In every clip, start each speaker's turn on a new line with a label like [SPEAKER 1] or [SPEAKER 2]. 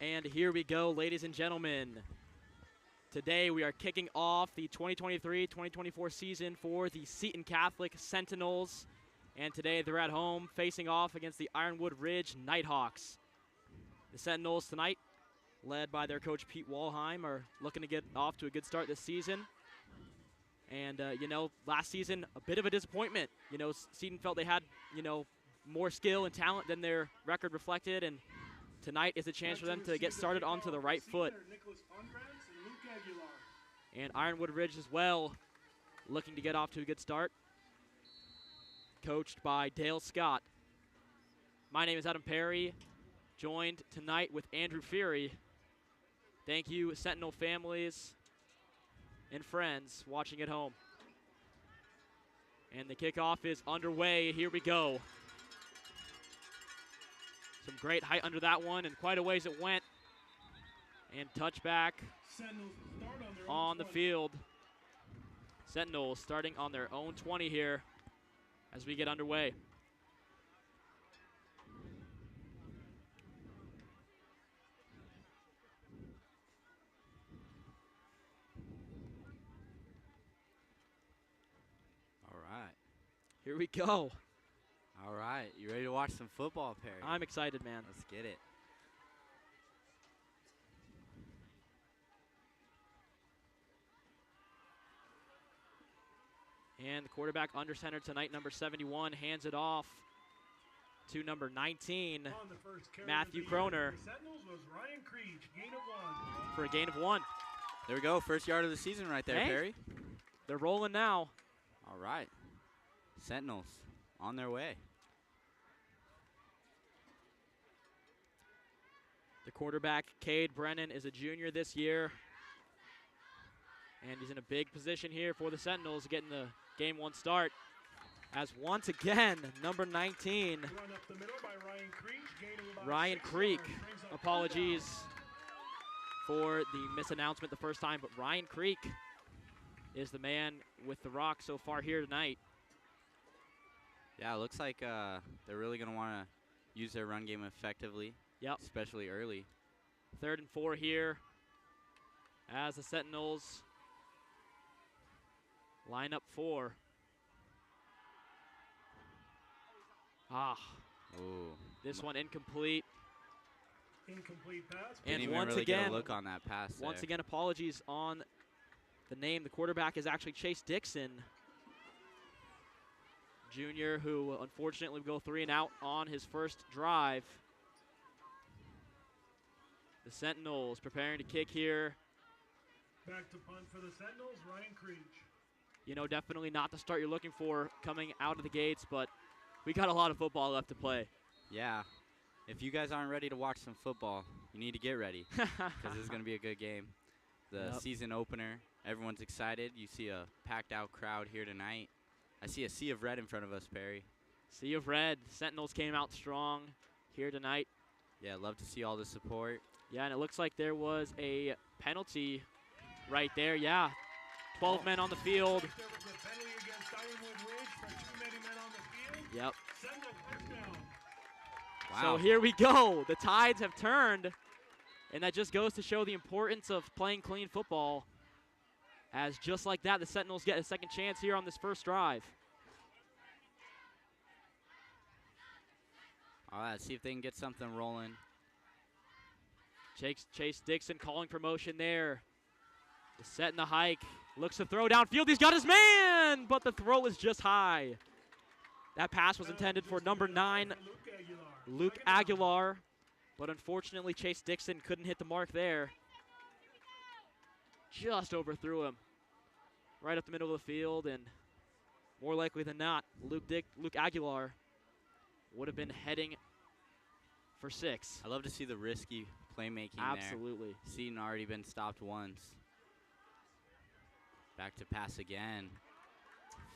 [SPEAKER 1] And here we go, ladies and gentlemen. Today we are kicking off the 2023-2024 season for the Seton Catholic Sentinels. And today they're at home facing off against the Ironwood Ridge Nighthawks. The Sentinels tonight, led by their coach Pete Walheim, are looking to get off to a good start this season. And, last season, a bit of a disappointment. Seton felt they had, more skill and talent than their record reflected. And tonight is a chance for them to get started onto the right foot. And Ironwood Ridge as well, looking to get off to a good start, coached by Dale Scott. My name is Adam Perry, joined tonight with Andrew Fury. Thank you, Sentinel families and friends watching at home. And the kickoff is underway. Here we go. Some great height under that one, and quite a ways it went. And touchback on the field. Sentinels starting on their own 20 here as we get underway.
[SPEAKER 2] All right.
[SPEAKER 1] Here we go.
[SPEAKER 2] All right. You ready to watch some football, Perry?
[SPEAKER 1] I'm excited, man.
[SPEAKER 2] Let's get it.
[SPEAKER 1] And the quarterback under center tonight, number 71, hands it off to number 19, Matthew Kroner, for a gain of 1.
[SPEAKER 2] There we go. First yard of the season right there,
[SPEAKER 1] Hey,
[SPEAKER 2] Perry.
[SPEAKER 1] they're rolling now.
[SPEAKER 2] All right. Sentinels on their way.
[SPEAKER 1] The quarterback, Cade Brennan, is a junior this year. And he's in a big position here for the Sentinels, getting the Game 1 start. As once again, number 19, Ryan Creek. Apologies for the misannouncement the first time, but Ryan Creek is the man with the rock so far here tonight.
[SPEAKER 2] Yeah, it looks like they're really going to want to use their run game effectively.
[SPEAKER 1] Yep.
[SPEAKER 2] Especially early.
[SPEAKER 1] 3rd and 4 here as the Sentinels line up 4.
[SPEAKER 2] Ooh.
[SPEAKER 1] This one incomplete.
[SPEAKER 3] Incomplete pass.
[SPEAKER 2] Didn't
[SPEAKER 1] And
[SPEAKER 2] even
[SPEAKER 1] once
[SPEAKER 2] really
[SPEAKER 1] again,
[SPEAKER 2] get a look on that pass
[SPEAKER 1] once
[SPEAKER 2] there.
[SPEAKER 1] again, apologies on the name. The quarterback is actually Chase Dixon, junior, who unfortunately will go 3 and out on his first drive. The Sentinels preparing to kick here.
[SPEAKER 3] Back to punt for the Sentinels, Ryan Creech.
[SPEAKER 1] Definitely not the start you're looking for coming out of the gates, but we got a lot of football left to play.
[SPEAKER 2] Yeah. If you guys aren't ready to watch some football, you need to get ready because this is going to be a good game. The season opener, everyone's excited. You see a packed out crowd here tonight. I see a sea of red in front of us, Perry.
[SPEAKER 1] Sea of red. Sentinels came out strong here tonight.
[SPEAKER 2] Yeah, love to see all the support.
[SPEAKER 1] Yeah, and it looks like there was a penalty right there. Yeah, 12 men on the field.
[SPEAKER 3] There was a penalty against Ironwood Ridge for too many men on the field.
[SPEAKER 1] Yep.
[SPEAKER 3] Sentinel first down.
[SPEAKER 2] Wow.
[SPEAKER 1] So here we go. The tides have turned, and that just goes to show the importance of playing clean football, as just like that, the Sentinels get a second chance here on this first drive.
[SPEAKER 2] All right, see if they can get something rolling.
[SPEAKER 1] Chase Dixon calling for motion there. Setting the hike. Looks to throw downfield. He's got his man, but the throw is just high. That pass was intended for number 9, Luke Aguilar, but unfortunately Chase Dixon couldn't hit the mark there. Just overthrew him right up the middle of the field, and more likely than not, Luke Aguilar would have been heading for 6.
[SPEAKER 2] I love to see the risky playmaking there.
[SPEAKER 1] Absolutely.
[SPEAKER 2] Seton already been stopped once. Back to pass again.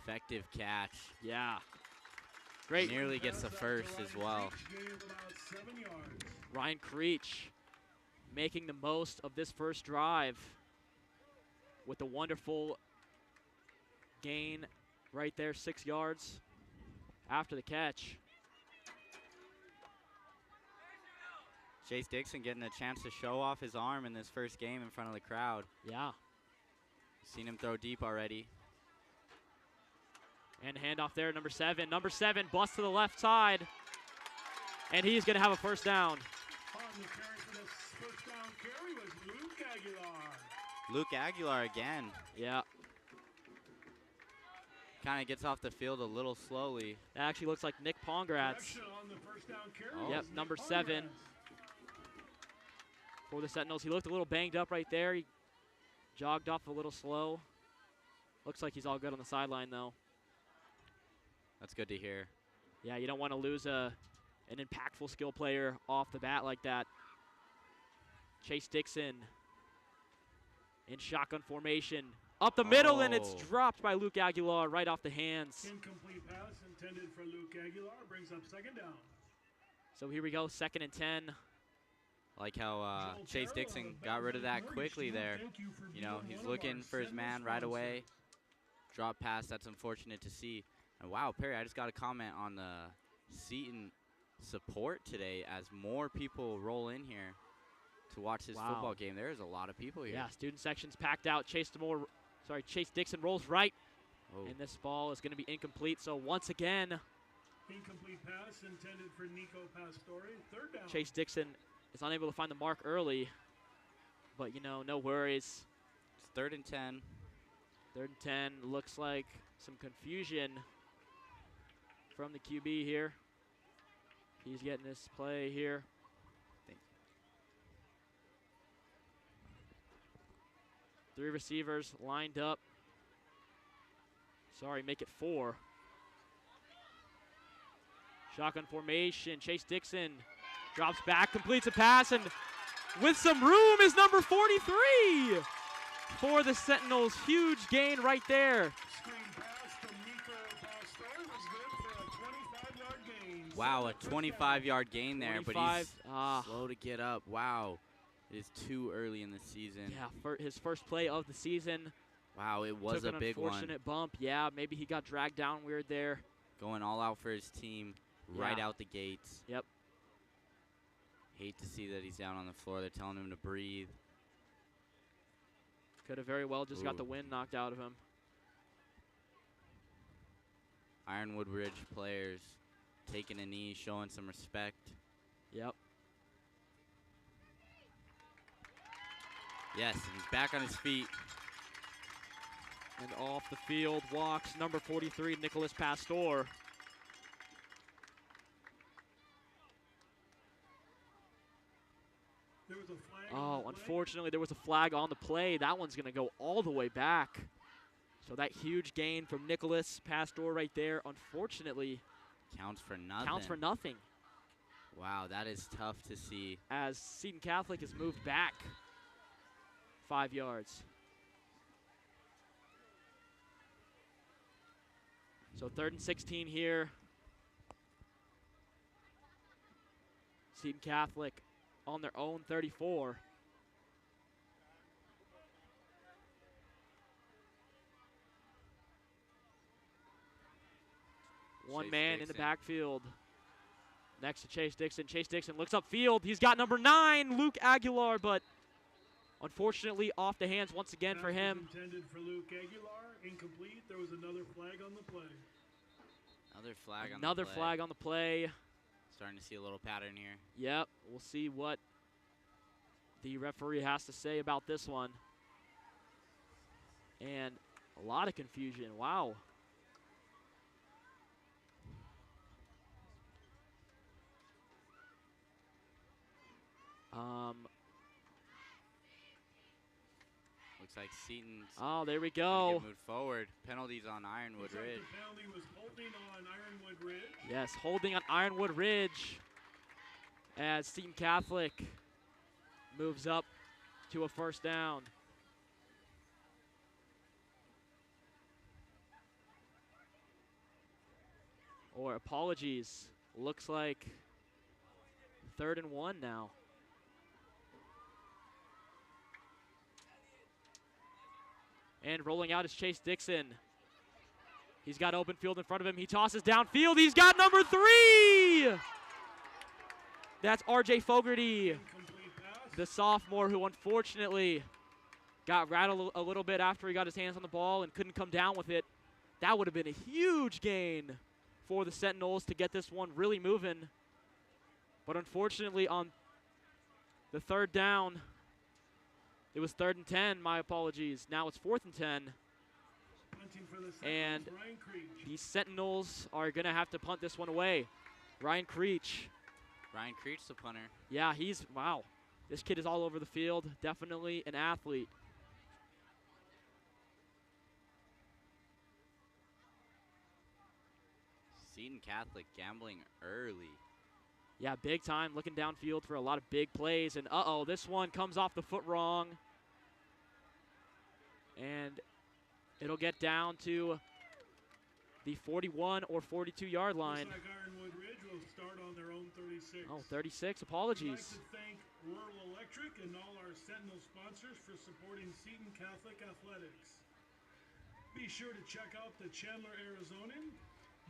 [SPEAKER 2] Effective catch.
[SPEAKER 1] Yeah. Great.
[SPEAKER 2] Nearly gets the first as well.
[SPEAKER 1] Ryan Creech making the most of this first drive with a wonderful gain right there, 6 yards after the catch.
[SPEAKER 2] Chase Dixon getting a chance to show off his arm in this first game in front of the crowd.
[SPEAKER 1] Yeah.
[SPEAKER 2] Seen him throw deep already.
[SPEAKER 1] And handoff there, number 7. Number 7 busts to the left side. And he's going to have a first down.
[SPEAKER 3] On the carry for this first down carry was Luke Aguilar.
[SPEAKER 2] Luke Aguilar again.
[SPEAKER 1] Yeah.
[SPEAKER 2] Kind of gets off the field a little slowly.
[SPEAKER 1] That actually looks like Nick Pongratz.
[SPEAKER 3] Action on the first down carry
[SPEAKER 2] Oh.
[SPEAKER 1] Yep,
[SPEAKER 3] was Nick
[SPEAKER 1] number
[SPEAKER 3] Pongratz.
[SPEAKER 1] 7 for the Sentinels. He looked a little banged up right there. He jogged off a little slow. Looks like he's all good on the sideline, though.
[SPEAKER 2] That's good to hear.
[SPEAKER 1] Yeah, you don't want to lose an impactful skill player off the bat like that. Chase Dixon in shotgun formation. Up the middle, and it's
[SPEAKER 2] Oh.
[SPEAKER 1] dropped by Luke Aguilar right off the hands.
[SPEAKER 3] Incomplete pass intended for Luke Aguilar brings up second down.
[SPEAKER 1] So here we go, 2nd and 10.
[SPEAKER 2] Like how
[SPEAKER 3] Joel
[SPEAKER 2] Chase
[SPEAKER 3] Carroll
[SPEAKER 2] Dixon
[SPEAKER 3] of
[SPEAKER 2] got rid of that
[SPEAKER 3] Morgan
[SPEAKER 2] quickly
[SPEAKER 3] Stewart,
[SPEAKER 2] there.
[SPEAKER 3] thank you for
[SPEAKER 2] You know,
[SPEAKER 3] being
[SPEAKER 2] he's
[SPEAKER 3] one of
[SPEAKER 2] looking
[SPEAKER 3] our
[SPEAKER 2] for his
[SPEAKER 3] Sentinels
[SPEAKER 2] man right
[SPEAKER 3] sponsors.
[SPEAKER 2] away. Drop pass, that's unfortunate to see. And wow, Perry, I just got a comment on the Seton support today as more people roll in here to watch this
[SPEAKER 1] Wow.
[SPEAKER 2] football game. There's a lot of people here.
[SPEAKER 1] Yeah, student section's packed out. Chase Dixon rolls right,
[SPEAKER 2] Oh.
[SPEAKER 1] and this ball is going to be incomplete. So once again,
[SPEAKER 3] Incomplete pass intended for Nico Pastore. Third down.
[SPEAKER 1] Chase Dixon is unable to find the mark early, but, you know, no worries.
[SPEAKER 2] It's 3rd and 10.
[SPEAKER 1] 3rd and 10, looks like some confusion from the QB here. He's getting this play here.
[SPEAKER 2] Thank
[SPEAKER 1] 3 receivers lined up. Sorry, make it 4. Shotgun formation, Chase Dixon drops back, completes a pass, and with some room is number 43 for the Sentinels. Huge gain right there.
[SPEAKER 3] Screen pass from Nico Pastore was good for a 25-yard gain.
[SPEAKER 2] Wow, a
[SPEAKER 3] Second first
[SPEAKER 2] 25-yard gain there, but
[SPEAKER 1] 25,
[SPEAKER 2] he's slow to get up. Wow, it is too early in the season.
[SPEAKER 1] Yeah, for his first play of the season.
[SPEAKER 2] Wow, it was
[SPEAKER 1] Took
[SPEAKER 2] a
[SPEAKER 1] an
[SPEAKER 2] big one.
[SPEAKER 1] unfortunate bump. Yeah, maybe he got dragged down weird there.
[SPEAKER 2] Going all out for his team right
[SPEAKER 1] Yeah.
[SPEAKER 2] out the gates.
[SPEAKER 1] Yep.
[SPEAKER 2] Hate to see that he's down on the floor. They're telling him to breathe.
[SPEAKER 1] Could have very well just got the
[SPEAKER 2] Ooh.
[SPEAKER 1] wind knocked out of him.
[SPEAKER 2] Ironwood Ridge players taking a knee, showing some respect.
[SPEAKER 1] Yep.
[SPEAKER 2] Yes, and he's back on his feet.
[SPEAKER 1] And off the field walks number 43, Nicholas Pastore.
[SPEAKER 3] There was a flag on the play.
[SPEAKER 1] Unfortunately, there was a flag on the play. That one's going to go all the way back. So that huge gain from Nicholas Pastore right there, unfortunately,
[SPEAKER 2] Counts for nothing.
[SPEAKER 1] counts for nothing,
[SPEAKER 2] Wow, that is tough to see.
[SPEAKER 1] as Seton Catholic has moved back 5 yards. So 3rd and 16 here. Seton Catholic on their own 34. One
[SPEAKER 2] Chase
[SPEAKER 1] man in the
[SPEAKER 2] Dixon.
[SPEAKER 1] backfield next to Chase Dixon. Chase Dixon looks upfield. He's got number 9, Luke Aguilar, but unfortunately off the hands once again
[SPEAKER 3] Pass
[SPEAKER 1] for
[SPEAKER 3] was
[SPEAKER 1] him.
[SPEAKER 3] intended for Luke Aguilar. Incomplete. There was another flag on the play.
[SPEAKER 2] Another flag on
[SPEAKER 1] Another
[SPEAKER 2] the play.
[SPEAKER 1] flag on the play.
[SPEAKER 2] Starting to see a little pattern here.
[SPEAKER 1] Yep, we'll see what the referee has to say about this one. And a lot of confusion. Wow.
[SPEAKER 2] Looks like Seton's
[SPEAKER 1] Oh, there we
[SPEAKER 2] gonna
[SPEAKER 1] go.
[SPEAKER 2] get moved forward. Penalties on Ironwood
[SPEAKER 3] Looks like
[SPEAKER 2] Ridge.
[SPEAKER 3] the penalty was holding on Ironwood Ridge.
[SPEAKER 1] Yes, holding on Ironwood Ridge as Seton Catholic moves up to a first down. Or apologies, looks like 3rd and 1 now. And rolling out is Chase Dixon. He's got open field in front of him. He tosses downfield. He's got number 3! That's R.J. Fogarty,
[SPEAKER 3] Incomplete pass.
[SPEAKER 1] the sophomore who unfortunately got rattled a little bit after he got his hands on the ball and couldn't come down with it. That would have been a huge gain for the Sentinels to get this one really moving. But unfortunately on the third down, it was 3rd and 10, my apologies. Now it's 4th and 10.
[SPEAKER 3] Punting for the
[SPEAKER 1] And
[SPEAKER 3] Sentinels, Ryan Creech.
[SPEAKER 1] the Sentinels are going to have to punt this one away. Ryan Creech.
[SPEAKER 2] Ryan Creech, the punter.
[SPEAKER 1] Yeah, wow. This kid is all over the field. Definitely an athlete.
[SPEAKER 2] Seton Catholic gambling early.
[SPEAKER 1] Yeah, big time. Looking downfield for a lot of big plays. And uh-oh, this one comes off the foot wrong. And it'll get down to the 41 or 42-yard line.
[SPEAKER 3] Looks like Ironwood Ridge will start on their own 36.
[SPEAKER 1] Oh, 36.
[SPEAKER 3] We'd like
[SPEAKER 1] Apologies.
[SPEAKER 3] to thank Rural Electric and all our Sentinel sponsors for supporting Seton Catholic Athletics. Be sure to check out the Chandler Arizonan,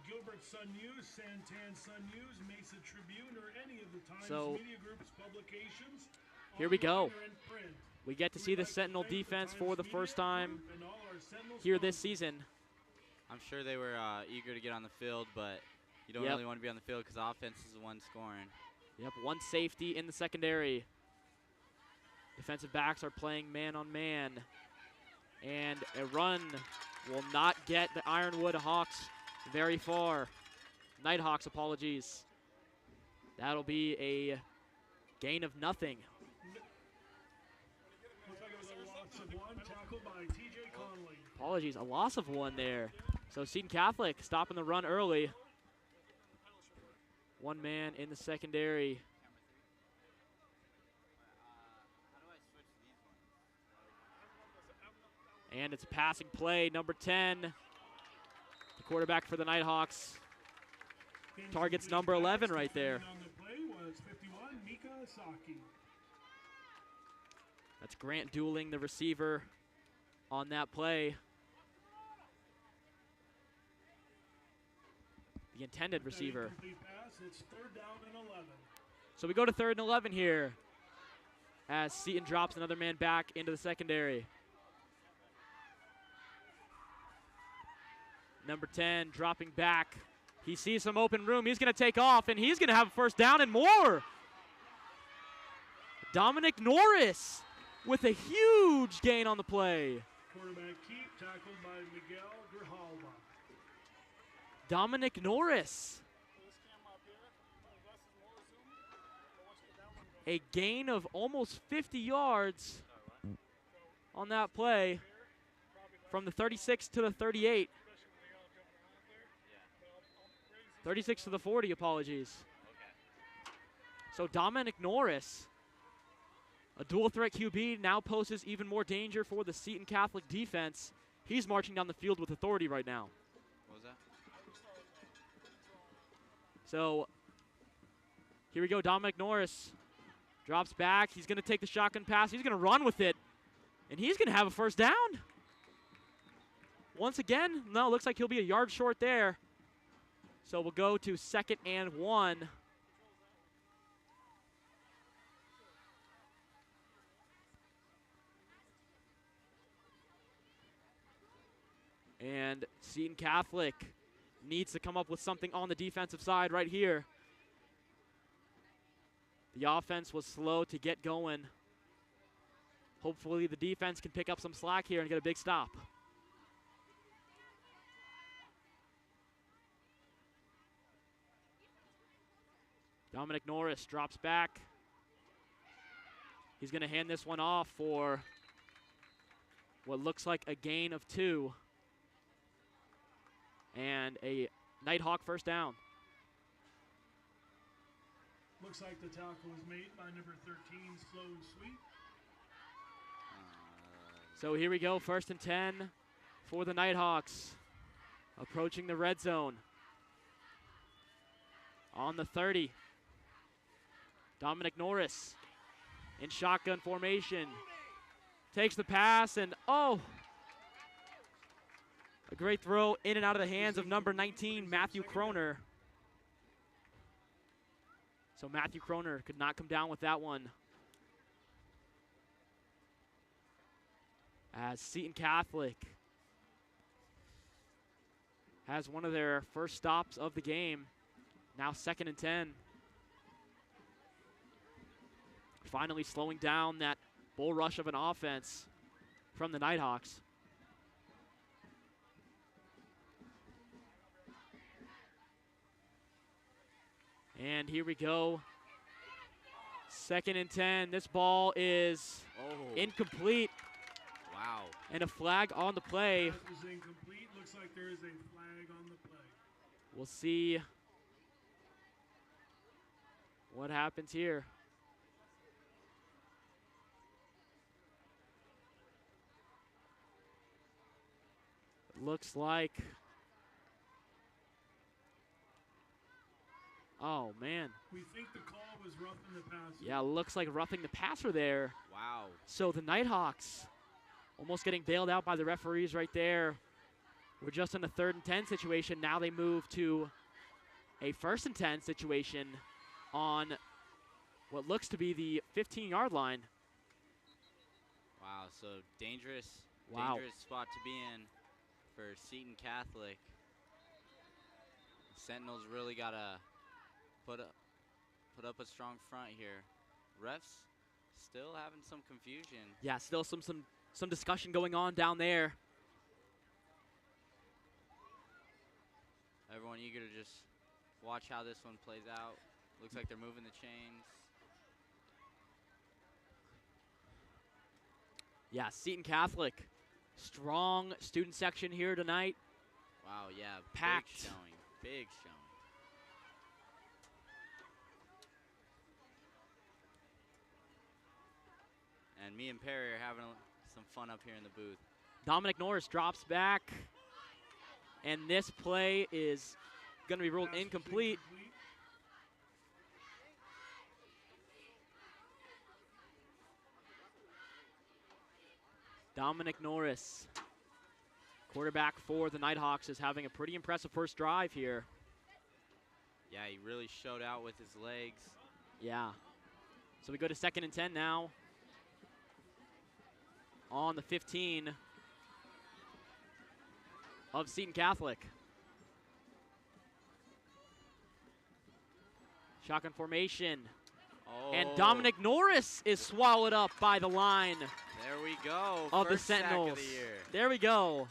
[SPEAKER 3] Gilbert Sun News, Santan Sun News, Mesa Tribune, or any of the Times
[SPEAKER 1] So,
[SPEAKER 3] Media Group's publications.
[SPEAKER 1] here we go.
[SPEAKER 3] online or in print.
[SPEAKER 1] We get to see the Sentinel defense for the first time
[SPEAKER 3] And all our Sentinel
[SPEAKER 1] here this
[SPEAKER 3] sponsors.
[SPEAKER 1] season.
[SPEAKER 2] I'm sure they were eager to get on the field, but you don't
[SPEAKER 1] Yep.
[SPEAKER 2] really want to be on the field because offense is the one scoring.
[SPEAKER 1] Yep, one safety in the secondary. Defensive backs are playing man on man. And a run will not get the Ironwood Hawks very far. Nighthawks, apologies. That'll be a gain of nothing.
[SPEAKER 3] Looks like it was a loss of one, tackled by T.J. Conley.
[SPEAKER 1] Apologies, a loss of one there. So Seton Catholic stopping the run early. One man in the secondary. And it's a passing play, number 10. The quarterback for the Nighthawks. Target's number 11 right there.
[SPEAKER 3] On the play was 51, Mika Asaki.
[SPEAKER 1] That's Grant Dooling, the receiver, on that play. The intended receiver.
[SPEAKER 3] Incomplete pass, it's 3rd down and 11.
[SPEAKER 1] So we go to 3rd and 11 here as Seton drops another man back into the secondary. Number 10 dropping back. He sees some open room. He's going to take off, and he's going to have a first down and more. Dominic Norris with a huge gain on the play.
[SPEAKER 3] Quarterback keep, tackled by Miguel Grijalva.
[SPEAKER 1] Dominic Norris. A gain of almost 50 yards on that play from the 36 to the 38. 36 to the 40, apologies. So Dominic Norris, a dual threat QB, now poses even more danger for the Seton Catholic defense. He's marching down the field with authority right now.
[SPEAKER 2] What was that?
[SPEAKER 1] So here we go, Dominic Norris drops back. He's going to take the shotgun pass. He's going to run with it, and he's going to have a first down. Once again, no, looks like he'll be a yard short there. So we'll go to 2nd and 1. And Seton Catholic needs to come up with something on the defensive side right here. The offense was slow to get going. Hopefully the defense can pick up some slack here and get a big stop. Dominic Norris drops back. He's going to hand this one off for what looks like a gain of 2. And a Nighthawk first down.
[SPEAKER 3] Looks like the tackle was made by number 13, Slow and Sweet.
[SPEAKER 1] So here we go, 1st and 10 for the Nighthawks. Approaching the red zone. On the 30. Dominic Norris in shotgun formation. Takes the pass and oh! A great throw in and out of the hands of number 19, Matthew Kroner. So Matthew Kroner could not come down with that one. As Seton Catholic has one of their first stops of the game. Now 2nd and 10. Finally slowing down that bull rush of an offense from the Nighthawks. And here we go. 2nd and 10. This ball is incomplete.
[SPEAKER 2] Wow.
[SPEAKER 1] And a flag on the play.
[SPEAKER 3] That was incomplete. Looks like there is a flag on the play.
[SPEAKER 1] We'll see what happens here. Looks like, oh man.
[SPEAKER 3] We think the call was roughing the passer.
[SPEAKER 1] Yeah, looks like roughing the passer there.
[SPEAKER 2] Wow.
[SPEAKER 1] So the Nighthawks almost getting bailed out by the referees right there. We're just in a 3rd and 10 situation. Now they move to a 1st and 10 situation on what looks to be the 15-yard line.
[SPEAKER 2] Wow, so dangerous spot to be in for Seton Catholic. The Sentinels really gotta put up a strong front here. Refs still having some confusion.
[SPEAKER 1] Yeah, still some discussion going on down there.
[SPEAKER 2] Everyone eager to just watch how this one plays out. Looks like they're moving the chains.
[SPEAKER 1] Yeah, Seton Catholic. Strong student section here tonight.
[SPEAKER 2] Wow, yeah,
[SPEAKER 1] Packed.
[SPEAKER 2] Big showing. And me and Perry are having some fun up here in the booth.
[SPEAKER 1] Dominic Norris drops back. And this play is going to be ruled incomplete. Dominic Norris, quarterback for the Nighthawks, is having a pretty impressive first drive here.
[SPEAKER 2] Yeah, he really showed out with his legs.
[SPEAKER 1] Yeah. So we go to 2nd and 10 now. On the 15 of Seton Catholic. Shotgun formation.
[SPEAKER 2] Oh.
[SPEAKER 1] And Dominic Norris is swallowed up by the line.
[SPEAKER 2] There we go.
[SPEAKER 1] Of
[SPEAKER 2] First
[SPEAKER 1] the Sentinels.
[SPEAKER 2] sack of the year.
[SPEAKER 1] There we go.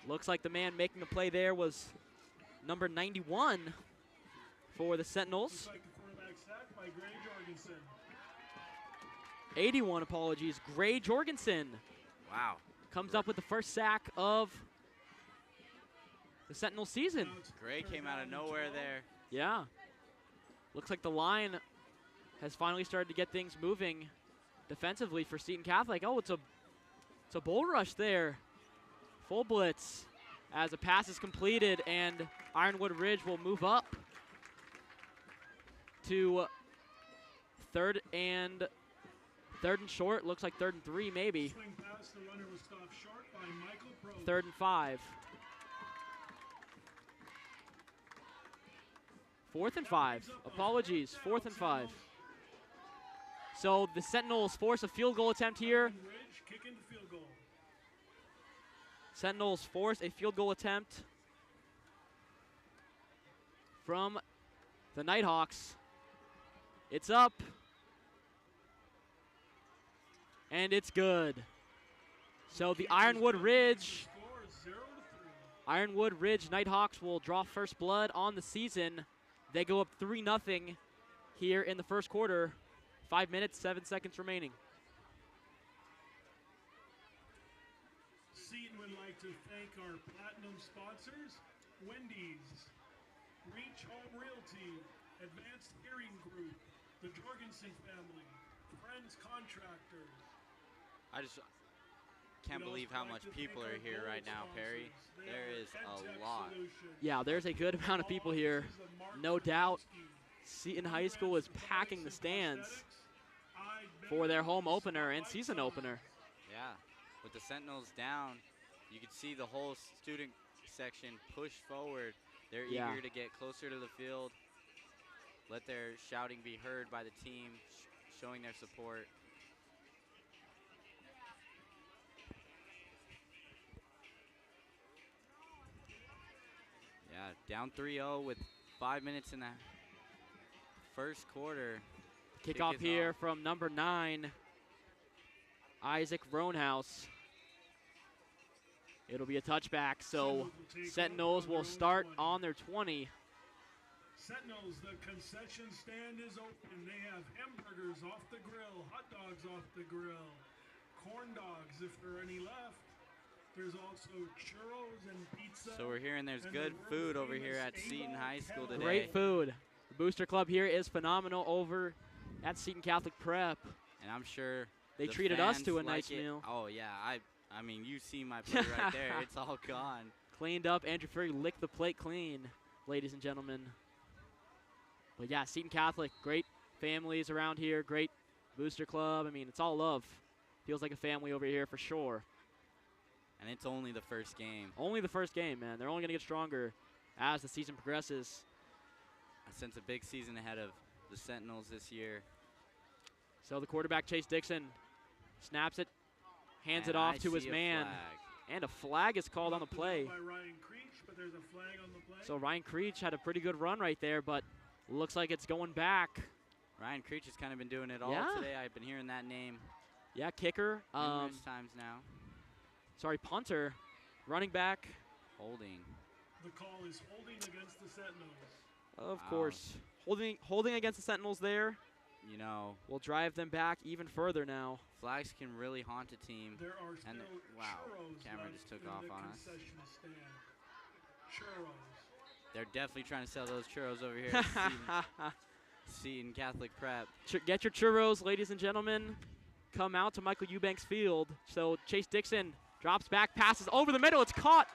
[SPEAKER 1] Looks like the man making a play there was number 91 for the Sentinels.
[SPEAKER 3] Looks like a quarterback sack by Gray Jorgensen.
[SPEAKER 1] 81, apologies. Gray Jorgensen
[SPEAKER 2] Wow.
[SPEAKER 1] comes up with the first sack of the Sentinel season.
[SPEAKER 2] Gray came out of nowhere there.
[SPEAKER 1] Yeah. Looks like the line has finally started to get things moving defensively for Seton Catholic. Oh, it's a bull rush there. Full blitz as a pass is completed, and Ironwood Ridge will move up to third and short. Looks like 3rd and 3 maybe.
[SPEAKER 3] Swing pass, the runner was stopped short by Michael Pro.
[SPEAKER 1] 3rd and 5. 4th and 5. Apologies. 4th and 5. So the Sentinels force a field goal attempt here.
[SPEAKER 3] Ridge kicking the field goal.
[SPEAKER 1] Sentinels force a field goal attempt from the Nighthawks. It's up. And it's good. So the Ironwood Ridge Nighthawks will draw first blood on the season. They go up 3-0 here in the first quarter. 5 minutes, 7 seconds remaining.
[SPEAKER 3] Seton would like to thank our platinum sponsors, Wendy's, Reach Home Realty, Advanced Hearing Group, the Jorgensen family, Friends Contractors.
[SPEAKER 2] I just can't believe how much people are here right now, Perry. There is a lot.
[SPEAKER 1] Yeah, there's a good amount of people here. No doubt Seton High School is packing the stands for their home opener and season opener.
[SPEAKER 2] Yeah, with the Sentinels down, you can see the whole student section push forward. They're
[SPEAKER 1] Yeah.
[SPEAKER 2] eager to get closer to the field, let their shouting be heard by the team, showing their support. Yeah, down 3-0 with 5 minutes in the first quarter.
[SPEAKER 1] Kickoff
[SPEAKER 2] Kick is
[SPEAKER 1] here
[SPEAKER 2] off.
[SPEAKER 1] from number 9, Isaac Roanhouse. It'll be a touchback, so Sentinels will start on their 20.
[SPEAKER 3] Sentinels, the concession stand is open. They have hamburgers off the grill, hot dogs off the grill, corn dogs if there are any left. There's also churros and pizza.
[SPEAKER 2] So we're hearing there's
[SPEAKER 3] and
[SPEAKER 2] good
[SPEAKER 3] the
[SPEAKER 2] food over here
[SPEAKER 3] world-famous
[SPEAKER 2] at Seton
[SPEAKER 3] A-Ball
[SPEAKER 2] High School
[SPEAKER 3] kettle.
[SPEAKER 2] today.
[SPEAKER 1] Great food. The Booster Club here is phenomenal over at Seton Catholic Prep.
[SPEAKER 2] And I'm sure
[SPEAKER 1] They
[SPEAKER 2] the
[SPEAKER 1] treated us
[SPEAKER 2] fans
[SPEAKER 1] to a
[SPEAKER 2] like
[SPEAKER 1] nice
[SPEAKER 2] it.
[SPEAKER 1] meal.
[SPEAKER 2] Oh yeah, I mean you see my plate right there. It's all gone.
[SPEAKER 1] Cleaned up. Andrew Fury licked the plate clean, ladies and gentlemen. But yeah, Seton Catholic, great families around here, great Booster Club. I mean, it's all love. Feels like a family over here for sure.
[SPEAKER 2] And it's only the first game.
[SPEAKER 1] Only the first game, man. They're only going to get stronger as the season progresses.
[SPEAKER 2] I sense a big season ahead of the Sentinels this year.
[SPEAKER 1] So the quarterback, Chase Dixon, snaps it, hands it
[SPEAKER 2] And
[SPEAKER 1] off
[SPEAKER 2] I
[SPEAKER 1] to his
[SPEAKER 2] see a
[SPEAKER 1] man.
[SPEAKER 2] flag.
[SPEAKER 1] And a flag is called on the play.
[SPEAKER 3] By Ryan Creech, but there's a flag on the play.
[SPEAKER 1] So Ryan Creech had a pretty good run right there, but looks like it's going back.
[SPEAKER 2] Ryan Creech has kind of been doing it all
[SPEAKER 1] Yeah.
[SPEAKER 2] today. I've been hearing that name
[SPEAKER 1] Yeah, kicker.
[SPEAKER 2] numerous times now.
[SPEAKER 1] Sorry, punter, running back.
[SPEAKER 2] Holding.
[SPEAKER 3] The call is holding against the Sentinels.
[SPEAKER 1] Of
[SPEAKER 2] Wow.
[SPEAKER 1] course. Holding against the Sentinels there
[SPEAKER 2] You know,
[SPEAKER 1] will drive them back even further now.
[SPEAKER 2] flags can really haunt a team.
[SPEAKER 3] There are still
[SPEAKER 2] And wow,
[SPEAKER 3] churros
[SPEAKER 2] camera
[SPEAKER 3] left
[SPEAKER 2] just took
[SPEAKER 3] in
[SPEAKER 2] off
[SPEAKER 3] the
[SPEAKER 2] on us.
[SPEAKER 3] concession stand. Churros.
[SPEAKER 2] They're definitely trying to sell those churros over here at Seton Catholic Prep.
[SPEAKER 1] Get your churros, ladies and gentlemen. Come out to Michael Eubanks Field. So Chase Dixon drops back, passes over the middle. It's caught.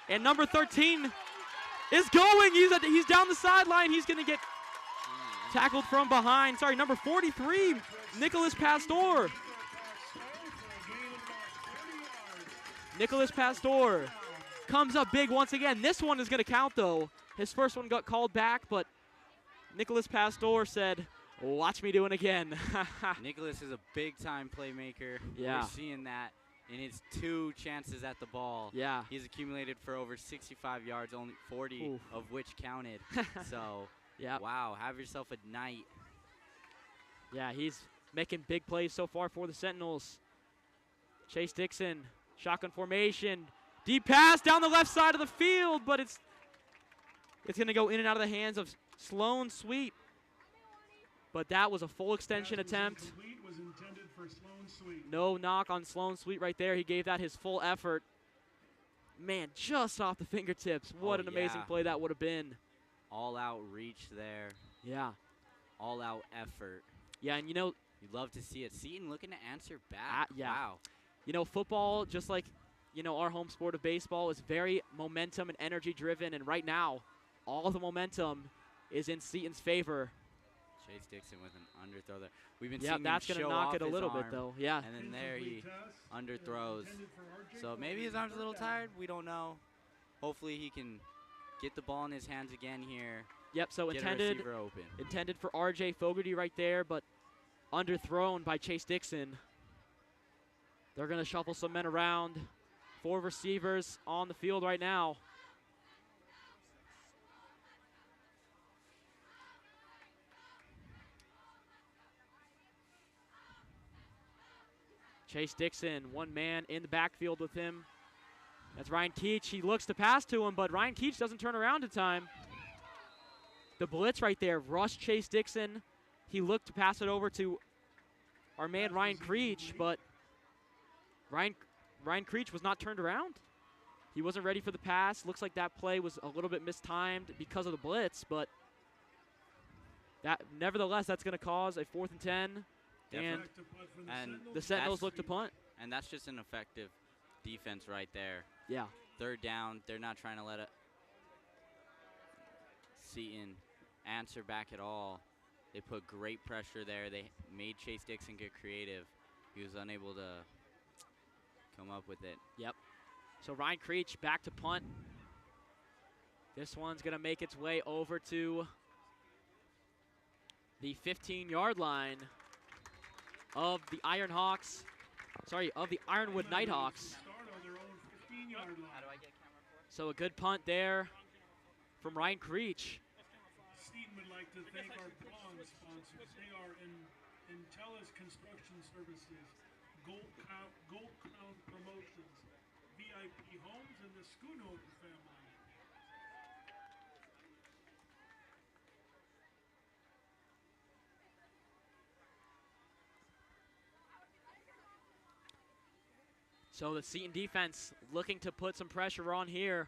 [SPEAKER 1] And number 13 is going. He's down the sideline. He's going to get tackled from behind. Sorry, number 43, Nicholas Pastor. Nicholas Pastor comes up big once again. This one is going to count, though. His first one got called back, but Nicholas Pastor said, watch me do it again.
[SPEAKER 2] Nicholas is a big-time playmaker.
[SPEAKER 1] Yeah.
[SPEAKER 2] We're seeing that in his 2 chances at the ball.
[SPEAKER 1] Yeah.
[SPEAKER 2] He's accumulated for over 65 yards, only 40
[SPEAKER 1] Oof.
[SPEAKER 2] of which counted. So,
[SPEAKER 1] Yeah.
[SPEAKER 2] wow, have yourself a night.
[SPEAKER 1] Yeah, he's making big plays so far for the Sentinels. Chase Dixon, shotgun formation. Deep pass down the left side of the field, but it's going to go in and out of the hands of Sloan Sweet. But that was a full extension
[SPEAKER 3] Pass was
[SPEAKER 1] attempt.
[SPEAKER 3] incomplete, was intended for Sloan Sweet.
[SPEAKER 1] No knock on Sloan Sweet right there. He gave that his full effort. Man, just off the fingertips. What
[SPEAKER 2] Oh,
[SPEAKER 1] an amazing
[SPEAKER 2] yeah.
[SPEAKER 1] play that would have been.
[SPEAKER 2] All-out reach there.
[SPEAKER 1] Yeah.
[SPEAKER 2] All-out effort.
[SPEAKER 1] Yeah, and you know,
[SPEAKER 2] You'd love to see it. Seton looking to answer back.
[SPEAKER 1] yeah.
[SPEAKER 2] Wow.
[SPEAKER 1] Football, just like, our home sport of baseball, is very momentum and energy driven. And right now, all the momentum is in Seton's favor.
[SPEAKER 2] Chase Dixon with an underthrow there. We've been
[SPEAKER 1] Yeah,
[SPEAKER 2] seeing
[SPEAKER 1] that's
[SPEAKER 2] him
[SPEAKER 1] going to
[SPEAKER 2] show
[SPEAKER 1] knock
[SPEAKER 2] off
[SPEAKER 1] it a
[SPEAKER 2] his
[SPEAKER 1] little bit,
[SPEAKER 2] arm,
[SPEAKER 1] though. Yeah.
[SPEAKER 2] And then there he
[SPEAKER 3] Incomplete pass,
[SPEAKER 2] underthrows.
[SPEAKER 3] intended for RJ
[SPEAKER 2] So maybe his arm's a little tired. We don't know. Hopefully he can get the ball in his hands again here.
[SPEAKER 1] Yep, so
[SPEAKER 2] Get a
[SPEAKER 1] intended
[SPEAKER 2] receiver open.
[SPEAKER 1] for RJ Fogarty right there, but underthrown by Chase Dixon. They're going to shuffle some men around. 4 receivers on the field right now. Chase Dixon, 1 man in the backfield with him. That's Ryan Keach. He looks to pass to him, but Ryan Keach doesn't turn around in time. The blitz right there, rush Chase Dixon. He looked to pass it over to our man Ryan Creech, but Ryan Creech was not turned around. He wasn't ready for the pass. Looks like that play was a little bit mistimed because of the blitz, but nevertheless, that's going to cause a 4th and 10. And
[SPEAKER 3] Back to punt from the
[SPEAKER 2] and
[SPEAKER 3] Sentinels.
[SPEAKER 1] the Sentinels
[SPEAKER 2] That's-
[SPEAKER 1] look to punt.
[SPEAKER 2] And that's just an effective defense right there.
[SPEAKER 1] Yeah.
[SPEAKER 2] 3rd down. They're not trying to let it Seton answer back at all. They put great pressure there. They made Chase Dixon get creative. He was unable to come up with it.
[SPEAKER 1] Yep. So Ryan Creech back to punt. This one's going to make its way over to the 15-yard line of the Ironhawks. Sorry, of the Ironwood Nighthawks. So a good punt there from Ryan Creech.
[SPEAKER 3] Seton would like to thank our bond sponsors. They are Intellis Construction Services, Gold Crown Promotions, VIP Homes, and the Schoonover family.
[SPEAKER 1] So the Seton defense looking to put some pressure on here,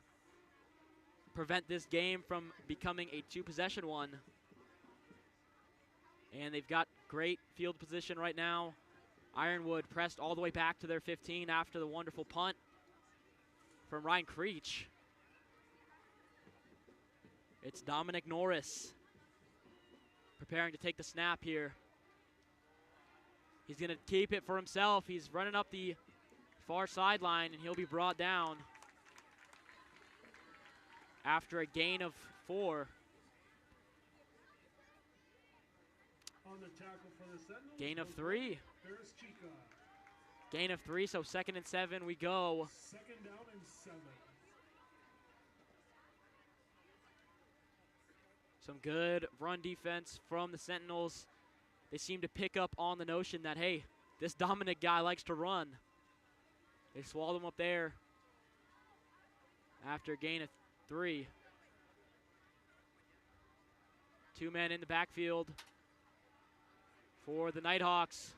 [SPEAKER 1] prevent this game from becoming a two-possession one. And they've got great field position right now. Ironwood pressed all the way back to their 15 after the wonderful punt from Ryan Creech. It's Dominic Norris preparing to take the snap here. He's going to keep it for himself. He's running up the far sideline, and he'll be brought down after a gain of 4.
[SPEAKER 3] On the tackle for the Sentinels,
[SPEAKER 1] Gain of 3.
[SPEAKER 3] Paris Chica.
[SPEAKER 1] Gain of 3, so 2nd and 7 we go.
[SPEAKER 3] 2nd down and 7.
[SPEAKER 1] Some good run defense from the Sentinels. They seem to pick up on the notion that, hey, this Dominic guy likes to run. They swallowed him up there after a gain of 3. 2 men in the backfield for the Nighthawks.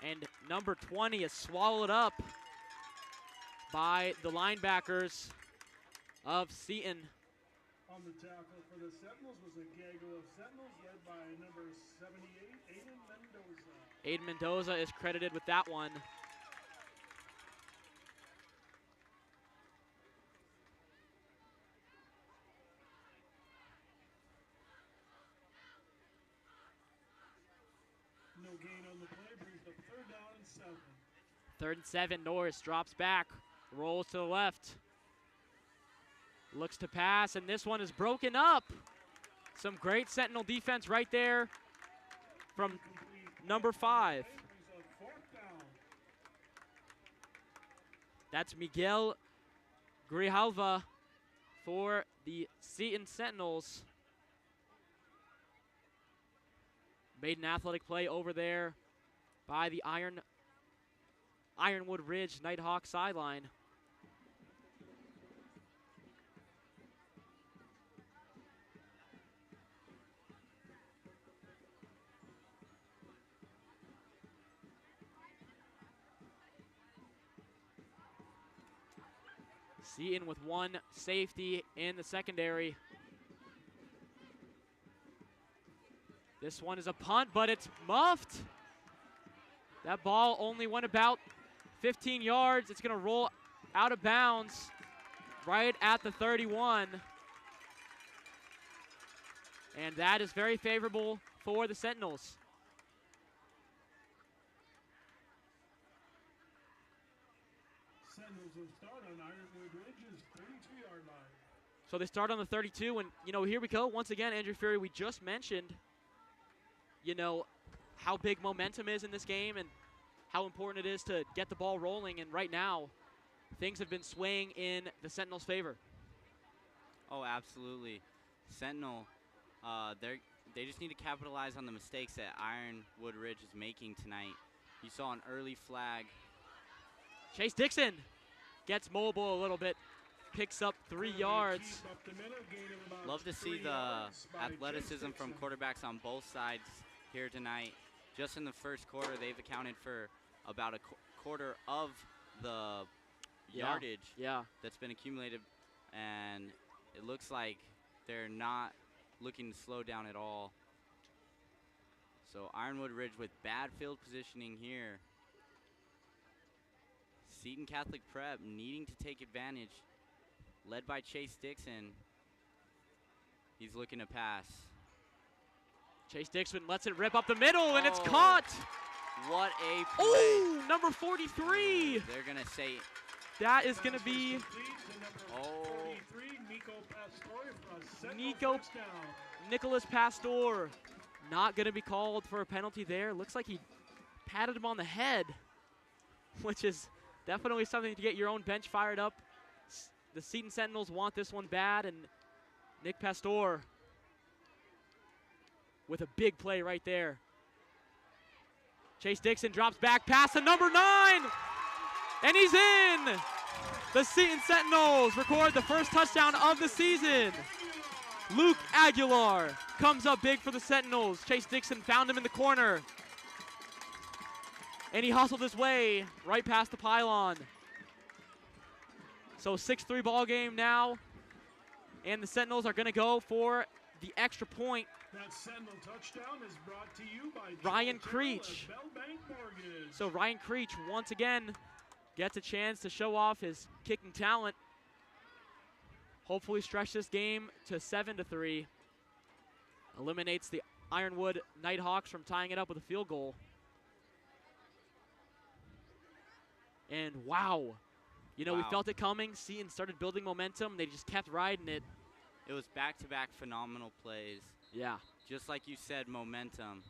[SPEAKER 1] And number 20 is swallowed up by the linebackers of Seton.
[SPEAKER 3] On the tackle for the Sentinels was a gaggle of Sentinels led by number 78, Aiden Mendoza.
[SPEAKER 1] Aiden Mendoza is credited with that one.
[SPEAKER 3] No gain on the play, brings the 3rd down and 7.
[SPEAKER 1] 3rd and 7, Norris drops back, rolls to the left. Looks to pass, and this one is broken up. Some great Sentinel defense right there from number 5. That's Miguel Grijalva for the Seton Sentinels. Made an athletic play over there by the Ironwood Ridge Nighthawk sideline. Seton with 1 safety in the secondary. This one is a punt, but it's muffed. That ball only went about 15 yards. It's going to roll out of bounds right at the 31. And that is very favorable for the Sentinels.
[SPEAKER 3] Sentinels will start on Ironwood Ridge's 32-yard line.
[SPEAKER 1] So they start on the 32, and, you know, here we go. Once again, Andrew Fury, we just mentioned, you know, how big momentum is in this game and how important it is to get the ball rolling. And right now, things have been swaying in the Sentinels' favor.
[SPEAKER 2] Oh, absolutely. Sentinel, they just need to capitalize on the mistakes that Ironwood Ridge is making tonight. You saw an early flag.
[SPEAKER 1] Chase Dixon gets mobile a little bit, picks up 3 yards.
[SPEAKER 2] Love to see the athleticism from quarterbacks on both sides here tonight. Just in the first quarter, they've accounted for about a quarter of the yardage that's been accumulated, and it looks like they're not looking to slow down at all. So Ironwood Ridge with bad field positioning here. Seton Catholic Prep needing to take advantage, led by Chase Dixon. He's looking to pass.
[SPEAKER 1] Chase Dixon lets it rip up the middle, and it's caught.
[SPEAKER 2] What a play.
[SPEAKER 1] Oh, number 43.
[SPEAKER 2] They're going to say.
[SPEAKER 1] That is going to be
[SPEAKER 3] 23, Nico Pastore for a Sentinel first down.
[SPEAKER 1] Nicholas Pastor not going to be called for a penalty there. Looks like he patted him on the head, which is definitely something to get your own bench fired up. The Seton Sentinels want this one bad, and Nick Pastor with a big play right there. Chase Dixon drops back, pass to number 9, and he's in! The Seton Sentinels record the first touchdown of the season. Luke Aguilar comes up big for the Sentinels. Chase Dixon found him in the corner, and he hustled his way right past the pylon. So 6-3 ball game now, and the Sentinels are going to go for the extra point.
[SPEAKER 3] That Sentinel touchdown is brought to you by
[SPEAKER 1] Ryan Creech. So Ryan Creech once again gets a chance to show off his kicking talent. Hopefully stretch this game to 7-3. Eliminates the Ironwood Nighthawks from tying it up with a field goal. And wow. You know, we felt it coming. Seton started building momentum. They just kept riding it.
[SPEAKER 2] It was back-to-back phenomenal plays.
[SPEAKER 1] Yeah.
[SPEAKER 2] Just like you said, momentum.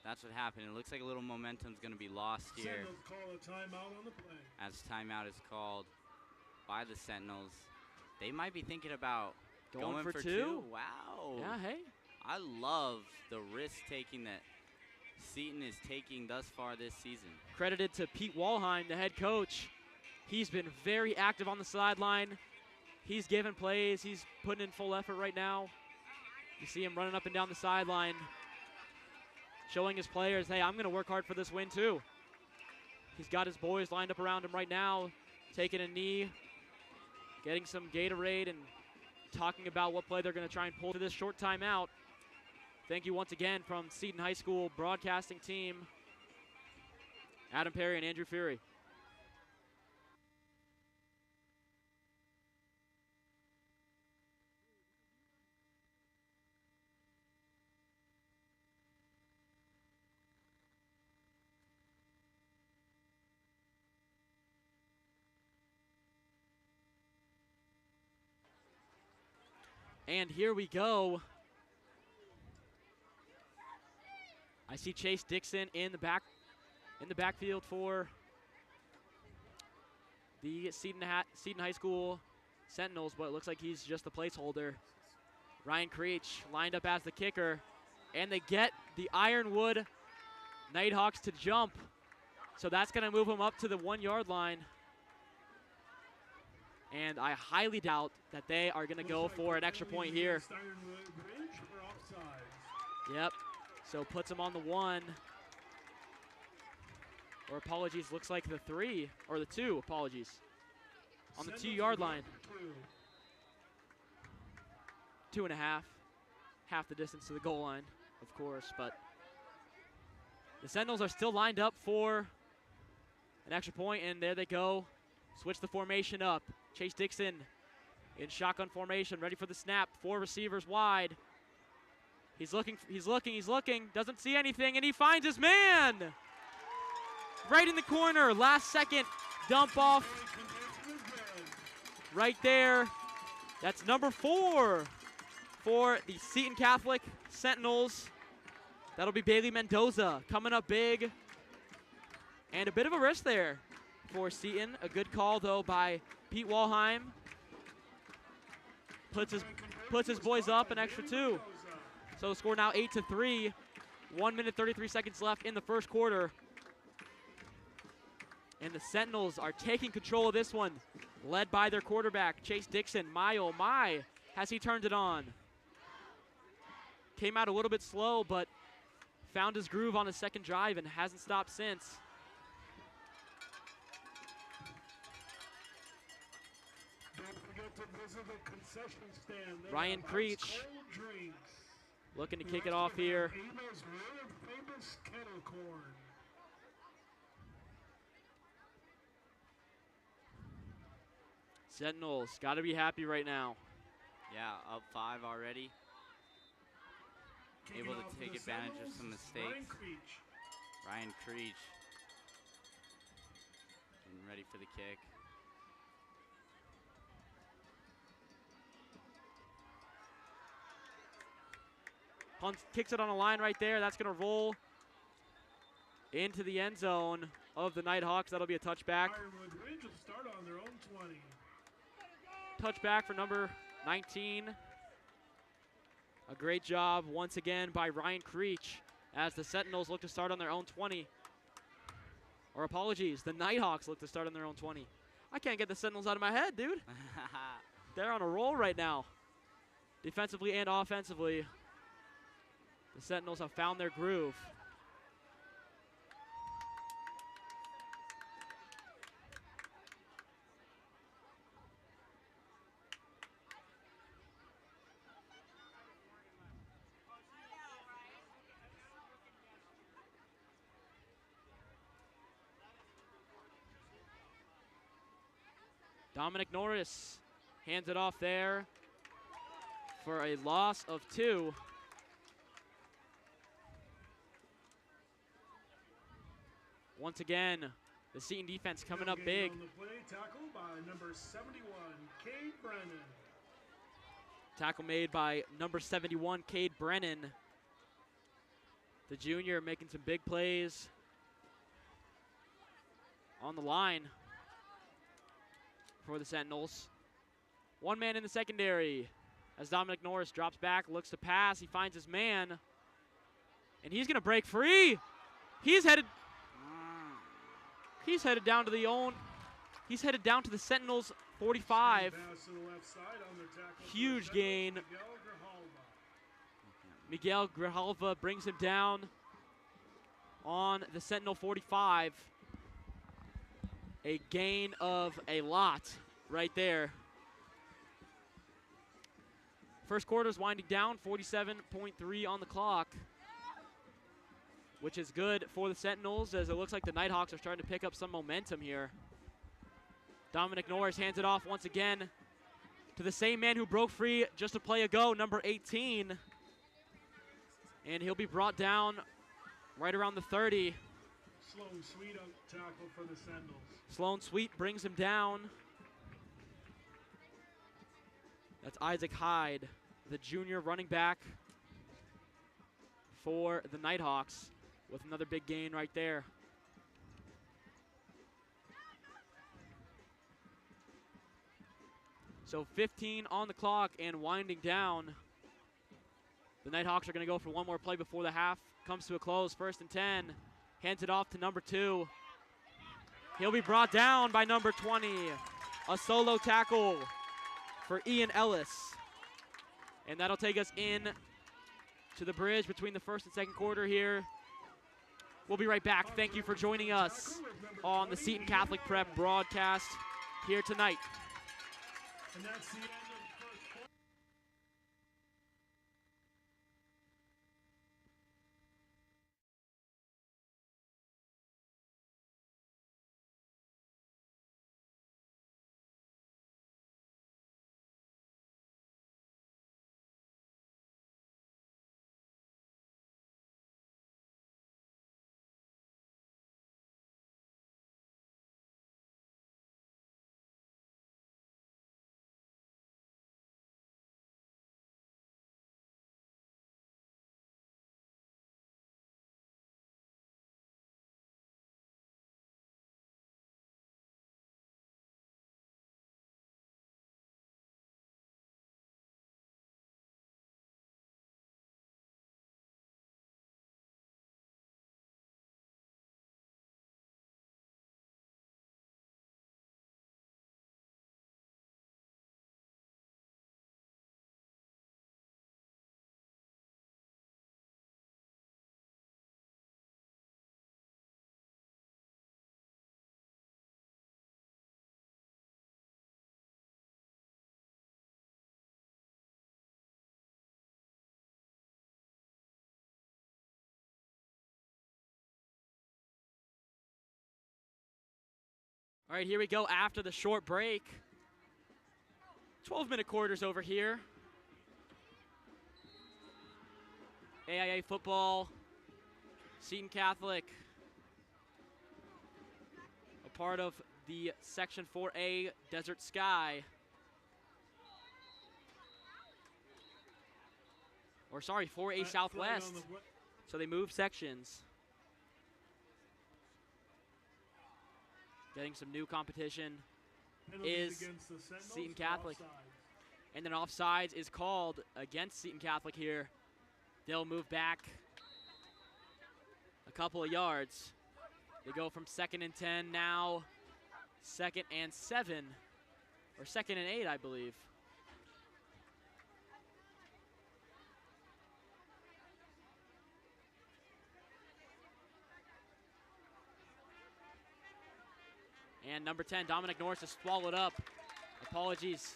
[SPEAKER 2] That's what happened. It looks like a little momentum's going to be lost here.
[SPEAKER 3] Sentinels call a timeout on the play.
[SPEAKER 2] As timeout is called by the Sentinels. They might be thinking about going for two. Wow.
[SPEAKER 1] Yeah, hey.
[SPEAKER 2] I love the risk-taking that Seton is taking thus far this season.
[SPEAKER 1] Credited to Pete Walheim, the head coach. He's been very active on the sideline. He's given plays. He's putting in full effort right now. You see him running up and down the sideline, showing his players, hey, I'm going to work hard for this win too. He's got his boys lined up around him right now, taking a knee, getting some Gatorade, and talking about what play they're going to try and pull to this short timeout. Thank you once again from Seton High School broadcasting team, Adam Perry and Andrew Fury. And here we go. I see Chase Dixon in the backfield for the Seton High School Sentinels, but it looks like he's just the placeholder. Ryan Creech lined up as the kicker, and they get the Ironwood Nighthawks to jump. So that's going to move them up to the 1-yard line. And I highly doubt that they are going to go for an extra point here. Yep. So puts them on the 1. Or apologies, looks like the 3, or the 2, apologies. On the 2-yard line. 2.5. Half the distance to the goal line, of course, but the Sentinels are still lined up for an extra point, and there they go. Switch the formation up. Chase Dixon in shotgun formation, ready for the snap. 4 receivers wide. He's looking, doesn't see anything, and he finds his man! Right in the corner, last second dump off. Right there. That's number 4 for the Seton Catholic Sentinels. That'll be Bailey Mendoza coming up big. And a bit of a risk there for Seton. A good call, though, by Pete Walheim. Puts his boys up an extra 2. So score now 8-3. 1 minute, 33 seconds left in the first quarter. And the Sentinels are taking control of this one, led by their quarterback, Chase Dixon. My, oh my, has he turned it on. Came out a little bit slow, but found his groove on his second drive and hasn't stopped since. Ryan Creech looking to kick it off here. Sentinels got to be happy right now.
[SPEAKER 2] Yeah, up 5 already. Able to take advantage of some mistakes. Ryan Creech getting ready for the kick.
[SPEAKER 1] kicks it on a line right there. That's going to roll into the end zone of the Nighthawks. That'll be a touchback.
[SPEAKER 3] Ironwood Ridge will start on their own 20.
[SPEAKER 1] Touchback for number 19. A great job once again by Ryan Creech as the Sentinels look to start on their own 20. Or apologies, the Nighthawks look to start on their own 20. I can't get the Sentinels out of my head, dude. They're on a roll right now. Defensively and offensively, the Sentinels have found their groove. Dominic Norris hands it off there for a loss of 2. Once again, the Seton defense coming up big.
[SPEAKER 3] On the play, tackle by number 71, Cade Brennan.
[SPEAKER 1] Tackle made by number 71, Cade Brennan. The junior making some big plays on the line for the Sentinels. One man in the secondary as Dominic Norris drops back, looks to pass. He finds his man, and he's going to break free. He's headed down to He's headed down to the Sentinels 45. Huge gain. Miguel Grijalva brings him down on the Sentinel 45. A gain of a lot right there. First quarter's winding down, 47.3 on the clock, which is good for the Sentinels as it looks like the Nighthawks are starting to pick up some momentum here. Dominic Norris hands it off once again to the same man who broke free just a play ago, number 18. And he'll be brought down right around the 30.
[SPEAKER 3] Sloan Sweet on tackle for the Sentinels.
[SPEAKER 1] Sloan Sweet brings him down. That's Isaac Hyde, the junior running back for the Nighthawks, with another big gain right there. So 15 on the clock and winding down. The Nighthawks are going to go for one more play before the half comes to a close. 1st and 10. Hands it off to number 2. He'll be brought down by number 20. A solo tackle for Ian Ellis. And that'll take us in to the bridge between the first and second quarter here. We'll be right back. Thank you for joining us on the Seton Catholic Prep broadcast here tonight.
[SPEAKER 3] And that's the end of the first quarter.
[SPEAKER 1] All right, here we go after the short break. 12-minute quarters over here. AIA football, Seton Catholic, a part of the Section 4A Desert Sky. Or sorry, 4A
[SPEAKER 3] Flag
[SPEAKER 1] Southwest.
[SPEAKER 3] on the play.
[SPEAKER 1] So they moved sections. Getting some new competition.
[SPEAKER 3] Penalties
[SPEAKER 1] Is
[SPEAKER 3] against the Sentinels
[SPEAKER 1] Seton
[SPEAKER 3] for
[SPEAKER 1] Catholic.
[SPEAKER 3] offsides.
[SPEAKER 1] And then offsides is called against Seton Catholic here. They'll move back a couple of yards. They go from 2nd and 10 now, 2nd and 7, or 2nd and 8, I believe. And number 10, Dominic Norris, is swallowed up. Apologies.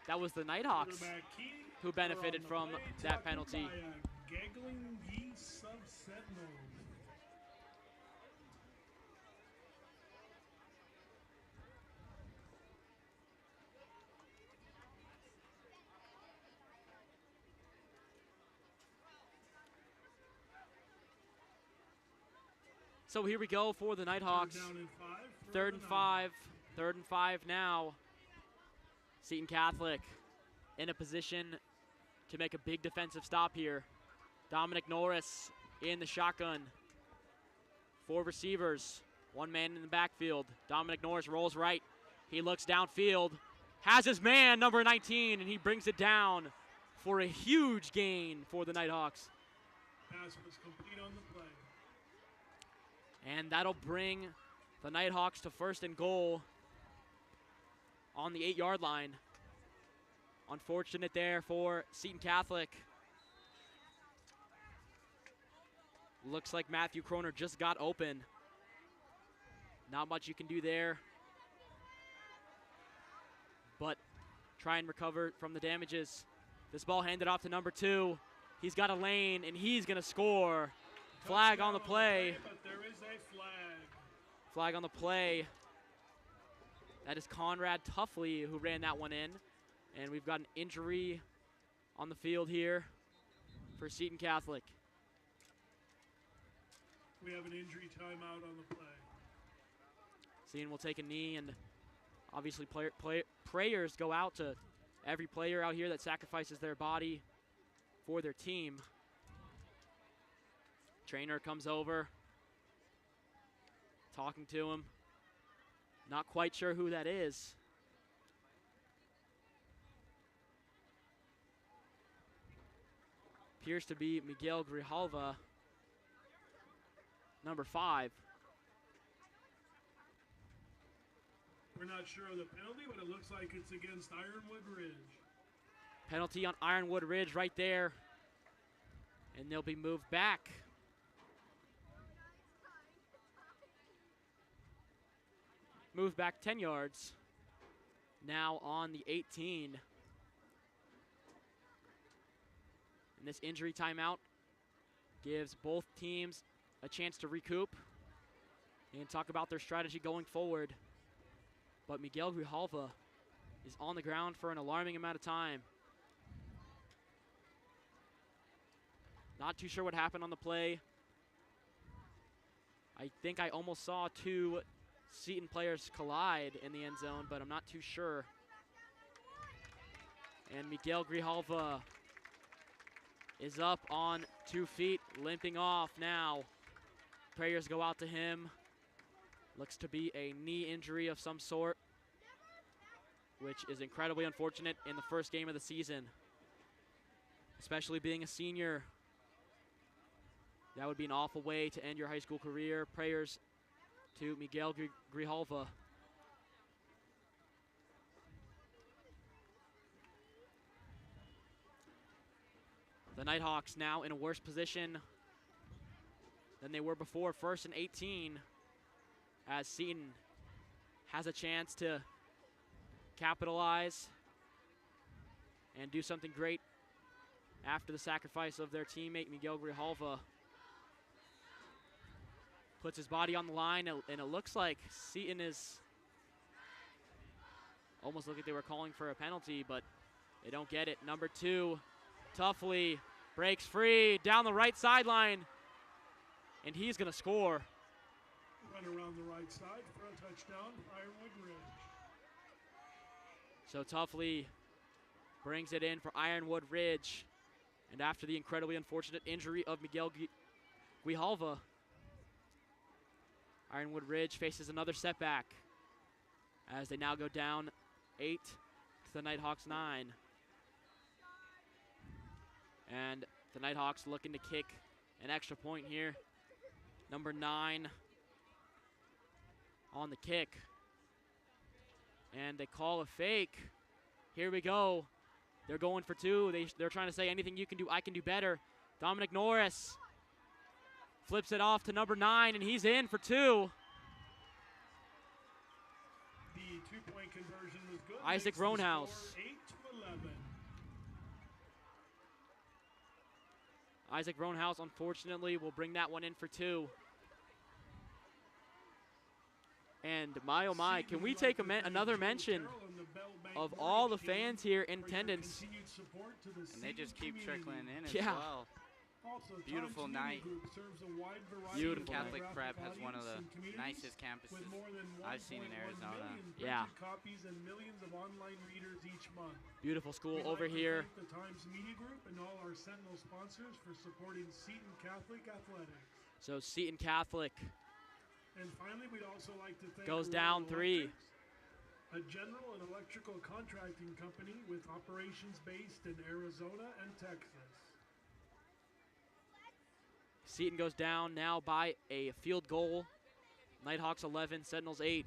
[SPEAKER 1] That was the Nighthawks
[SPEAKER 3] Quarterback Key
[SPEAKER 1] who benefited
[SPEAKER 3] are on
[SPEAKER 1] from
[SPEAKER 3] the play,
[SPEAKER 1] that
[SPEAKER 3] tackled
[SPEAKER 1] penalty.
[SPEAKER 3] by a giggling geese of Sentinels.
[SPEAKER 1] So here we go for the Nighthawks.
[SPEAKER 3] Third down and 5. for
[SPEAKER 1] Third
[SPEAKER 3] the
[SPEAKER 1] and
[SPEAKER 3] Nighthawks.
[SPEAKER 1] 5. 3rd and 5 now. Seton Catholic in a position to make a big defensive stop here. Dominic Norris in the shotgun. 4 receivers, 1 man in the backfield. Dominic Norris rolls right. He looks downfield, has his man, number 19, and he brings it down for a huge gain for the Nighthawks.
[SPEAKER 3] Pass was complete on the play.
[SPEAKER 1] And that'll bring the Nighthawks to 1st and goal on the 8-yard line. Unfortunate there for Seton Catholic. Looks like Matthew Kroner just got open. Not much you can do there. But try and recover from the damages. This ball handed off to number 2. He's got a lane, and he's going to score. Flag on the play.
[SPEAKER 3] But there is a flag.
[SPEAKER 1] Flag on the play. That is Conrad Tuffley who ran that one in. And we've got an injury on the field here for Seton Catholic.
[SPEAKER 3] We have an injury timeout on the play.
[SPEAKER 1] Seton will take a knee, and obviously prayers go out to every player out here that sacrifices their body for their team. Trainer comes over, talking to him. Not quite sure who that is. Appears to be Miguel Grijalva, number 5.
[SPEAKER 3] We're not sure of the penalty, but it looks like it's against Ironwood Ridge.
[SPEAKER 1] Penalty on Ironwood Ridge right there. And they'll be moved back. Moved back 10 yards. Now on the 18. And this injury timeout gives both teams a chance to recoup and talk about their strategy going forward. But Miguel Grijalva is on the ground for an alarming amount of time. Not too sure what happened on the play. I think I almost saw 2 Seton players collide in the end zone, but I'm not too sure. And Miguel Grijalva is up on 2 feet, limping off now. Prayers go out to him. Looks to be a knee injury of some sort, which is incredibly unfortunate in the first game of the season. Especially being a senior. That would be an awful way to end your high school career. Prayers to Miguel Grijalva. The Nighthawks now in a worse position than they were before. 1st and 18, as Seton has a chance to capitalize and do something great after the sacrifice of their teammate Miguel Grijalva. Puts his body on the line, and it looks like Seton is almost looking like they were calling for a penalty, but they don't get it. Number 2, Tuffley breaks free down the right sideline, and he's going to score.
[SPEAKER 3] Run around the right side for a touchdown, Ironwood Ridge.
[SPEAKER 1] So Tuffley brings it in for Ironwood Ridge. And after the incredibly unfortunate injury of Miguel Grijalva, Ironwood Ridge faces another setback as they now go down 8 to the Nighthawks 9. And the Nighthawks looking to kick an extra point here. Number 9 on the kick. And they call a fake. Here we go. They're going for 2. They're trying to say anything you can do, I can do better. Dominic Norris flips it off to number 9, and he's in for 2.
[SPEAKER 3] The 2-point conversion was good.
[SPEAKER 1] Isaac
[SPEAKER 3] Makes the score
[SPEAKER 1] Roanhouse.
[SPEAKER 3] 8-11.
[SPEAKER 1] Isaac Roanhouse, unfortunately, will bring that one in for 2. And my, oh my, can we take another mention of all the fans here in attendance?
[SPEAKER 2] And they just keep trickling in as
[SPEAKER 1] Yeah.
[SPEAKER 2] well. Beautiful night.
[SPEAKER 1] Beautiful
[SPEAKER 2] Catholic
[SPEAKER 1] night.
[SPEAKER 2] Prep has one of the nicest campuses I've seen in Arizona.
[SPEAKER 1] Yeah.
[SPEAKER 3] Copies and millions of online readers each month.
[SPEAKER 1] Beautiful school
[SPEAKER 3] We'd
[SPEAKER 1] over
[SPEAKER 3] like to
[SPEAKER 1] here.
[SPEAKER 3] thank the Times Media Group and all our Sentinel sponsors for supporting Seton Catholic Athletics.
[SPEAKER 1] So Seton Catholic
[SPEAKER 3] And finally, we'd also like to thank
[SPEAKER 1] goes
[SPEAKER 3] Rural
[SPEAKER 1] down 3.
[SPEAKER 3] Electrics, a general and electrical contracting company with operations based in Arizona and Texas.
[SPEAKER 1] Seton goes down now by a field goal. Nighthawks 11, Sentinels 8.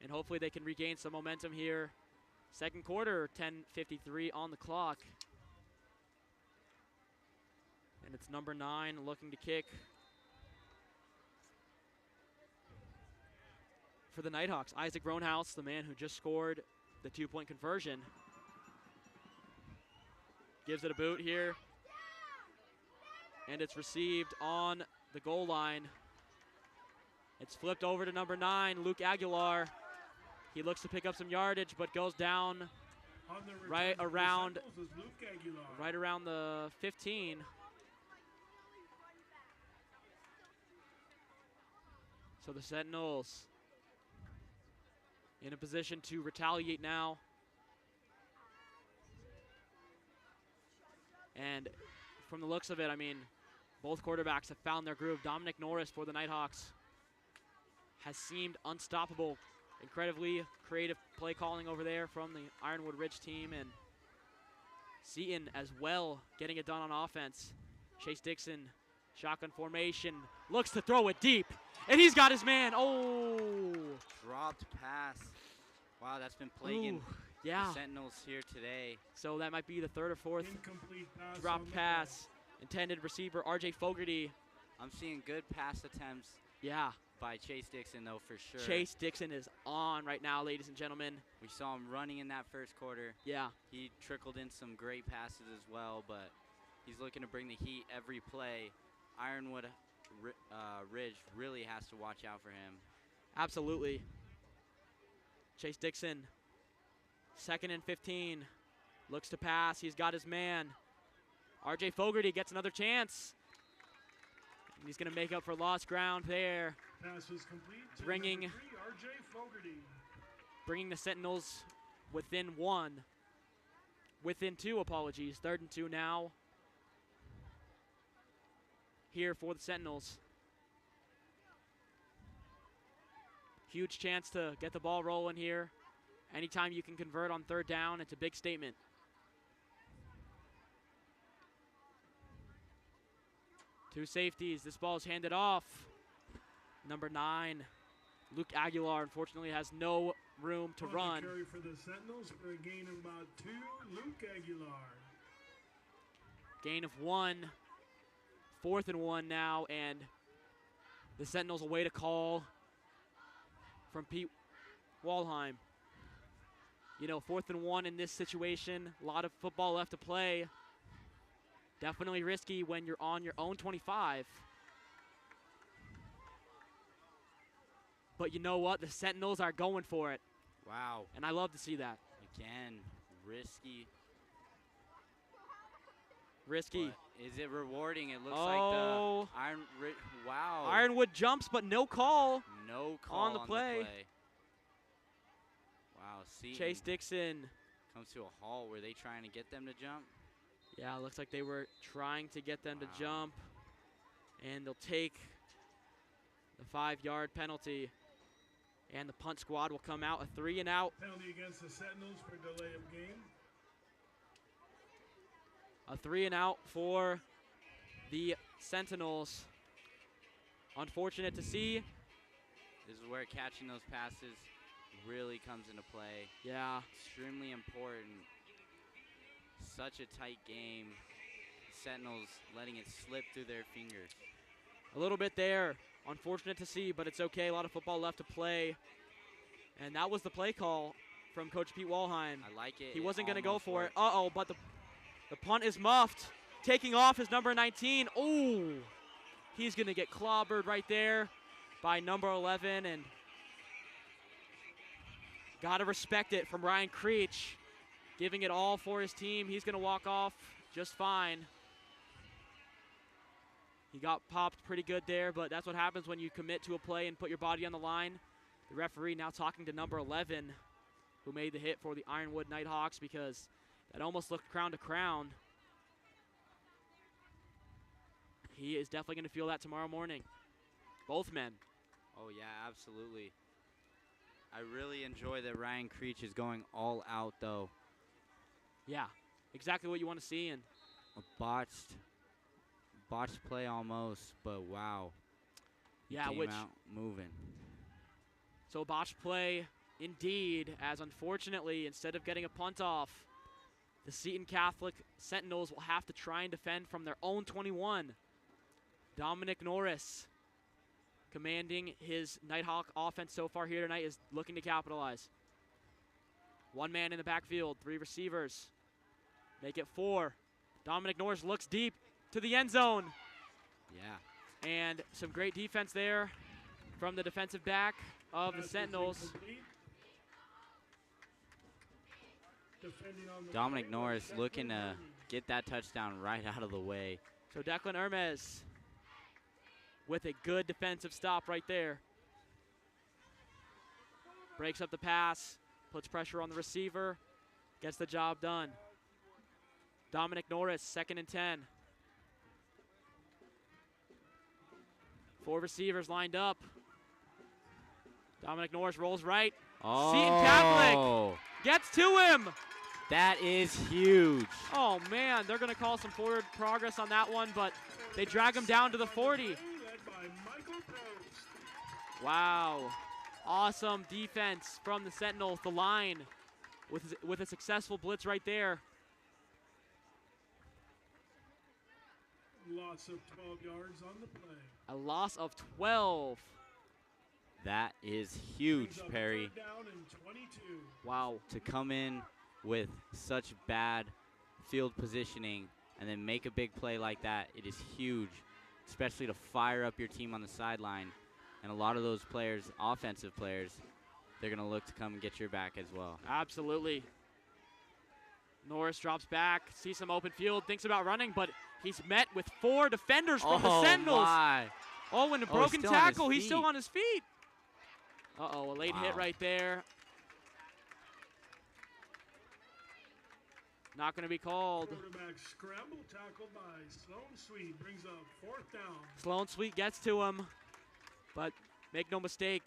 [SPEAKER 1] And hopefully they can regain some momentum here. Second quarter, 10:53 on the clock. And it's number 9 looking to kick for the Nighthawks. Isaac Roanhouse, the man who just scored the 2-point conversion. Gives it a boot here. And it's received on the goal line. It's flipped over to number 9, Luke Aguilar. He looks to pick up some yardage, but goes down
[SPEAKER 3] On the return
[SPEAKER 1] right
[SPEAKER 3] for the
[SPEAKER 1] around
[SPEAKER 3] Sentinels is Luke Aguilar.
[SPEAKER 1] right around the 15. So the Sentinels in a position to retaliate now. And from the looks of it, I mean, both quarterbacks have found their groove. Dominic Norris for the Nighthawks has seemed unstoppable. Incredibly creative play calling over there from the Ironwood Ridge team, and Seton as well getting it done on offense. Chase Dixon, shotgun formation, looks to throw it deep, and he's got his man. Oh!
[SPEAKER 2] Dropped pass. Wow, that's been plaguing
[SPEAKER 1] Ooh, yeah.
[SPEAKER 2] the Sentinels here today.
[SPEAKER 1] So that might be the 3rd or 4th
[SPEAKER 3] Incomplete pass on
[SPEAKER 1] dropped
[SPEAKER 3] the
[SPEAKER 1] pass. Intended receiver R.J. Fogarty.
[SPEAKER 2] I'm seeing good pass attempts
[SPEAKER 1] Yeah,
[SPEAKER 2] by Chase Dixon, though, for sure.
[SPEAKER 1] Chase Dixon is on right now, ladies and gentlemen.
[SPEAKER 2] We saw him running in that first quarter.
[SPEAKER 1] Yeah,
[SPEAKER 2] He trickled in some great passes as well, but he's looking to bring the heat every play. Ironwood Ridge really has to watch out for him.
[SPEAKER 1] absolutely. Chase Dixon, 2nd and 15. Looks to pass. He's got his man. R.J. Fogarty gets another chance. And he's going to make up for lost ground there,
[SPEAKER 3] Pass was complete to
[SPEAKER 1] Bringing-
[SPEAKER 3] number 3, R.J. Fogarty.
[SPEAKER 1] bringing the Sentinels within 1. Within 2, apologies. 3rd and 2 now here for the Sentinels. Huge chance to get the ball rolling here. Anytime you can convert on 3rd down, it's a big statement. Two safeties. This ball is handed off. Number 9, Luke Aguilar, unfortunately has no room to
[SPEAKER 3] On the
[SPEAKER 1] run.
[SPEAKER 3] carry for the Sentinels for a gain of about 2, Luke Aguilar.
[SPEAKER 1] Gain of 1. 4th and 1 now, and the Sentinels away to call from Pete Walheim. You know, 4th and 1 in this situation, a lot of football left to play. Definitely risky when you're on your own 25. But you know what? The Sentinels are going for it,
[SPEAKER 2] Wow.
[SPEAKER 1] and I love to see that.
[SPEAKER 2] Again, risky.
[SPEAKER 1] Risky.
[SPEAKER 2] But is it rewarding? It looks
[SPEAKER 1] Oh.
[SPEAKER 2] like the wow.
[SPEAKER 1] Ironwood jumps, but no call.
[SPEAKER 2] No call
[SPEAKER 1] on the play.
[SPEAKER 2] Wow, Seton
[SPEAKER 1] Chase Dixon.
[SPEAKER 2] comes to a halt. Were they trying to get them to jump?
[SPEAKER 1] Yeah, it looks like they were trying to get them to jump, and they'll take the 5-yard penalty, and the punt squad will come out, a 3 and out.
[SPEAKER 3] Penalty against the Sentinels for delay of game.
[SPEAKER 1] A 3 and out for the Sentinels. Unfortunate to see.
[SPEAKER 2] This is where catching those passes really comes into play.
[SPEAKER 1] Yeah.
[SPEAKER 2] Extremely important. Such a tight game. Sentinels letting it slip through their fingers.
[SPEAKER 1] A little bit there. Unfortunate to see, but it's okay. A lot of football left to play. And that was the play call from Coach Pete Walheim.
[SPEAKER 2] I like it.
[SPEAKER 1] He wasn't going to go for it.
[SPEAKER 2] worked.
[SPEAKER 1] Uh-oh, but the punt is muffed. Taking off his number 19. Ooh. He's going to get clobbered right there by number 11. And got to respect it from Ryan Creech. Giving it all for his team. He's going to walk off just fine. He got popped pretty good there, but that's what happens when you commit to a play and put your body on the line. The referee now talking to number 11, who made the hit for the Ironwood Nighthawks, because that almost looked crown to crown. He is definitely going to feel that tomorrow morning. Both men.
[SPEAKER 2] Oh, yeah, absolutely. I really enjoy that Ryan Creech is going all out, though.
[SPEAKER 1] Yeah, exactly what you want to see. And
[SPEAKER 2] A botched play almost, but wow.
[SPEAKER 1] yeah,
[SPEAKER 2] Came
[SPEAKER 1] which
[SPEAKER 2] out moving.
[SPEAKER 1] so botched play indeed, as unfortunately, instead of getting a punt off, the Seton Catholic Sentinels will have to try and defend from their own 21. Dominic Norris, commanding his Nighthawk offense so far here tonight, is looking to capitalize. One man in the backfield, 3 receivers. Make it 4. Dominic Norris looks deep to the end zone.
[SPEAKER 2] Yeah.
[SPEAKER 1] And some great defense there from the defensive back of the
[SPEAKER 3] Pass is
[SPEAKER 1] Sentinels.
[SPEAKER 3] incomplete. Defending on the
[SPEAKER 2] Dominic
[SPEAKER 3] play,
[SPEAKER 2] Norris
[SPEAKER 3] Declan
[SPEAKER 2] looking to
[SPEAKER 3] Hermes.
[SPEAKER 2] get that touchdown right out of the way.
[SPEAKER 1] So Declan Hermes with a good defensive stop right there. Breaks up the pass, puts pressure on the receiver, gets the job done. Dominic Norris, 2nd and 10. 4 receivers lined up. Dominic Norris rolls right.
[SPEAKER 2] Oh,
[SPEAKER 1] Seton Catholic gets to him.
[SPEAKER 2] that is huge.
[SPEAKER 1] Oh man, they're gonna call some forward progress on that one, but they drag him down to the 40.
[SPEAKER 3] Led by Michael Post.
[SPEAKER 1] Wow, awesome defense from the Sentinels. The line with a successful blitz right there.
[SPEAKER 3] Loss of 12 yards on the play.
[SPEAKER 1] A loss of 12.
[SPEAKER 2] That is huge,
[SPEAKER 3] Brings up
[SPEAKER 2] Perry.
[SPEAKER 3] 3rd down and 22.
[SPEAKER 1] Wow.
[SPEAKER 2] To come in with such bad field positioning and then make a big play like that, it is huge, especially to fire up your team on the sideline. And a lot of those players, offensive players, they're going to look to come and get your back as well.
[SPEAKER 1] Absolutely. Norris drops back, sees some open field, thinks about running, but he's met with 4 defenders from the Sentinels.
[SPEAKER 2] My.
[SPEAKER 1] Oh, and a
[SPEAKER 2] Oh,
[SPEAKER 1] broken
[SPEAKER 2] still on his
[SPEAKER 1] tackle. He's still
[SPEAKER 2] feet.
[SPEAKER 1] on his feet. Uh-oh, a late hit
[SPEAKER 2] Wow.
[SPEAKER 1] right there. Not going to be called.
[SPEAKER 3] Quarterback scramble tackle by Sloan Sweet brings up 4th down.
[SPEAKER 1] Sloan Sweet gets to him, but make no mistake,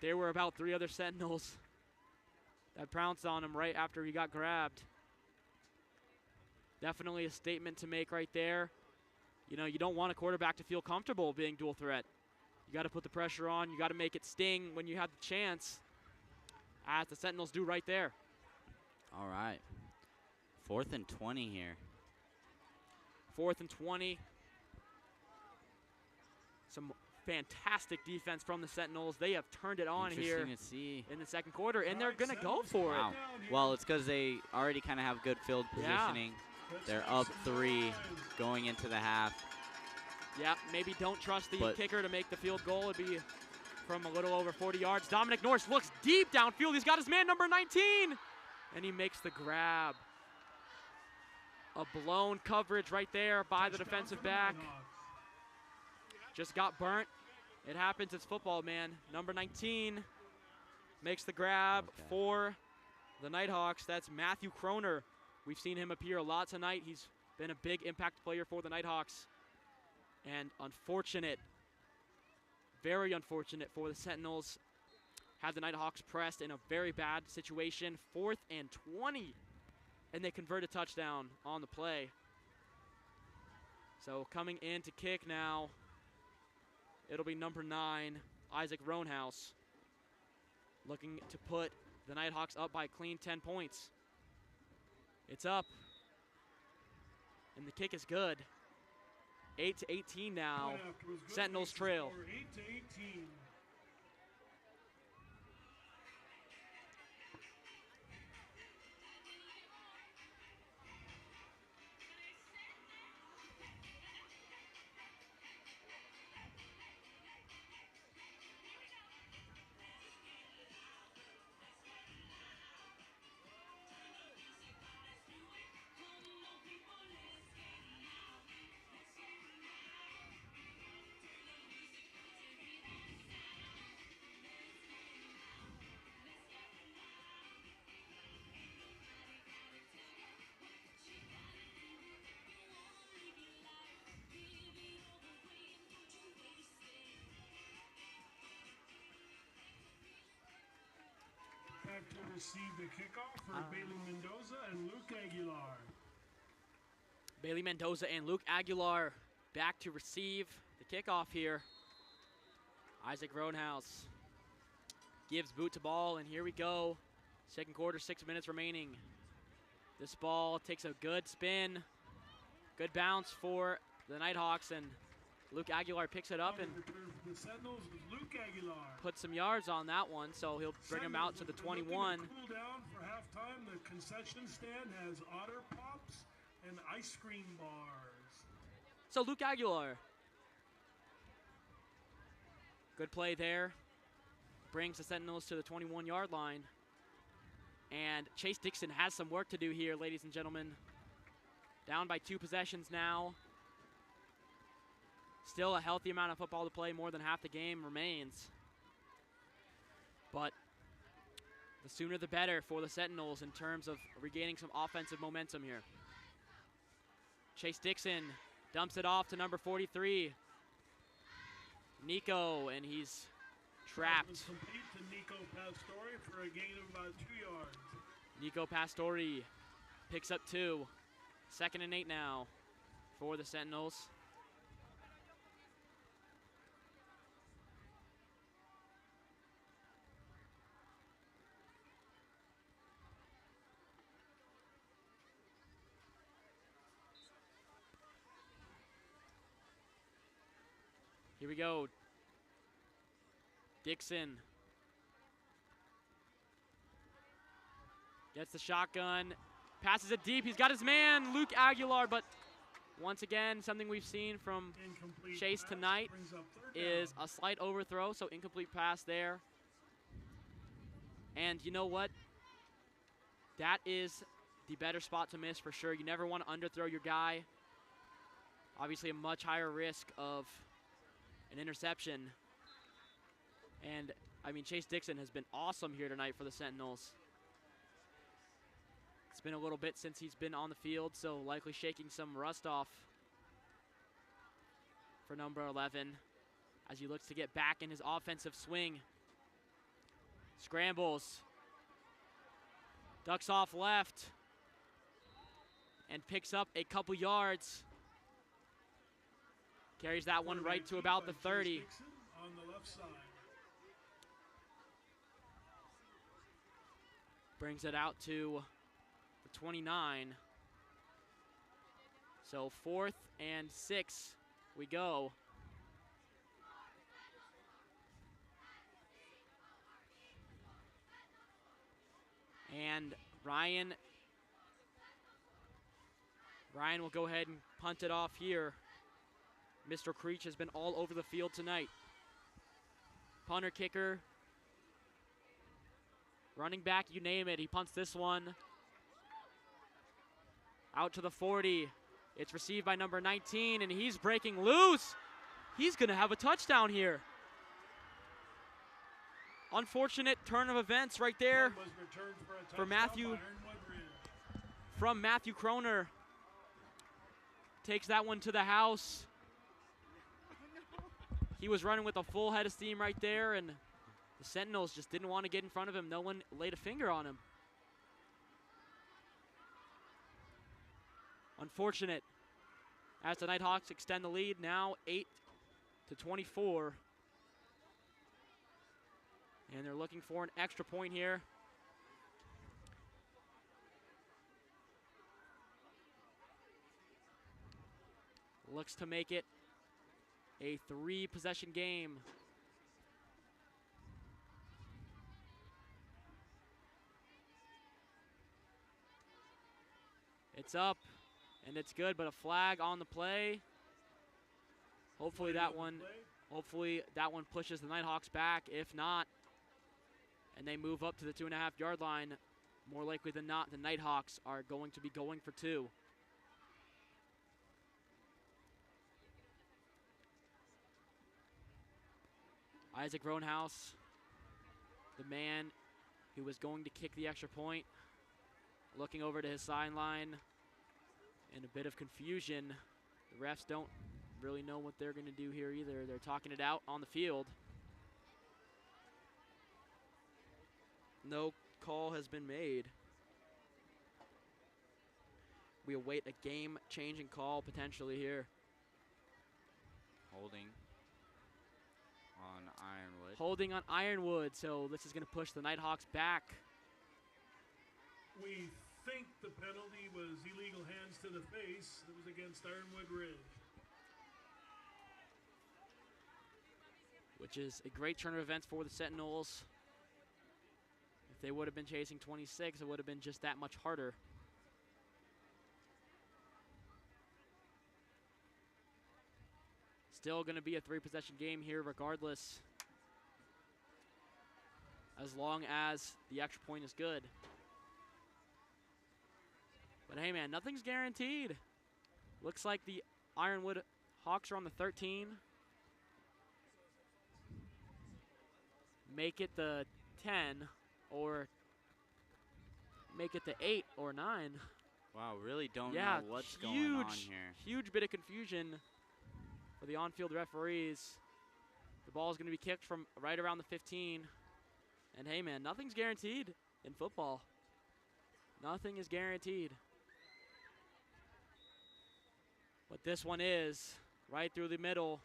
[SPEAKER 1] there were about 3 other Sentinels that pounced on him right after he got grabbed. Definitely a statement to make right there. You know, you don't want a quarterback to feel comfortable being dual threat. You got to put the pressure on. You got to make it sting when you have the chance, as the Sentinels do right there.
[SPEAKER 2] All right. 4th and 20 here.
[SPEAKER 1] 4th and 20. Some fantastic defense from the Sentinels. They have turned it on here
[SPEAKER 2] Interesting to see.
[SPEAKER 1] in the 2nd quarter, and they're going to go for
[SPEAKER 2] Wow.
[SPEAKER 1] it.
[SPEAKER 2] Well, it's because they already kind of have good field positioning. They're up 3 going into the half.
[SPEAKER 1] Yeah, maybe don't trust the
[SPEAKER 2] But-
[SPEAKER 1] kicker to make the field goal. It'd be from a little over 40 yards. Dominic Norris looks deep downfield. He's got his man number 19, and he makes the grab. A blown coverage right there by the defensive back. Just got burnt. It happens. It's football, man. Number 19 makes the grab for the Nighthawks. That's Matthew Kroner. We've seen him appear a lot tonight. He's been a big impact player for the Nighthawks. And unfortunate, very unfortunate for the Sentinels. Have the Nighthawks pressed in a very bad situation. 4th and 20. And they convert a touchdown on the play. So coming in to kick now, it'll be number 9, Isaac Roanhouse. Looking to put the Nighthawks up by a clean 10 points. It's up. And the kick is good. 8-18 now. Sentinels trail.
[SPEAKER 3] 8-18. Back to receive the kickoff for Bailey Mendoza and Luke Aguilar.
[SPEAKER 1] Bailey Mendoza and Luke Aguilar back to receive the kickoff here. Isaac Roanhouse gives boot to ball, and here we go. Second quarter, 6 minutes remaining. This ball takes a good spin. Good bounce for the Nighthawks, and Luke Aguilar picks it up and
[SPEAKER 3] the Sentinels with Luke Aguilar.
[SPEAKER 1] put some yards on that one, so he'll bring him out to the 21.
[SPEAKER 3] Cool down for halftime. The concession stand has Otter Pops and ice cream bars.
[SPEAKER 1] So Luke Aguilar, good play there, brings the Sentinels to the 21-yard line. And Chase Dixon has some work to do here, ladies and gentlemen. Down by 2 possessions now. Still a healthy amount of football to play. More than half the game remains. But the sooner the better for the Sentinels in terms of regaining some offensive momentum here. Chase Dixon dumps it off to number 43, Nico, and he's trapped.
[SPEAKER 3] Pass was complete to Nico Pastore for a gain of about 2 yards.
[SPEAKER 1] Nico Pastore picks up 2. 2nd and 8 now for the Sentinels. Here we go. Dixon gets the shotgun, passes it deep. He's got his man, Luke Aguilar, but once again, something we've seen from
[SPEAKER 3] Incomplete
[SPEAKER 1] Chase
[SPEAKER 3] pass
[SPEAKER 1] tonight
[SPEAKER 3] brings up 3rd
[SPEAKER 1] is
[SPEAKER 3] down.
[SPEAKER 1] a slight overthrow, so incomplete pass there. And you know what? That is the better spot to miss for sure. You never want to underthrow your guy. Obviously a much higher risk of an interception. And, I mean, Chase Dixon has been awesome here tonight for the Sentinels. It's been a little bit since he's been on the field, so likely shaking some rust off for number 11 as he looks to get back in his offensive swing. Scrambles. Ducks off left and picks up a couple yards. Carries that one right to about the 30.
[SPEAKER 3] Dixon on the left side.
[SPEAKER 1] Brings it out to the 29. So 4th and 6 we go. And Ryan will go ahead and punt it off here. Mr. Creech has been all over the field tonight. Punter, kicker, running back, you name it. He punts this one out to the 40. It's received by number 19, and he's breaking loose. He's going to have a touchdown here. Unfortunate turn of events right there
[SPEAKER 3] Was returned for a
[SPEAKER 1] for
[SPEAKER 3] touchdown
[SPEAKER 1] Matthew,
[SPEAKER 3] by Ironwood Ridge.
[SPEAKER 1] from Matthew Kroner. takes that one to the house. He was running with a full head of steam right there, and the Sentinels just didn't want to get in front of him. No one laid a finger on him. Unfortunate. As the Nighthawks extend the lead, now 8-24. And they're looking for an extra point here. Looks to make it a 3-possession game. It's up, and it's good, but a flag on the play. Hopefully that one pushes the Nighthawks back. If not, and they move up to the 2.5-yard line, more likely than not, the Nighthawks are going to be going for 2. Isaac Roanhouse, the man who was going to kick the extra point, looking over to his sideline in a bit of confusion. The refs don't really know what they're going to do here either. They're talking it out on the field. No call has been made. We await a game-changing call potentially here.
[SPEAKER 2] Holding on Ironwood.
[SPEAKER 1] Holding on Ironwood, so this is going to push the Nighthawks back.
[SPEAKER 3] We think the penalty was illegal hands to the face. It was against Ironwood Ridge.
[SPEAKER 1] Which is a great turn of events for the Sentinels. If they would have been chasing 26, it would have been just that much harder. Still going to be a 3-possession game here regardless, as long as the extra point is good. But hey man, nothing's guaranteed. Looks like the Ironwood Hawks are on the 13. Make it the 10, or make it the 8 or 9.
[SPEAKER 2] Wow, really don't know what's going on here.
[SPEAKER 1] Huge bit of confusion for the on-field referees. The ball is going to be kicked from right around the 15. And hey man, nothing's guaranteed in football. Nothing is guaranteed. But this one is right through the middle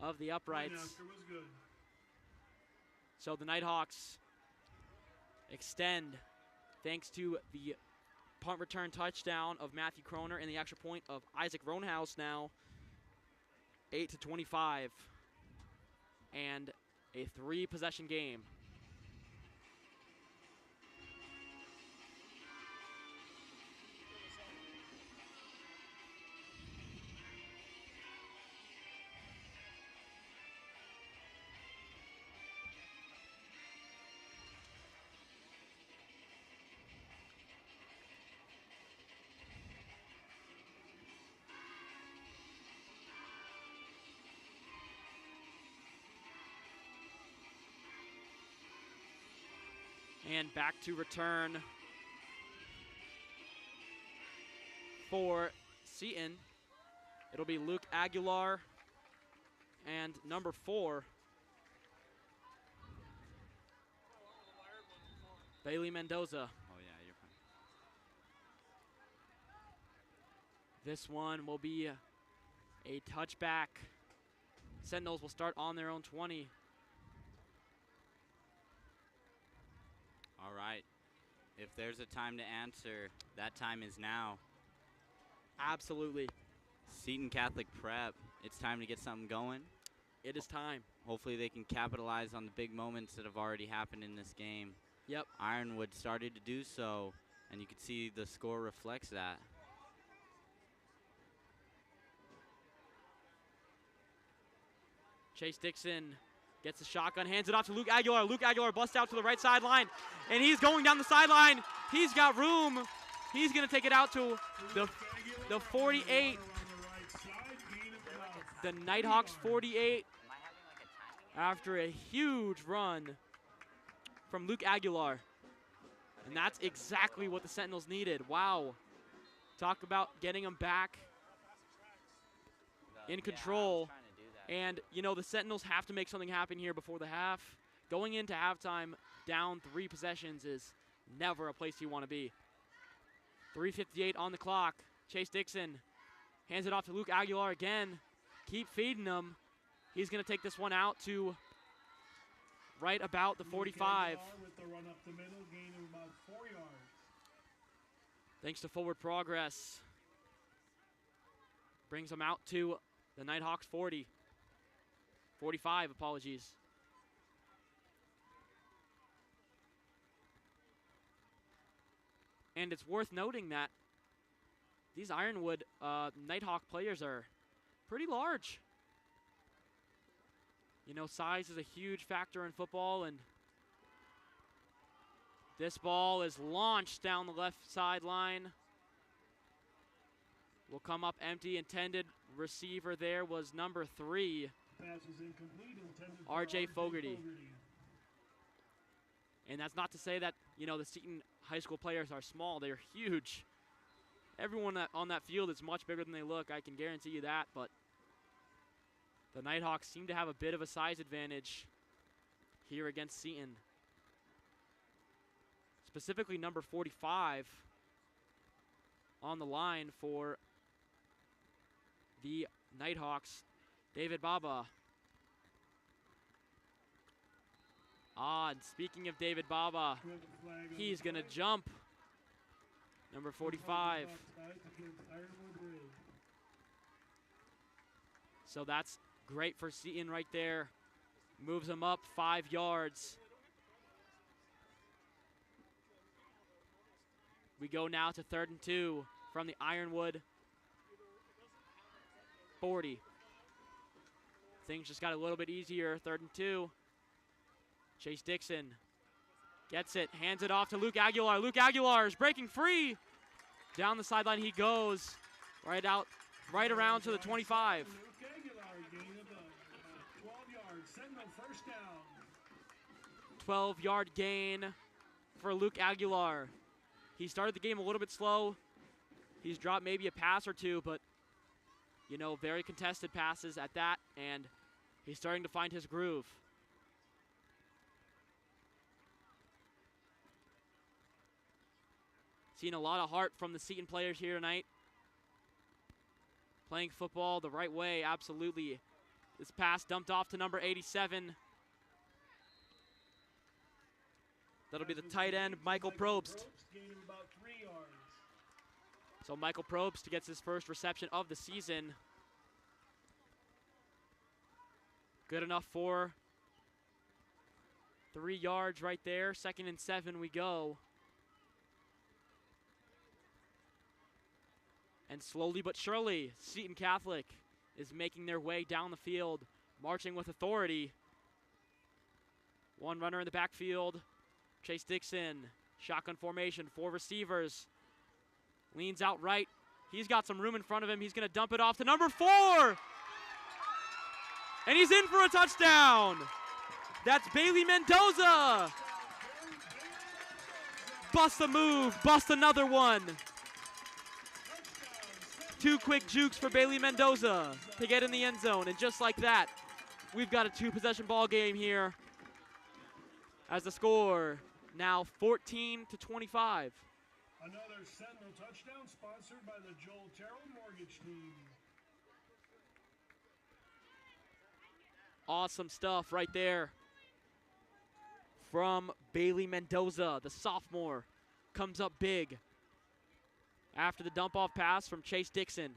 [SPEAKER 1] of the uprights.
[SPEAKER 3] Was good.
[SPEAKER 1] So the Nighthawks extend thanks to the punt return touchdown of Matthew Kroner and the extra point of Isaac Roanhouse now. 8-25. And a 3-possession game. And back to return for Seton. It'll be Luke Aguilar and number 4, Bailey Mendoza.
[SPEAKER 2] Oh yeah, you're fine.
[SPEAKER 1] This one will be a touchback. Sentinels will start on their own 20.
[SPEAKER 2] All right. If there's a time to answer, that time is now.
[SPEAKER 1] Absolutely.
[SPEAKER 2] Seton Catholic Prep, it's time to get something going.
[SPEAKER 1] It is time.
[SPEAKER 2] Hopefully they can capitalize on the big moments that have already happened in this game.
[SPEAKER 1] Yep.
[SPEAKER 2] Ironwood started to do so, and you can see the score reflects that.
[SPEAKER 1] Chase Dixon gets the shotgun, hands it off to Luke Aguilar. Luke Aguilar busts out to the right sideline, and he's going down the sideline. He's got room. He's going to take it out to the 48. The Nighthawks 48 after a huge run from Luke Aguilar. And that's exactly what the Sentinels needed. Wow. Talk about getting them back in control. And, you know, the Sentinels have to make something happen here before the half. Going into halftime down 3 possessions is never a place you want to be. 3:58 on the clock. Chase Dixon hands it off to Luke Aguilar again. Keep feeding him. He's going to take this one out to right about the 45.
[SPEAKER 3] With the run up the middle, gain of about 4 yards.
[SPEAKER 1] Thanks to forward progress. Brings him out to the Nighthawks 40. 45, apologies. And it's worth noting that these Ironwood Nighthawk players are pretty large. You know, size is a huge factor in football, and this ball is launched down the left sideline. Will come up empty. Intended receiver there was number 3,
[SPEAKER 3] Pass is incomplete, intended for
[SPEAKER 1] R.J. Fogarty. And that's not to say that, you know, the Seton high school players are small. They're huge. Everyone on that field is much bigger than they look. I can guarantee you that. But the Nighthawks seem to have a bit of a size advantage here against Seton. Specifically number 45 on the line for the Nighthawks, David Baba. And speaking of David Baba, he's going to jump. Number 45. So that's great for Seton right there. Moves him up 5 yards. We go now to 3rd and 2 from the Ironwood 40. Things just got a little bit easier. 3rd and 2. Chase Dixon gets it, hands it off to Luke Aguilar. Luke Aguilar is breaking free. Down the sideline he goes. Right around to the 25.
[SPEAKER 3] Luke Aguilar, gain of 12 yards, Sentinel first down.
[SPEAKER 1] 12-yard gain for Luke Aguilar. He started the game a little bit slow. He's dropped maybe a pass or two, but, you know, very contested passes at that, and he's starting to find his groove. Seeing a lot of heart from the Seton players here tonight. Playing football the right way, absolutely. This pass dumped off to number 87. That'll be the tight end, Michael Probst.
[SPEAKER 3] Gain of about 3 yards.
[SPEAKER 1] So Michael Probst gets his first reception of the season. Good enough for 3 yards right there. 2nd and 7 we go. And slowly but surely, Seton Catholic is making their way down the field, marching with authority. One runner in the backfield, Chase Dixon, shotgun formation, 4 receivers. Leans out right. He's got some room in front of him. He's going to dump it off to number 4. And he's in for a touchdown. That's Bailey Mendoza. Bust a move, bust another one. 2 quick jukes for Bailey Mendoza to get in the end zone. And just like that, we've got a 2-possession ball game here as the score now 14-25.
[SPEAKER 3] Another Sentinel touchdown sponsored by the Joel Terrell Mortgage Team.
[SPEAKER 1] Awesome stuff right there from Bailey Mendoza, the sophomore. Comes up big after the dump-off pass from Chase Dixon.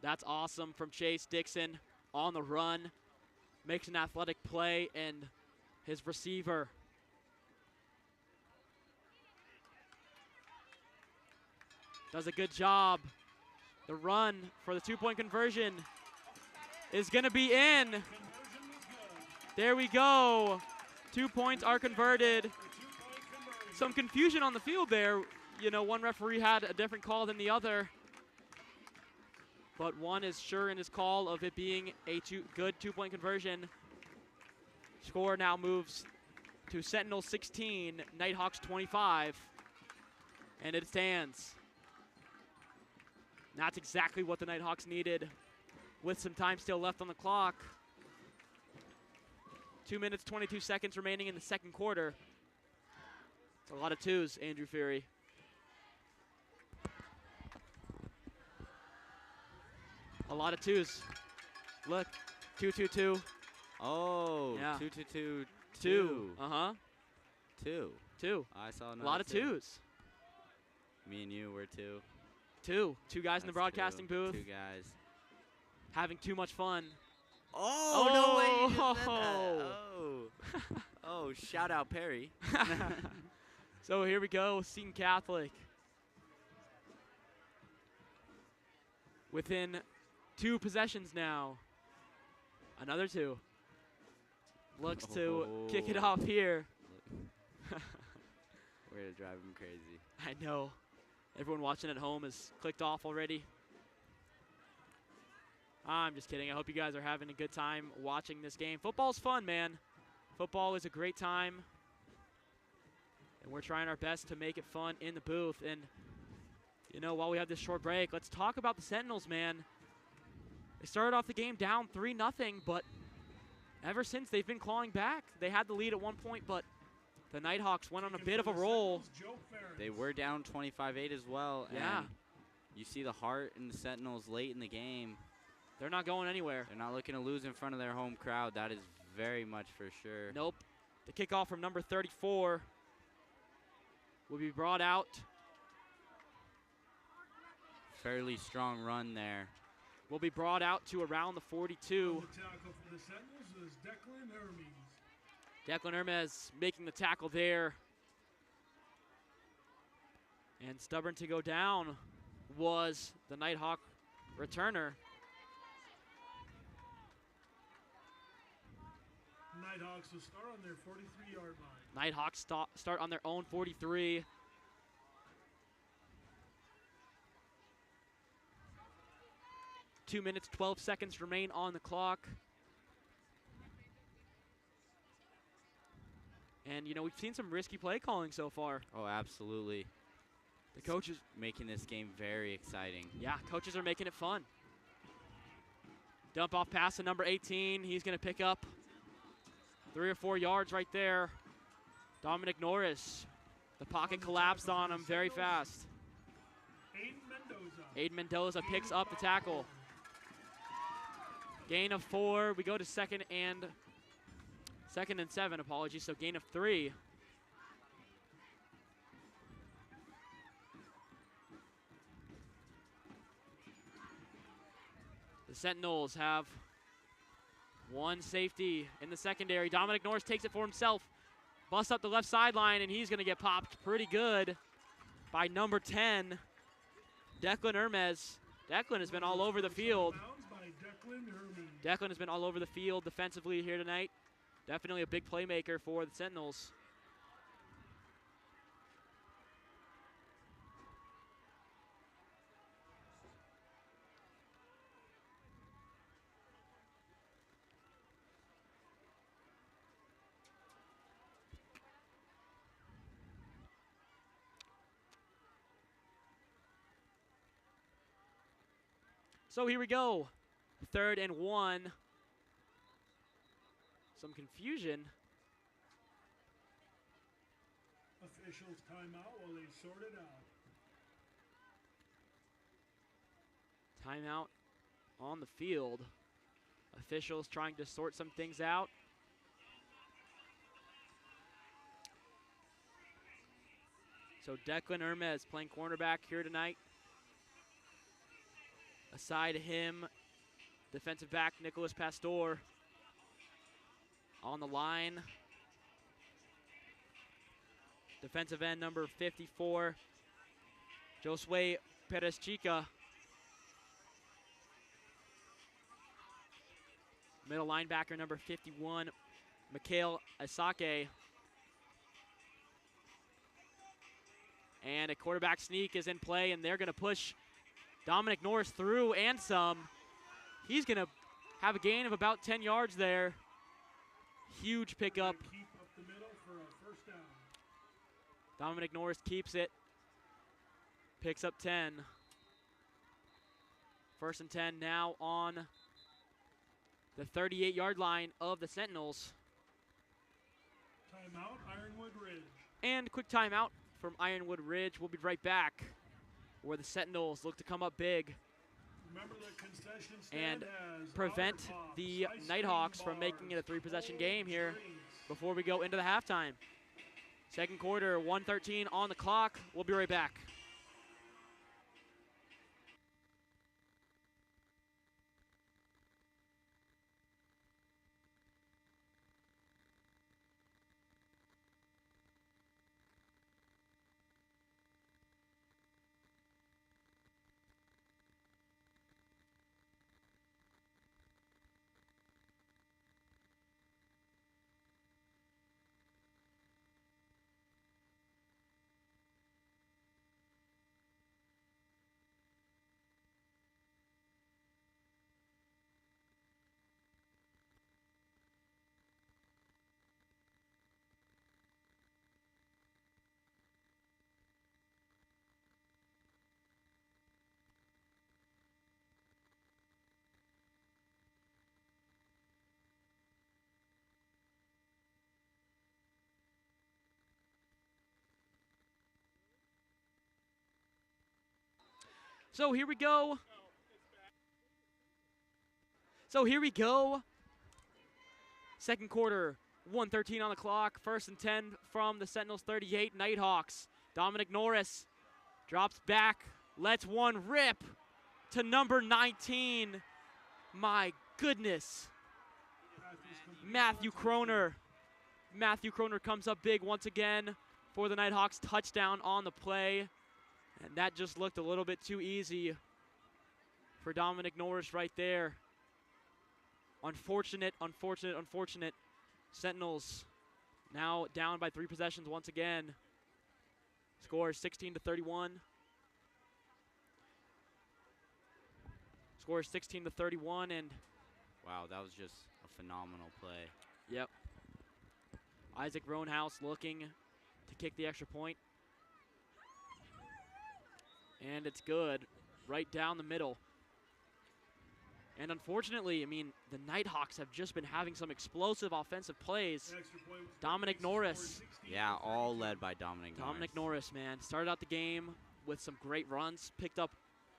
[SPEAKER 1] That's awesome from Chase Dixon on the run. Makes an athletic play, and his receiver does a good job. The run for the 2-point conversion is going to be in. There we go. 2 points are converted. Some confusion on the field there. You know, one referee had a different call than the other. But one is sure in his call of it being a good 2-point conversion. Score now moves to Sentinels 16, Nighthawks 25. And it stands. That's exactly what the Nighthawks needed with some time still left on the clock. 2 minutes, 22 seconds remaining in the second quarter. It's a lot of twos, Andrew Fury. A lot of twos. Look, 2-2-2.
[SPEAKER 2] Oh,
[SPEAKER 1] Yeah.
[SPEAKER 2] 2-2-2.
[SPEAKER 1] Two. Uh-huh.
[SPEAKER 2] Two.
[SPEAKER 1] Two.
[SPEAKER 2] I saw
[SPEAKER 1] A lot of twos.
[SPEAKER 2] Me and you were two.
[SPEAKER 1] Two guys in the broadcasting booth.
[SPEAKER 2] Two guys.
[SPEAKER 1] Having too much fun.
[SPEAKER 2] Oh, no way you just said that. Oh. Oh, shout out Perry.
[SPEAKER 1] So here we go, Seton Catholic. Within 2 possessions now. Another 2. Looks to kick it off here.
[SPEAKER 2] We're going to drive him crazy.
[SPEAKER 1] I know. Everyone watching at home has clicked off already. I'm just kidding. I hope you guys are having a good time watching this game. Football's fun, man. Football is a great time. And we're trying our best to make it fun in the booth. And, you know, while we have this short break, let's talk about the Sentinels, man. They started off the game down 3-0, but ever since they've been clawing back. They had the lead at one point, but the Nighthawks went on a bit of a roll.
[SPEAKER 2] They were down 25-8 as well.
[SPEAKER 1] Yeah.
[SPEAKER 2] And you see the heart in the Sentinels late in the game.
[SPEAKER 1] They're not going anywhere.
[SPEAKER 2] They're not looking to lose in front of their home crowd. That is very much for sure.
[SPEAKER 1] Nope. The kickoff from number 34 will be brought out.
[SPEAKER 2] Fairly strong run there.
[SPEAKER 1] Will be brought out to around the 42.
[SPEAKER 3] The tackle for the Sentinels is Declan Hermes.
[SPEAKER 1] Declan Hermes making the tackle there. And stubborn to go down was the Nighthawk returner.
[SPEAKER 3] Nighthawks will start on their 43-yard line.
[SPEAKER 1] Nighthawks start on their own 43. Two minutes, 12 seconds remain on the clock. And, you know, we've seen some risky play calling so far.
[SPEAKER 2] Oh, absolutely.
[SPEAKER 1] The coaches
[SPEAKER 2] making this game very exciting.
[SPEAKER 1] Yeah, coaches are making it fun. Dump off pass to number 18. He's going to pick up 3 or 4 yards right there. Dominic Norris. The pocket collapsed on him very fast. Aiden Mendoza picks up the tackle. Gain of 4. We go to second and 7, apologies, so gain of 3. The Sentinels have one safety in the secondary. Dominic Norris takes it for himself. Busts up the left sideline, and he's going to get popped pretty good by number 10, Declan Hermes. Declan has been all over the field. Declan has been all over the field defensively here tonight. Definitely a big playmaker for the Sentinels. So here we go. 3rd and 1. Some confusion.
[SPEAKER 3] Officials timeout while they sort it out.
[SPEAKER 1] Timeout on the field. Officials trying to sort some things out. So Declan Hermes playing cornerback here tonight. Aside him, defensive back Nicholas Pastor on the line. Defensive end number 54, Josue Perez-Chica. Middle linebacker number 51, Mikhail Asake. And a quarterback sneak is in play, and they're going to push Dominic Norris through and some. He's going to have a gain of about 10 yards there. Huge pickup. Dominic Norris keeps it. Picks up 10. 1st and 10 now on the 38-yard line of the Sentinels.
[SPEAKER 3] Timeout, Ironwood Ridge.
[SPEAKER 1] And quick timeout from Ironwood Ridge. We'll be right back where the Sentinels look to come up big
[SPEAKER 3] Remember the concession stand
[SPEAKER 1] and
[SPEAKER 3] has
[SPEAKER 1] prevent
[SPEAKER 3] Power Pops,
[SPEAKER 1] the
[SPEAKER 3] ice
[SPEAKER 1] Nighthawks
[SPEAKER 3] cream
[SPEAKER 1] from making it a
[SPEAKER 3] bars,
[SPEAKER 1] 3-possession
[SPEAKER 3] cold
[SPEAKER 1] game here
[SPEAKER 3] drinks.
[SPEAKER 1] before we go into the halftime. Second quarter, 1:13 on the clock. We'll be right back. So here we go. Second quarter, 1:13 on the clock. 1st and 10 from the Sentinels 38 Nighthawks. Dominic Norris drops back, lets one rip to number 19. My goodness. Matthew Kroner. Matthew Kroner comes up big once again for the Nighthawks. Touchdown on the play. And that just looked a little bit too easy for Dominic Norris right there. Unfortunate. Sentinels now down by 3 possessions once again. Score 16-31. Score 16-31, and
[SPEAKER 2] Wow, that was just a phenomenal play.
[SPEAKER 1] yep. Isaac Roanhouse looking to kick the extra point. And it's good, right down the middle. And unfortunately, I mean, the Nighthawks have just been having some explosive offensive plays.
[SPEAKER 3] Extra point was
[SPEAKER 1] Dominic Norris.
[SPEAKER 2] Yeah, all led by Dominic
[SPEAKER 1] Norris, man, started out the game with some great runs, picked up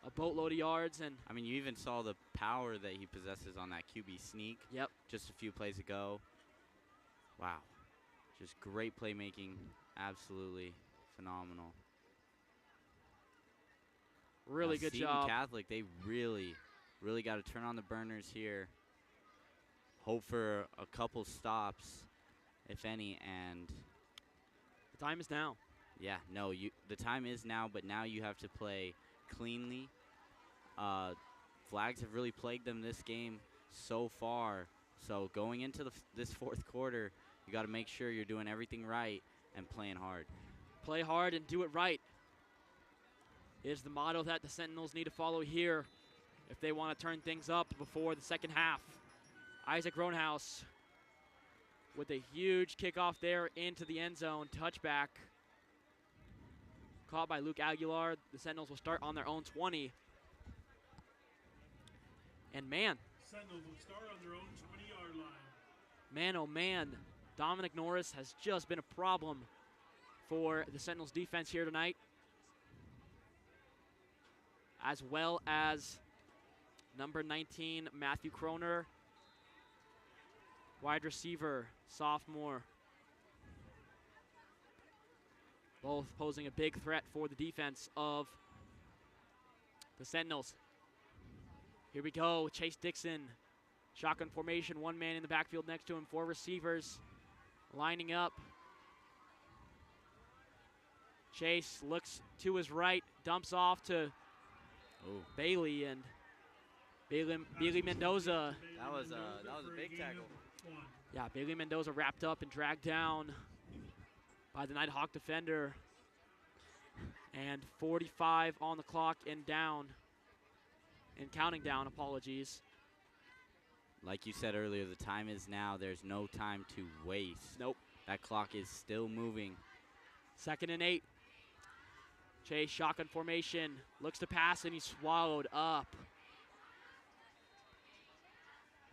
[SPEAKER 1] a boatload of yards, and
[SPEAKER 2] I mean, you even saw the power that he possesses on that QB sneak.
[SPEAKER 1] Yep.
[SPEAKER 2] Just a few plays ago. Wow. Just great playmaking. Absolutely phenomenal.
[SPEAKER 1] really
[SPEAKER 2] Now,
[SPEAKER 1] good
[SPEAKER 2] Seton
[SPEAKER 1] job.
[SPEAKER 2] Catholic, they really got to turn on the burners here. Hope for a couple stops, if any, and
[SPEAKER 1] The time is now.
[SPEAKER 2] yeah, no, the time is now, but now you have to play cleanly. Flags have really plagued them this game so far. So going into this fourth quarter, you got to make sure you're doing everything right and playing hard.
[SPEAKER 1] Play hard and do it right is the motto that the Sentinels need to follow here if they want to turn things up before the second half. Isaac Roanhouse with a huge kickoff there into the end zone. Touchback. Caught by Luke Aguilar. The Sentinels will start on their own 20. And man,
[SPEAKER 3] Sentinels will start on their own 20-yard line.
[SPEAKER 1] man, oh man, Dominic Norris has just been a problem for the Sentinels defense here tonight, as well as number 19, Matthew Kroner, wide receiver, sophomore, both posing a big threat for the defense of the Sentinels. Here we go, Chase Dixon, shotgun formation, one man in the backfield next to him, 4 receivers lining up. Chase looks to his right, dumps off to Bailey, and Bailey Mendoza.
[SPEAKER 2] That was a big tackle.
[SPEAKER 1] Yeah, Bailey Mendoza wrapped up and dragged down by the Nighthawk defender. And 45 on the clock and down. And counting down, apologies.
[SPEAKER 2] Like you said earlier, the time is now. There's no time to waste.
[SPEAKER 1] Nope.
[SPEAKER 2] That clock is still moving.
[SPEAKER 1] 2nd and 8. Chase shotgun formation, looks to pass, and he's swallowed up.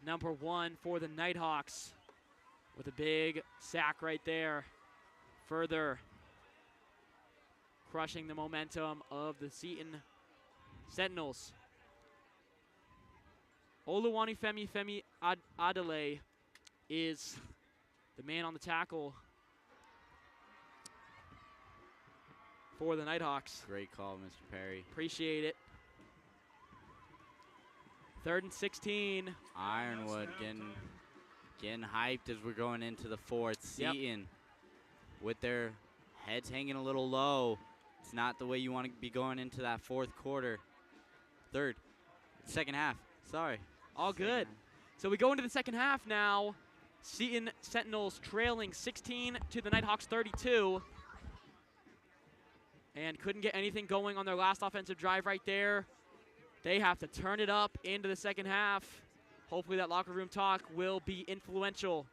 [SPEAKER 1] Number 1 for the Nighthawks with a big sack right there. Further crushing the momentum of the Seton Sentinels. Oluwani Femi Adele is the man on the tackle for the Nighthawks.
[SPEAKER 2] Great call, Mr. Perry.
[SPEAKER 1] Appreciate it. 3rd and 16.
[SPEAKER 2] Ironwood getting hyped as we're going into the 4th.
[SPEAKER 1] Yep.
[SPEAKER 2] Seton with their heads hanging a little low. It's not the way you want to be going into that 4th quarter. 2nd half. Sorry.
[SPEAKER 1] All good. So we go into the 2nd half now. Seton Sentinels trailing 16 to the Nighthawks 32. And couldn't get anything going on their last offensive drive right there. They have to turn it up into the 2nd half. Hopefully that locker room talk will be influential.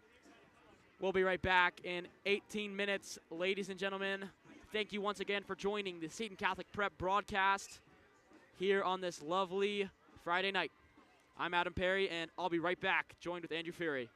[SPEAKER 1] We'll be right back in 18 minutes, ladies and gentlemen. Thank you once again for joining the Seton Catholic Prep broadcast here on this lovely Friday night. I'm Adam Perry, and I'll be right back, joined with Andrew Fury.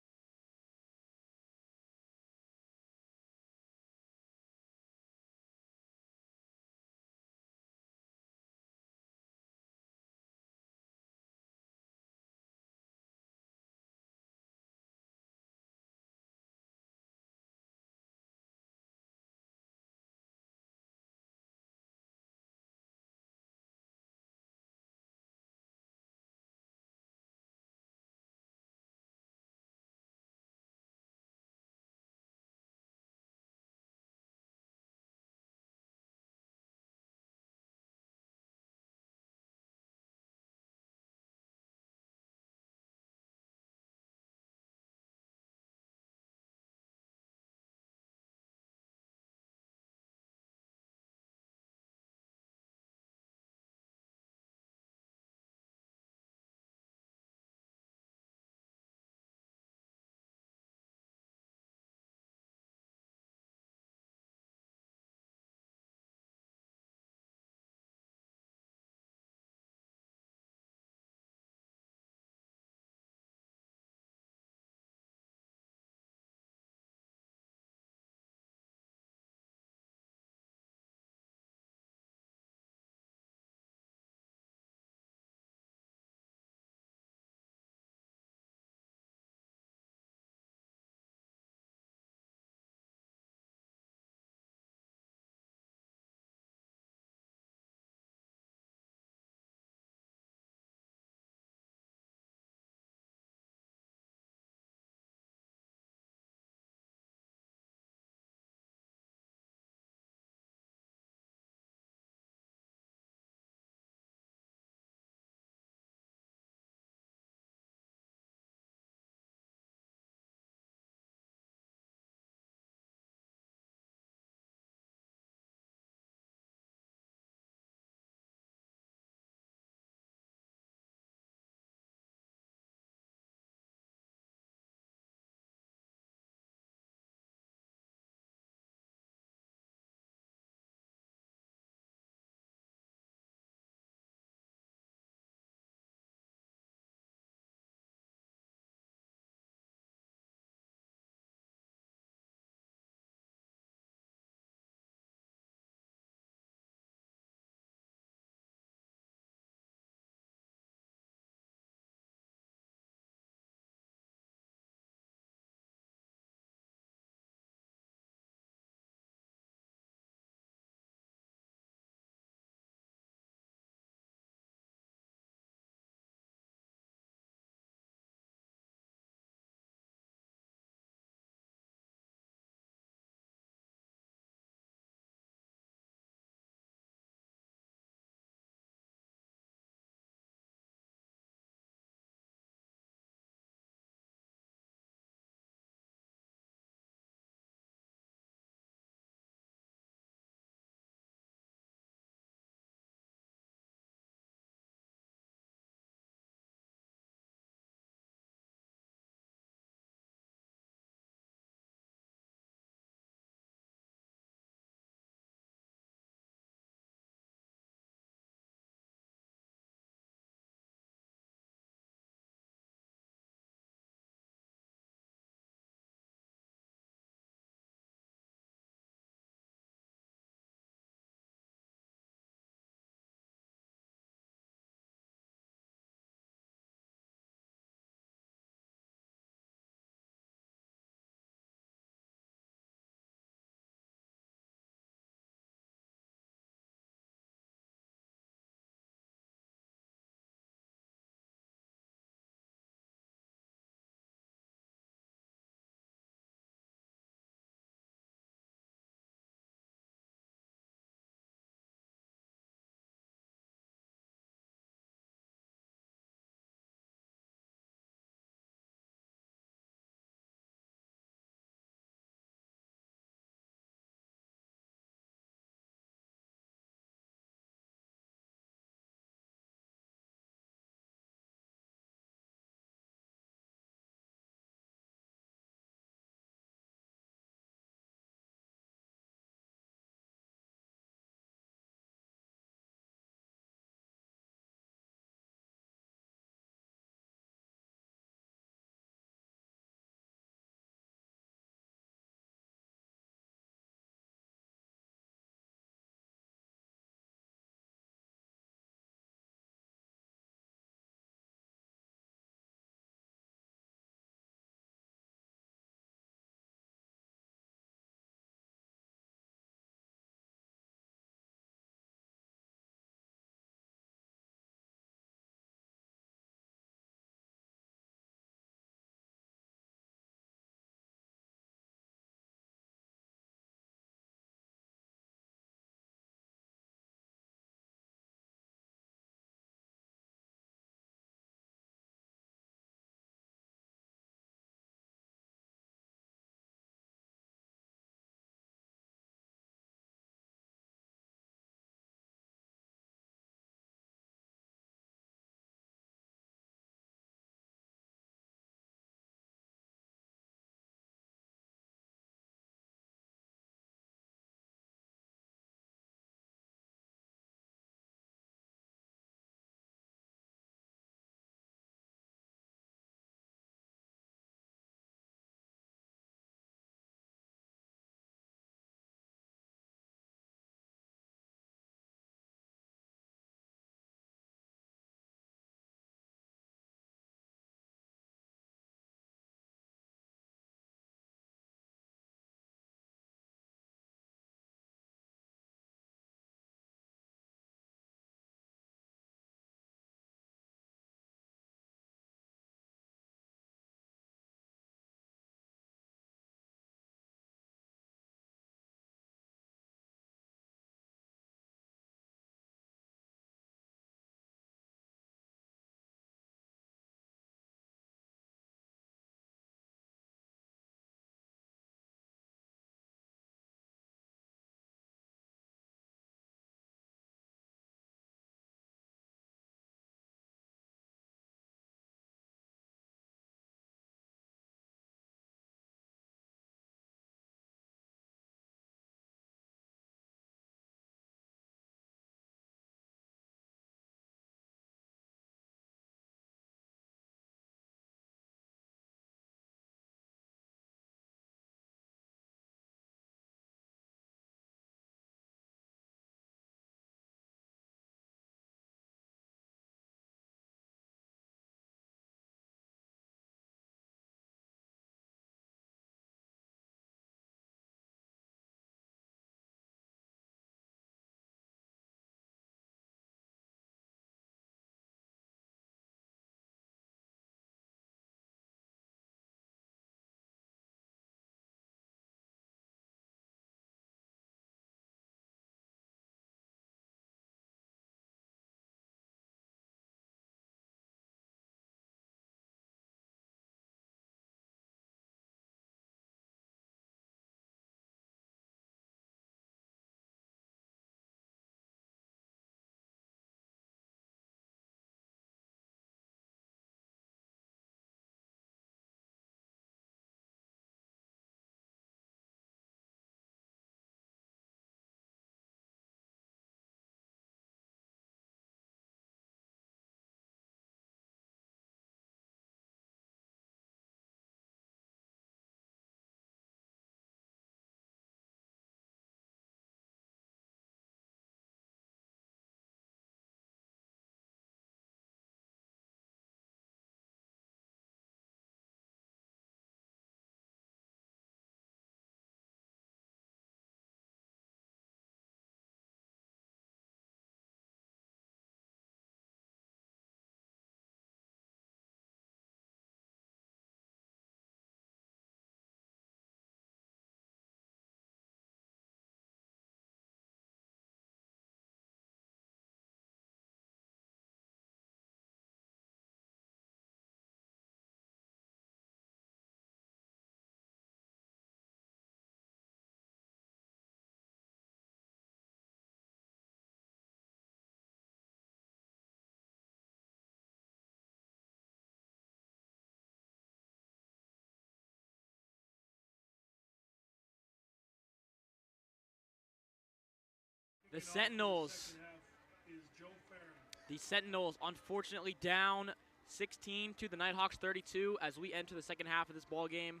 [SPEAKER 1] The
[SPEAKER 3] Kicking off for
[SPEAKER 1] Sentinels.
[SPEAKER 3] second half is Joe Ferris.
[SPEAKER 1] The Sentinels unfortunately down 16 to the Nighthawks 32 as we enter the second half of this ball game.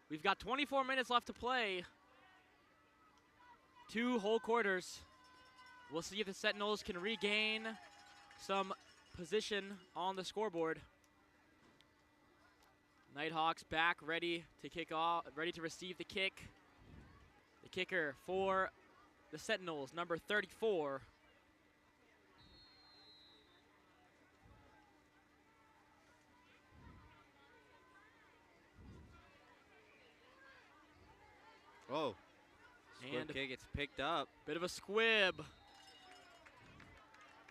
[SPEAKER 1] We've got 24 minutes left to play. 2 whole quarters. We'll see if the Sentinels can regain some position on the scoreboard. Nighthawks back, ready to kick off, ready to receive the kick. The kicker for the Sentinels, number 34.
[SPEAKER 2] Whoa. Squib
[SPEAKER 1] And
[SPEAKER 2] kick gets picked up.
[SPEAKER 1] bit of a squib.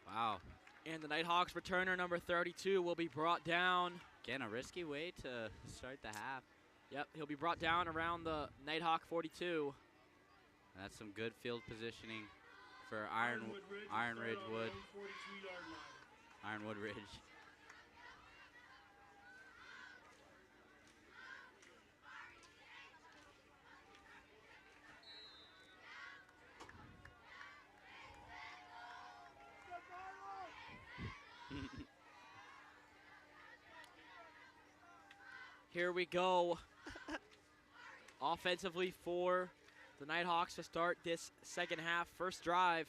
[SPEAKER 2] Wow.
[SPEAKER 1] And the Nighthawks returner, number 32, will be brought down.
[SPEAKER 2] Again, a risky way to start the half.
[SPEAKER 1] Yep, he'll be brought down around the Nighthawk 42.
[SPEAKER 2] That's some good field positioning for Ironwood
[SPEAKER 3] Ridge.
[SPEAKER 2] Ironwood
[SPEAKER 3] 42-yard line.
[SPEAKER 2] Ironwood Ridge.
[SPEAKER 1] Here we go. Offensively for the Nighthawks to start this second half, first drive.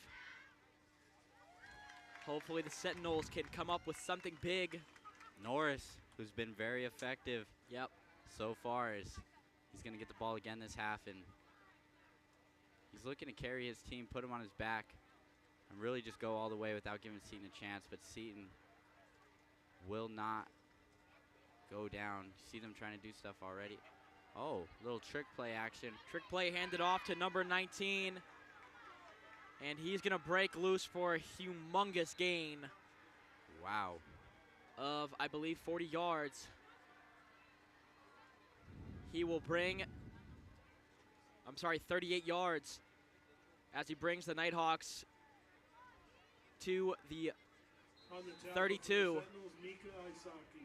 [SPEAKER 1] Hopefully the Sentinels can come up with something big.
[SPEAKER 2] Norris, who's been very effective
[SPEAKER 1] Yep.
[SPEAKER 2] so far, he's going to get the ball again this half, and he's looking to carry his team, put him on his back, and really just go all the way without giving Seton a chance. But Seton will not go down. You see them trying to do stuff already. Oh, little trick play action.
[SPEAKER 1] Trick play handed off to number 19. And he's going to break loose for a humongous gain
[SPEAKER 2] Wow.
[SPEAKER 1] of, I believe, 40 yards. He will bring, 38 yards as he brings the Nighthawks to the
[SPEAKER 3] On the tackle for the
[SPEAKER 1] 32.
[SPEAKER 3] Sentinels, Mika Isaki.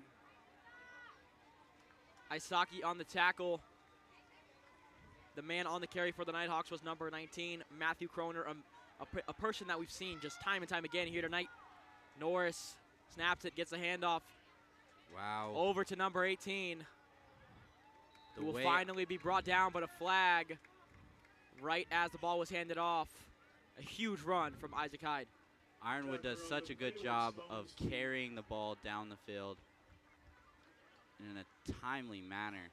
[SPEAKER 1] Isaki on the tackle. The man on the carry for the Nighthawks was number 19, Matthew Kroner, a person that we've seen just time and time again here tonight. Norris snaps it, gets a handoff
[SPEAKER 2] Wow.
[SPEAKER 1] over to number 18.
[SPEAKER 2] The
[SPEAKER 1] Who will
[SPEAKER 2] way-
[SPEAKER 1] finally be brought down, but a flag right as the ball was handed off. A huge run from Isaac Hyde.
[SPEAKER 2] Ironwood does such a good job of carrying the ball down the field in a timely manner.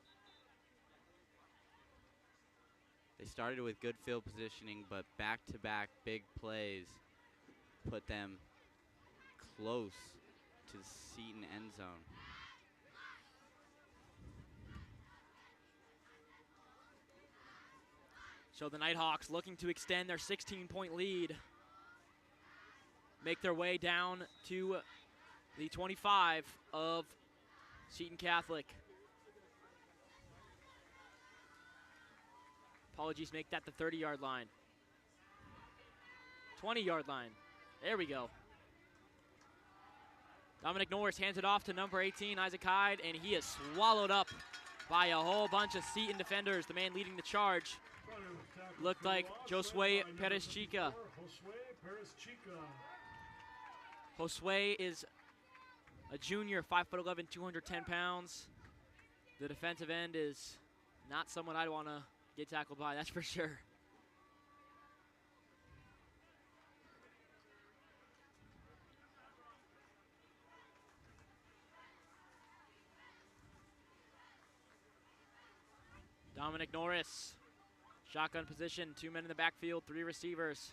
[SPEAKER 2] They started with good field positioning, but back-to-back big plays put them close to the Seton end zone.
[SPEAKER 1] So the Nighthawks looking to extend their 16-point lead. Make their way down to the 25 of Seton Catholic. Apologies, make that the 30-yard line. 20-yard line. There we go. Dominic Norris hands it off to number 18, Isaac Hyde, and he is swallowed up by a whole bunch of Seton defenders. The man leading the charge looked like Josue Perez Chica.
[SPEAKER 3] Josue Perez Chica.
[SPEAKER 1] Josue is a junior, 5'11", 210 pounds. The defensive end is not someone I'd want to get tackled by, that's for sure. Dominic Norris, shotgun position, 2 men in the backfield, 3 receivers.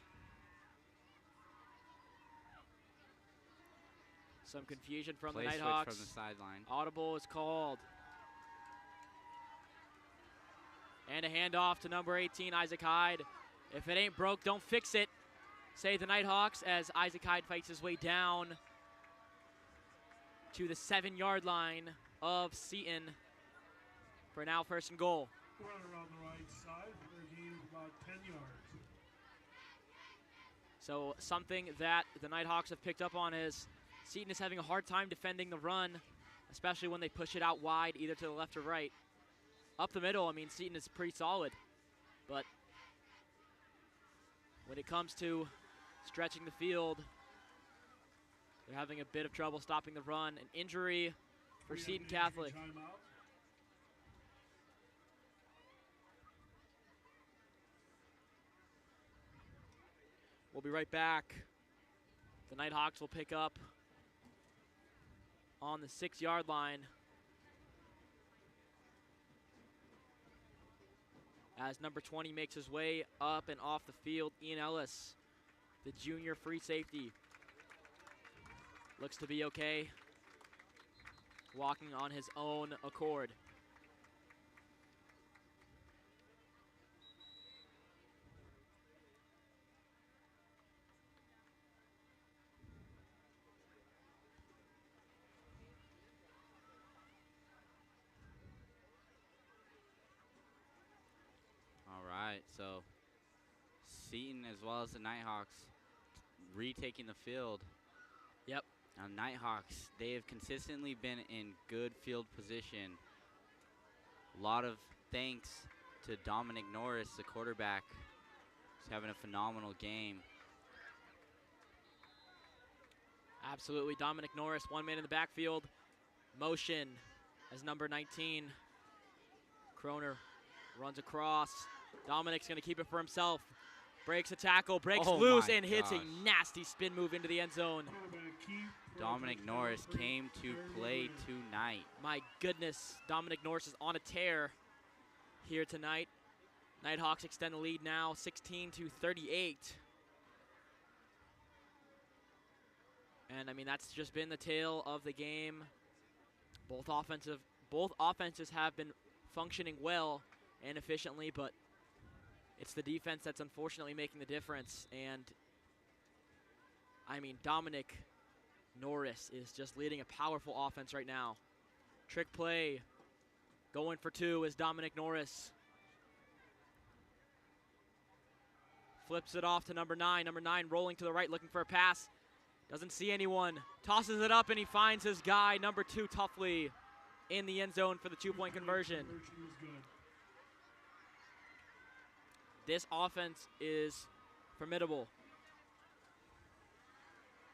[SPEAKER 1] Some confusion from
[SPEAKER 2] Play
[SPEAKER 1] the
[SPEAKER 2] switch
[SPEAKER 1] Nighthawks.
[SPEAKER 2] from the sideline.
[SPEAKER 1] Audible is called. And a handoff to number 18, Isaac Hyde. If it ain't broke, don't fix it, say the Nighthawks, as Isaac Hyde fights his way down to the 7-yard line of Seton for now 1st and goal.
[SPEAKER 3] Run around the right side for a gain of about 10 yards.
[SPEAKER 1] So something that the Nighthawks have picked up on is Seton is having a hard time defending the run, especially when they push it out wide, either to the left or right. Up the middle, I mean, Seton is pretty solid. But when it comes to stretching the field. They're having a bit of trouble stopping the run. An injury for Seton Catholic.
[SPEAKER 3] Timeout.
[SPEAKER 1] We'll be right back. The Nighthawks will pick up on the 6-yard line as number 20 makes his way up and off the field. Ian Ellis, the junior free safety, looks to be okay, walking on his own accord.
[SPEAKER 2] All right, so Seton as well as the Nighthawks retaking the field.
[SPEAKER 1] Yep.
[SPEAKER 2] Now Nighthawks, they have consistently been in good field position. A lot of thanks to Dominic Norris, the quarterback. He's having a phenomenal game.
[SPEAKER 1] Absolutely, Dominic Norris, 1 man in the backfield. Motion as number 19. Kroner runs across. Dominic's gonna keep it for himself. Breaks a tackle, breaks loose, and hits a nasty spin move into the end zone.
[SPEAKER 2] Dominic Norris came to play tonight.
[SPEAKER 1] My goodness, Dominic Norris is on a tear here tonight. Nighthawks extend the lead now, 16-38. And I mean, that's just been the tale of the game. Both offenses have been functioning well and efficiently, but it's the defense that's unfortunately making the difference. And I mean, Dominic Norris is just leading a powerful offense right now. Trick play, going for 2 is Dominic Norris. Flips it off to number 9. Number 9 rolling to the right, looking for a pass. Doesn't see anyone. Tosses it up, and he finds his guy, number 2, Tuffley, in the end zone for the 2-point conversion. This offense is formidable.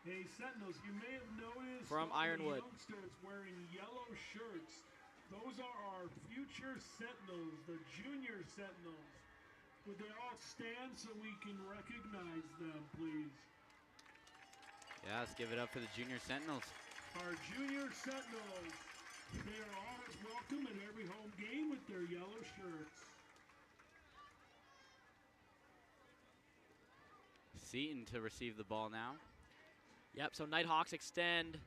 [SPEAKER 3] Hey, Sentinels, you may have noticed
[SPEAKER 1] from Ironwood.
[SPEAKER 3] Youngsters wearing yellow shirts. Those are our future Sentinels, the junior Sentinels. Would they all stand so we can recognize them, please?
[SPEAKER 2] Yeah, let's give it up for the junior Sentinels.
[SPEAKER 3] Our junior Sentinels. They are always welcome at every home game with their yellow shirts.
[SPEAKER 2] Seton to receive the ball now.
[SPEAKER 1] Yep, so Nighthawks extend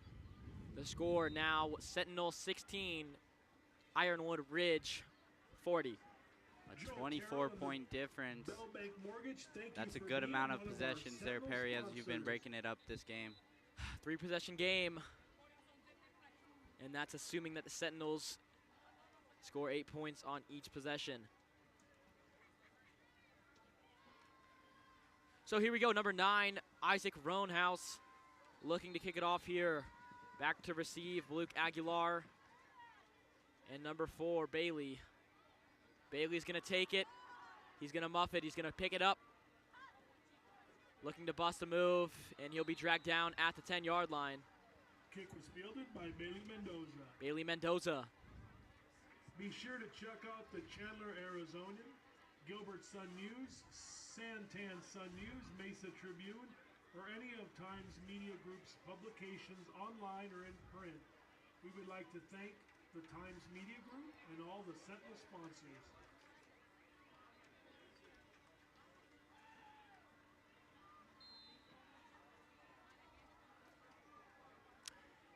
[SPEAKER 1] the score now. Sentinel 16, Ironwood Ridge 40.
[SPEAKER 2] A 24-point difference. That's a good amount of possessions there, Perry, as you've been breaking it up this game.
[SPEAKER 1] 3-possession game. And that's assuming that the Sentinels score 8 points on each possession. So here we go, number 9, Isaac Roanhouse, looking to kick it off here. Back to receive, Luke Aguilar. And number 4, Bailey. Bailey's gonna take it. He's gonna muff it, he's gonna pick it up. Looking to bust a move, and he'll be dragged down at the 10-yard line.
[SPEAKER 3] Kick was fielded by Bailey Mendoza.
[SPEAKER 1] Bailey Mendoza.
[SPEAKER 3] Be sure to check out the Chandler Arizonian, Gilbert Sun News, Santan Sun News, Mesa Tribune, or any of Times Media Group's publications online or in print. We would like to thank the Times Media Group and all the Sentinel sponsors.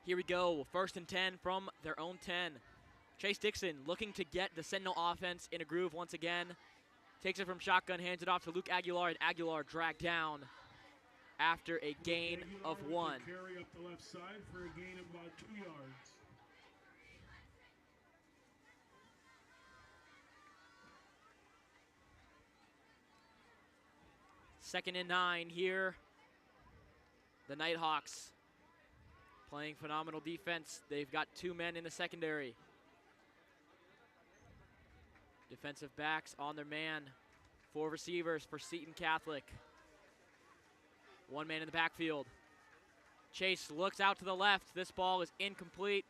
[SPEAKER 1] Here we go, 1st and 10 from their own 10. Chase Dixon looking to get the Sentinel offense in a groove once again. Takes it from shotgun, hands it off to Luke Aguilar, and Aguilar dragged down after a gain of 1.
[SPEAKER 3] Carry up the left side for a gain of about 2 yards.
[SPEAKER 1] Second and 9 here. The Nighthawks playing phenomenal defense. They've got 2 men in the secondary. Defensive backs on their man. 4 receivers for Seton Catholic. One man in the backfield. Chase looks out to the left. This ball is incomplete.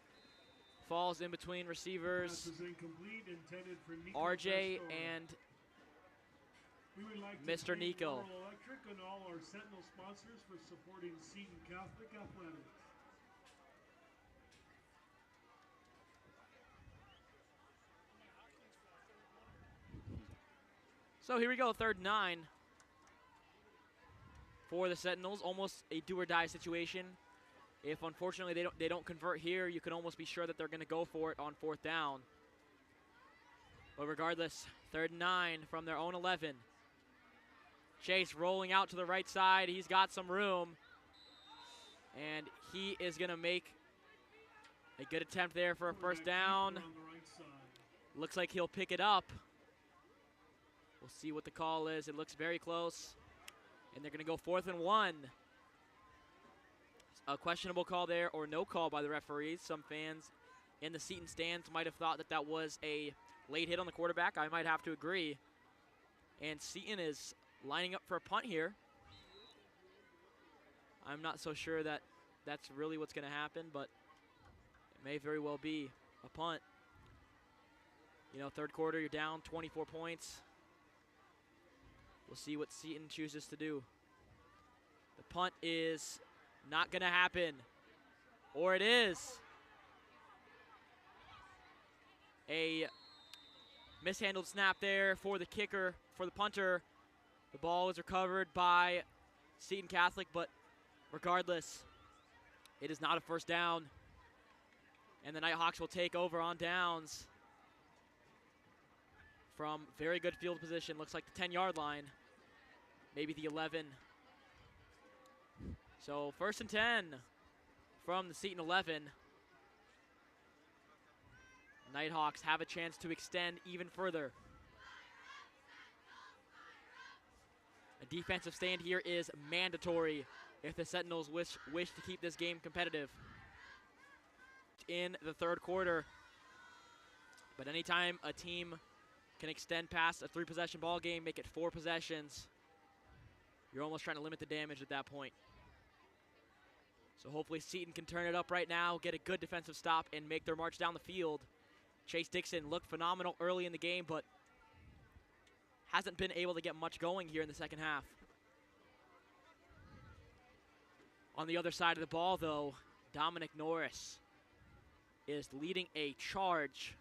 [SPEAKER 1] Falls in between receivers.
[SPEAKER 3] Pass is incomplete, intended for Nico
[SPEAKER 1] RJ
[SPEAKER 3] Pastor.
[SPEAKER 1] and
[SPEAKER 3] We would like to
[SPEAKER 1] Mr.
[SPEAKER 3] thank
[SPEAKER 1] Nico.
[SPEAKER 3] Rural Electric and all our Sentinel sponsors for supporting Seton Catholic Athletics.
[SPEAKER 1] So here we go, 3rd and 9 for the Sentinels. Almost a do-or-die situation. If unfortunately they don't convert here, you can almost be sure that they're going to go for it on 4th down. But regardless, 3rd and 9 from their own 11. Chase rolling out to the right side. He's got some room. And he is going to make a good attempt there for a 1st down.
[SPEAKER 3] On the right side.
[SPEAKER 1] Looks like he'll pick it up. We'll see what the call is. It looks very close. And they're going to go 4th and 1. A questionable call there, or no call by the referees. Some fans in the Seton stands might have thought that that was a late hit on the quarterback. I might have to agree. And Seton is lining up for a punt here. I'm not so sure that that's really what's going to happen, but it may very well be a punt. You know, 3rd quarter, you're down 24 points. We'll see what Seton chooses to do. The punt is not going to happen. Or it is. A mishandled snap there for the kicker, for the punter. The ball is recovered by Seton Catholic, but regardless, it is not a 1st down. And the Nighthawks will take over on downs from very good field position. Looks like the 10-yard line, maybe the 11. So 1st and 10 from the Seton 11. Nighthawks have a chance to extend even further. A defensive stand here is mandatory if the Sentinels wish to keep this game competitive in the 3rd quarter. But anytime a team can extend past a 3-possession ball game, make it 4 possessions, you're almost trying to limit the damage at that point. So hopefully Seton can turn it up right now, get a good defensive stop, and make their march down the field. Chase Dixon looked phenomenal early in the game, but hasn't been able to get much going here in the 2nd half. On the other side of the ball, though, Dominic Norris is leading a charge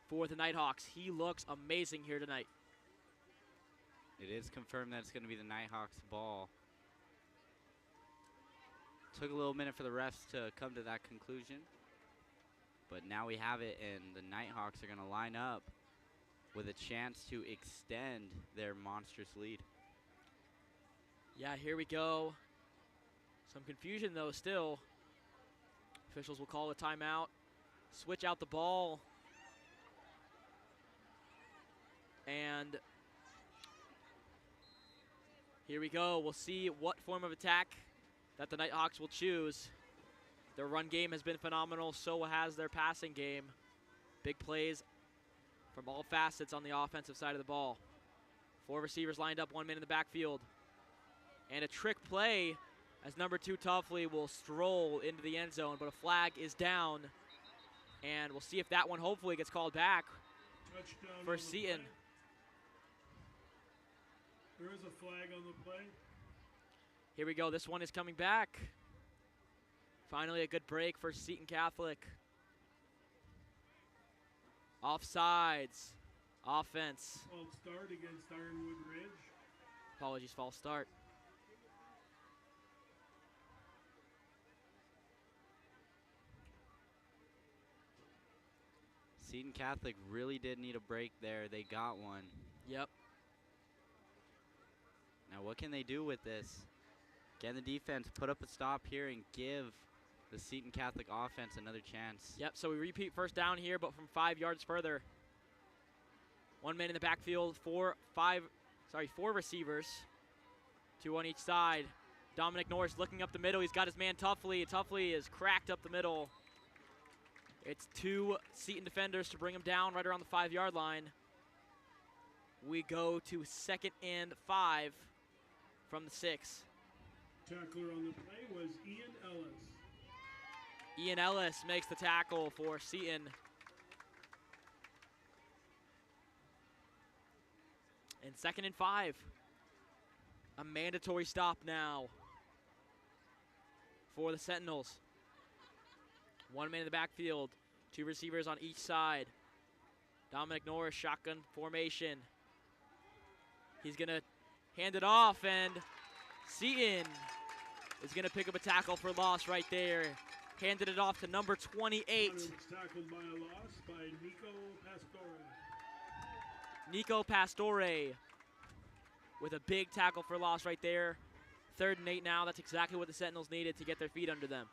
[SPEAKER 1] for the Nighthawks. He looks amazing here tonight.
[SPEAKER 2] It is confirmed that it's going to be the Nighthawks ball. Took a little minute for the refs to come to that conclusion. But now we have it, and the Nighthawks are going to line up with a chance to extend their monstrous lead.
[SPEAKER 1] Yeah, here we go. Some confusion, though, still. Officials will call a timeout, switch out the ball. And here we go. We'll see what form of attack that the Nighthawks will choose. Their run game has been phenomenal, so has their passing game. Big plays from all facets on the offensive side of the ball. 4 receivers lined up, 1 man in the backfield. And a trick play as number 2 Tuffley will stroll into the end zone, but a flag is down. And we'll see if that one hopefully gets called back
[SPEAKER 3] Touchdown
[SPEAKER 1] for
[SPEAKER 3] on the
[SPEAKER 1] Seton.
[SPEAKER 3] play. There is a flag on the play.
[SPEAKER 1] Here we go, this one is coming back. Finally a good break for Seton Catholic. Offsides, offense.
[SPEAKER 3] False start against Ironwood Ridge.
[SPEAKER 1] Apologies, false start.
[SPEAKER 2] Seton Catholic really did need a break there. They got one.
[SPEAKER 1] Yep.
[SPEAKER 2] Now what can they do with this? Can the defense put up a stop here and give the Seton Catholic offense another chance?
[SPEAKER 1] Yep, so we repeat 1st down here, but from 5 yards further. 1 man in the backfield, 4 receivers. 2 on each side. Dominic Norris looking up the middle. He's got his man Tuffley. Tuffley is cracked up the middle. It's 2 Seton defenders to bring him down right around the 5-yard line. We go to 2nd and 5 from the 6.
[SPEAKER 3] Tackler on the play was Ian Ellis.
[SPEAKER 1] Ian Ellis makes the tackle for Seton. And 2nd and 5. A mandatory stop now for the Sentinels. 1 man in the backfield, 2 receivers on each side. Dominic Norris, shotgun formation. He's gonna hand it off, and Seton is gonna pick up a tackle for loss right there. Handed it off to number 28.
[SPEAKER 3] Tackled by a loss by Nico Pastore.
[SPEAKER 1] Nico Pastore with a big tackle for loss right there. 3rd and 8 now. That's exactly what the Sentinels needed to get their feet under them.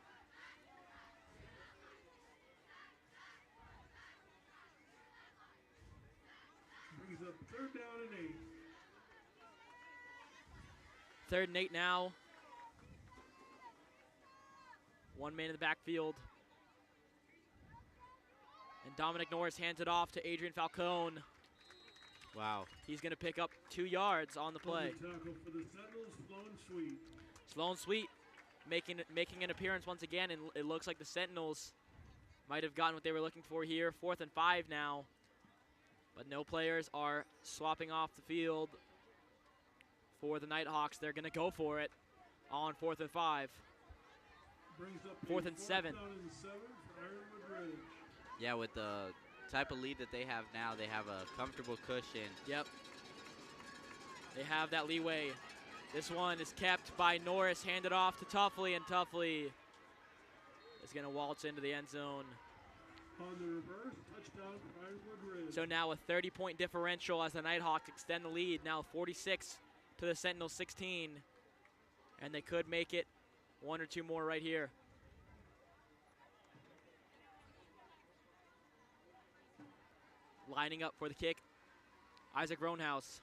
[SPEAKER 3] Brings up 3rd down and 8.
[SPEAKER 1] 3rd and 8 now. 1 man in the backfield. And Dominic Norris hands it off to Adrian Falcone.
[SPEAKER 2] Wow.
[SPEAKER 1] He's going to pick up 2 yards on the play.
[SPEAKER 3] Tackle for the Sentinels, Sloan Sweet.
[SPEAKER 1] Sloan Sweet making an appearance once again, and it looks like the Sentinels might have gotten what they were looking for here. 4th and 5 now. But no players are swapping off the field for the Nighthawks. They're going to go for it on 4th and 5.
[SPEAKER 3] Brings up
[SPEAKER 1] 4th and 7.
[SPEAKER 3] down and 7 for Ironwood Ridge.
[SPEAKER 2] Yeah, with the type of lead that they have now, they have a comfortable cushion.
[SPEAKER 1] Yep. They have that leeway. This one is kept by Norris, handed off to Tuffley, and Tuffley is going to waltz into the end zone.
[SPEAKER 3] On the reverse, touchdown for Ironwood Ridge.
[SPEAKER 1] So now a 30-point differential as the Nighthawks extend the lead. Now 46 to the Sentinels 16. And they could make it 1 or 2 more right here. Lining up for the kick, Isaac Roanhouse.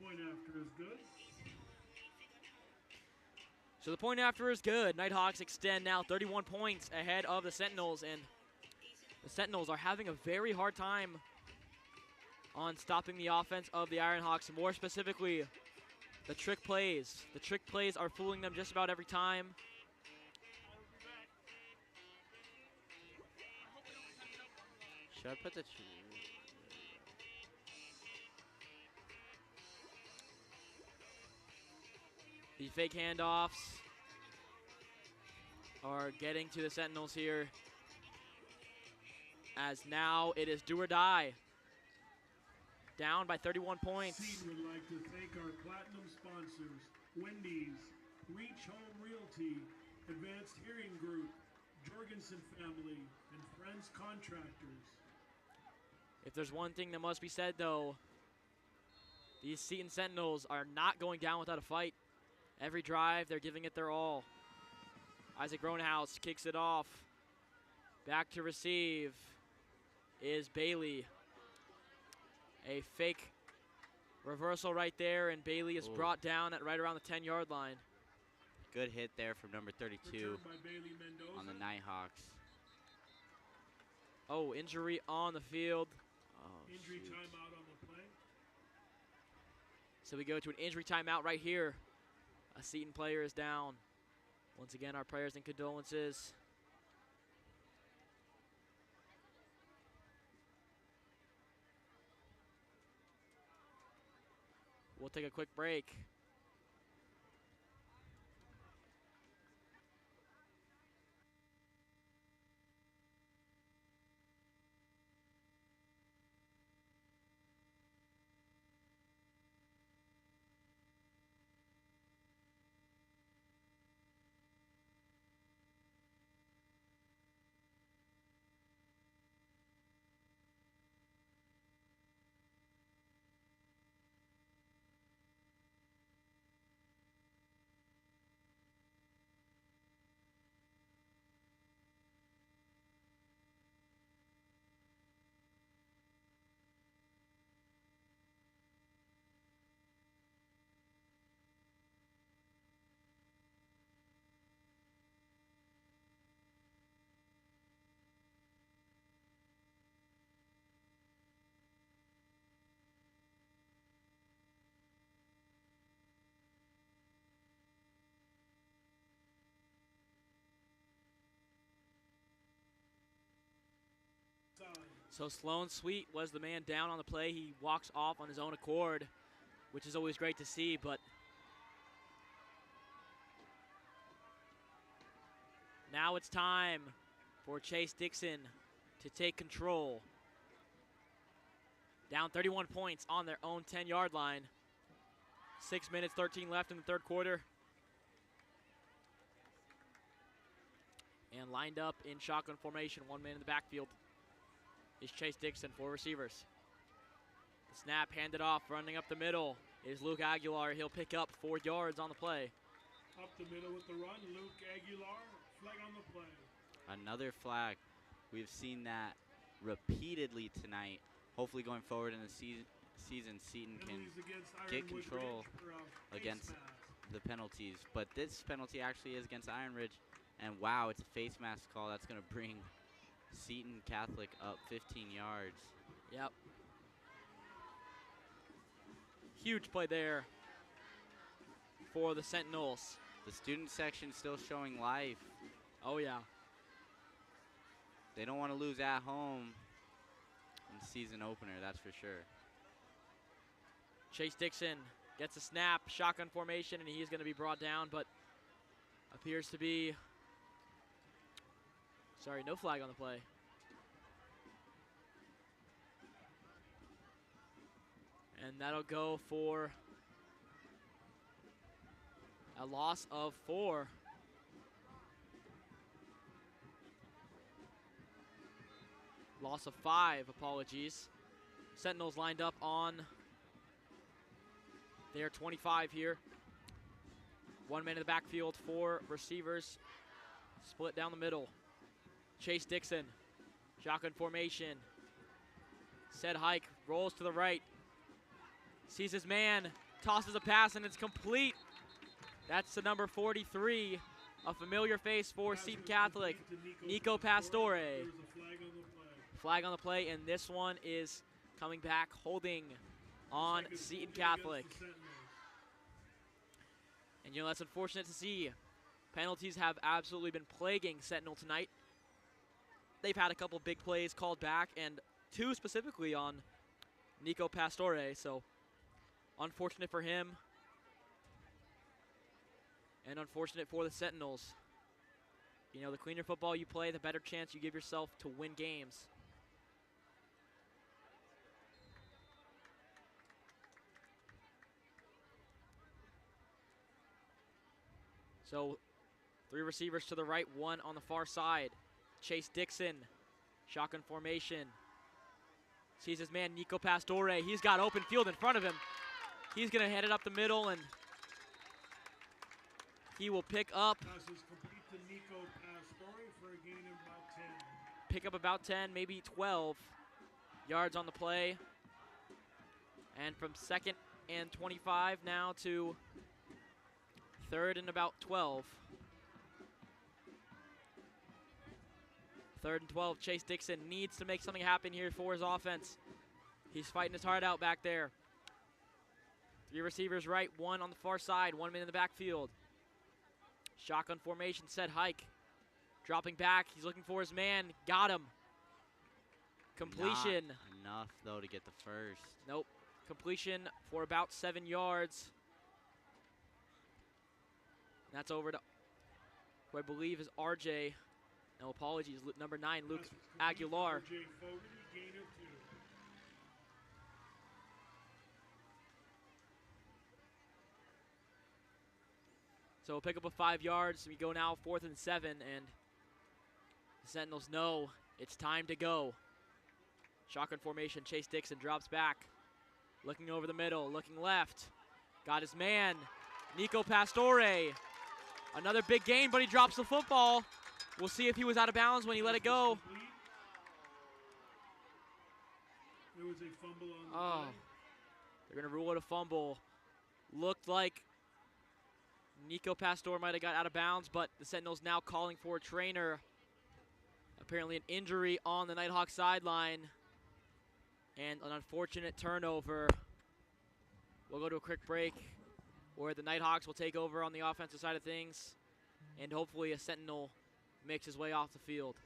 [SPEAKER 3] Point after is good.
[SPEAKER 1] So the point after is good. Nighthawks extend now 31 points ahead of the Sentinels, and the Sentinels are having a very hard time on stopping the offense of the Ironhawks, more specifically the trick plays. The trick plays are fooling them just about every time.
[SPEAKER 2] Should I put the...
[SPEAKER 1] The fake handoffs are getting to the Sentinels here, as now it is do or die. Down by 31 points.
[SPEAKER 3] Seton would like to thank our platinum sponsors, Wendy's, Reach Home Realty, Advanced Hearing Group, Jorgensen Family, and Friends Contractors.
[SPEAKER 1] If there's one thing that must be said, though, these Seton Sentinels are not going down without a fight. Every drive, they're giving it their all. Isaac Roanhouse kicks it off. Back to receive is Bailey. A fake reversal right there, and Bailey is brought down at right around the 10-yard line.
[SPEAKER 2] Good hit there from number 32
[SPEAKER 3] Returned by Bailey Mendoza.
[SPEAKER 2] on the Nighthawks.
[SPEAKER 1] Oh, injury on the field.
[SPEAKER 2] Oh,
[SPEAKER 3] Injury
[SPEAKER 2] shoot.
[SPEAKER 3] timeout on the play.
[SPEAKER 1] So we go to an injury timeout right here. A Seton player is down. Once again, our prayers and condolences. We'll take a quick break. So Sloan Sweet was the man down on the play. He walks off on his own accord, which is always great to see, but now it's time for Chase Dixon to take control. Down 31 points on their own 10-yard line. 6 minutes, 13 left in the third quarter. And lined up in shotgun formation, one man in the backfield is Chase Dixon, 4 receivers. The snap handed off, running up the middle is Luke Aguilar. He'll pick up 4 yards on the play.
[SPEAKER 3] Up the middle with the run, Luke Aguilar, flag on the play.
[SPEAKER 2] Another flag. We've seen that repeatedly tonight. Hopefully going forward in the season, Seton can get control against the penalties. But this penalty actually is against Iron Ridge. And wow, it's a face mask call. That's going to bring Seton Catholic up 15 yards.
[SPEAKER 1] Yep. Huge play there for the Sentinels.
[SPEAKER 2] The student section still showing life.
[SPEAKER 1] Oh, yeah.
[SPEAKER 2] They don't want to lose at home in the season opener, that's for sure.
[SPEAKER 1] Chase Dixon gets a snap, shotgun formation, and he's going to be brought down, but appears to be, sorry, no flag on the play. And that'll go for a loss of 4. Loss of 5, apologies. Sentinels lined up on their 25 here. 1 man in the backfield, 4 receivers, split down the middle. Chase Dixon, shotgun formation. Said hike, rolls to the right. Sees his man, tosses a pass, and it's complete. That's the number 43, a familiar face for Seton Catholic, Nico Pastore. Flag on the play, and this one is coming back, holding on Seton Catholic. And you know, that's unfortunate to see. Penalties have absolutely been plaguing Sentinel tonight. They've had a couple big plays called back, and 2 specifically on Nico Pastore, so unfortunate for him. And unfortunate for the Sentinels. You know, the cleaner football you play, the better chance you give yourself to win games. So 3 receivers to the right, 1 on the far side. Chase Dixon, shotgun formation. Sees his man, Nico Pastore. He's got open field in front of him. He's going to head it up the middle, and he will pick up.
[SPEAKER 3] Passes complete to Nico Pastore for a gain of about 10.
[SPEAKER 1] Pick up about 10, maybe 12 yards on the play. And from 2nd and 25 now to 3rd and about 12. 3rd and 12, Chase Dixon needs to make something happen here for his offense. He's fighting his heart out back there. 3 receivers right, 1 on the far side, 1 man in the backfield. Shotgun formation, set hike. Dropping back, he's looking for his man, got him. Completion.
[SPEAKER 2] Not enough, though, to get the first.
[SPEAKER 1] Nope, completion for about 7 yards. And that's over to who I believe is RJ. No apologies, number 9, Luke Aguilar. So we'll pick up a 5 yards. We go now 4th and 7, and the Sentinels know it's time to go. Shotgun formation, Chase Dixon drops back. Looking over the middle, looking left. Got his man, Nico Pastore. Another big gain, but he drops the football. We'll see if he was out of bounds when he let it go.
[SPEAKER 3] There was a fumble on the play.
[SPEAKER 1] They're going to rule it a fumble. Looked like Nico Pastore might have got out of bounds, but the Sentinels now calling for a trainer. Apparently an injury on the Nighthawks sideline. And an unfortunate turnover. We'll go to a quick break where the Nighthawks will take over on the offensive side of things. And hopefully a Sentinel makes his way off the field.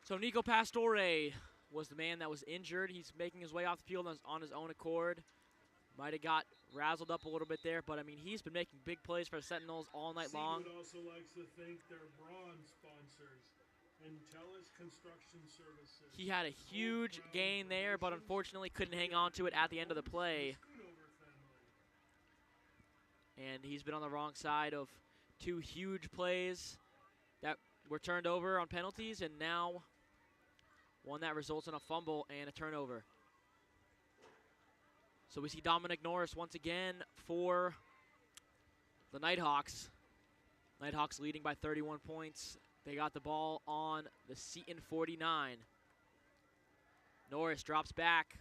[SPEAKER 1] So Nico Pastore was the man that was injured. He's making his way off the field on his own accord. Might have got razzled up a little bit there, but I mean, he's been making big plays for the Sentinels all night long.
[SPEAKER 3] Seton also likes to thank their bronze sponsors, Intellis Construction Services.
[SPEAKER 1] He had a huge gain there, but unfortunately couldn't hang on to it at the end of the play. And he's been on the wrong side of two huge plays that were turned over on penalties, and now one that results in a fumble and a turnover. So we see Dominic Norris once again for the Nighthawks. Nighthawks leading by 31 points. They got the ball on the Seton 49. Norris drops back.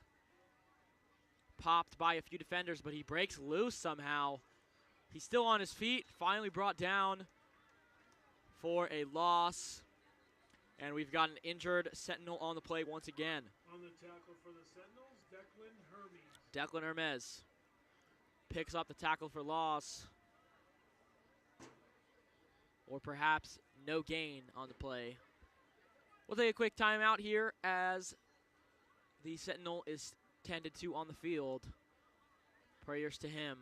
[SPEAKER 1] Popped by a few defenders, but he breaks loose somehow. He's still on his feet, finally brought down for a loss. And we've got an injured Sentinel on the play once again.
[SPEAKER 3] On the tackle for the Sentinels, Declan Hermes.
[SPEAKER 1] Declan Hermes picks up the tackle for loss. Or perhaps no gain on the play. We'll take a quick timeout here as the Sentinel is tended to on the field. Prayers to him.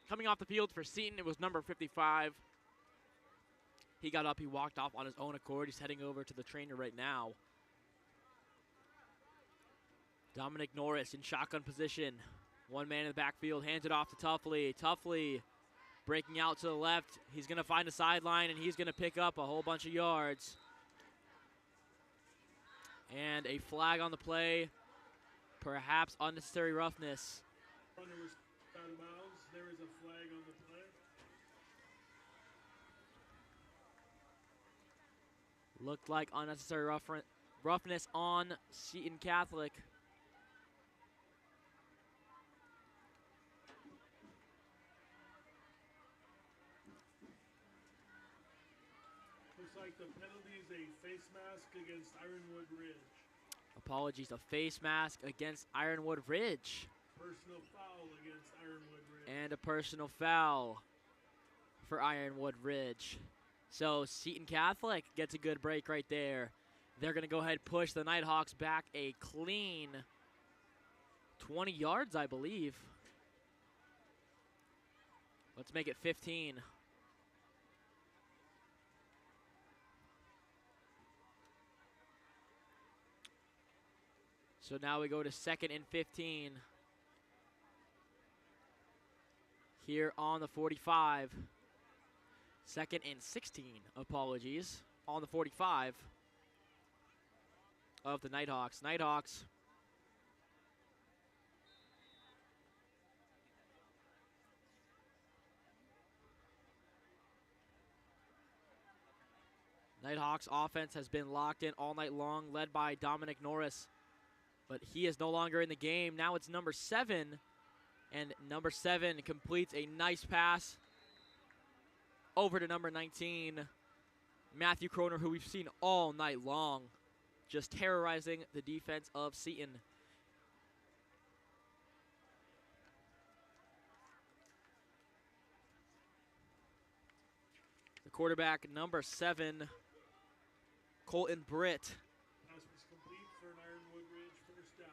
[SPEAKER 1] Coming off the field for Seton, it was number 55. He got up, he walked off on his own accord. He's heading over to the trainer right now. Dominic Norris in shotgun position. One man in the backfield, hands it off to Tuffley. Tuffley breaking out to the left. He's going to find a sideline, and he's going to pick up a whole bunch of yards. And a flag on the play. Perhaps unnecessary roughness.
[SPEAKER 3] Runner was out of bounds. There is a flag on the play.
[SPEAKER 1] Looked like unnecessary roughness on Seton Catholic.
[SPEAKER 3] Looks like the penalty is a face mask against Ironwood Ridge.
[SPEAKER 1] Apologies, a face mask against Ironwood Ridge.
[SPEAKER 3] Personal foul against Ironwood Ridge.
[SPEAKER 1] And a personal foul for Ironwood Ridge. So Seton Catholic gets a good break right there. They're going to go ahead and push the Nighthawks back a clean 20 yards, I believe. Let's make it 15. So now we go to 2nd and 15. Here on the 45. 2nd and 16, apologies, on the 45 of the Nighthawks. Nighthawks offense has been locked in all night long, led by Dominic Norris. But he is no longer in the game. Now it's number 7. And number 7 completes a nice pass over to number 19, Matthew Kroner, who we've seen all night long, just terrorizing the defense of Seton. The quarterback, number 7, Colton Britt.
[SPEAKER 3] Pass was complete for an Ironwood Ridge first down.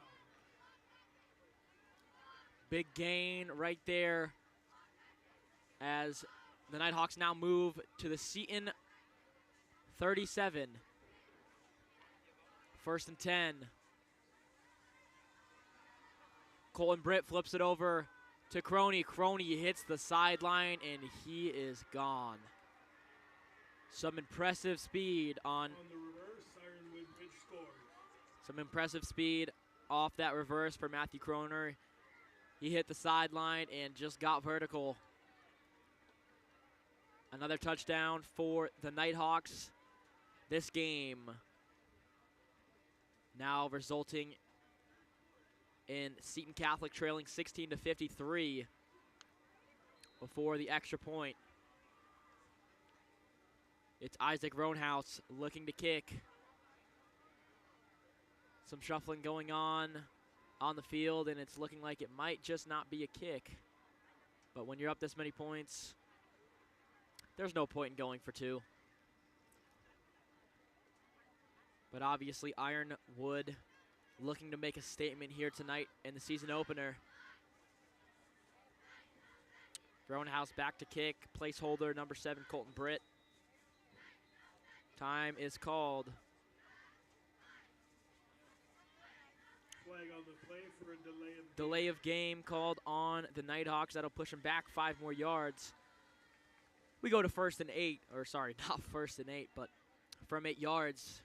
[SPEAKER 1] Big gain right there as the Nighthawks now move to the Seton 37. 1st and 10. Colton Britt flips it over to Crony. Crony hits the sideline, and he is gone. Some impressive speed on
[SPEAKER 3] the reverse, Ironwood Ridge scores.
[SPEAKER 1] Some impressive speed off that reverse for Matthew Kroner. He hit the sideline and just got vertical. Another touchdown for the Nighthawks. This game now resulting in Seton Catholic trailing 16-53 before the extra point. It's Isaac Roanhouse looking to kick. Some shuffling going on the field, and it's looking like it might just not be a kick. But when you're up this many points, there's no point in going for 2. But obviously Ironwood looking to make a statement here tonight in the season opener. Roanhouse back to kick. Placeholder number 7, Colton Britt. Time is called.
[SPEAKER 3] Flag on the play for a
[SPEAKER 1] delay of game called on the Nighthawks. That'll push them back 5 more yards. We go to 1st and 8, or sorry, not 1st and 8, but from 8 yards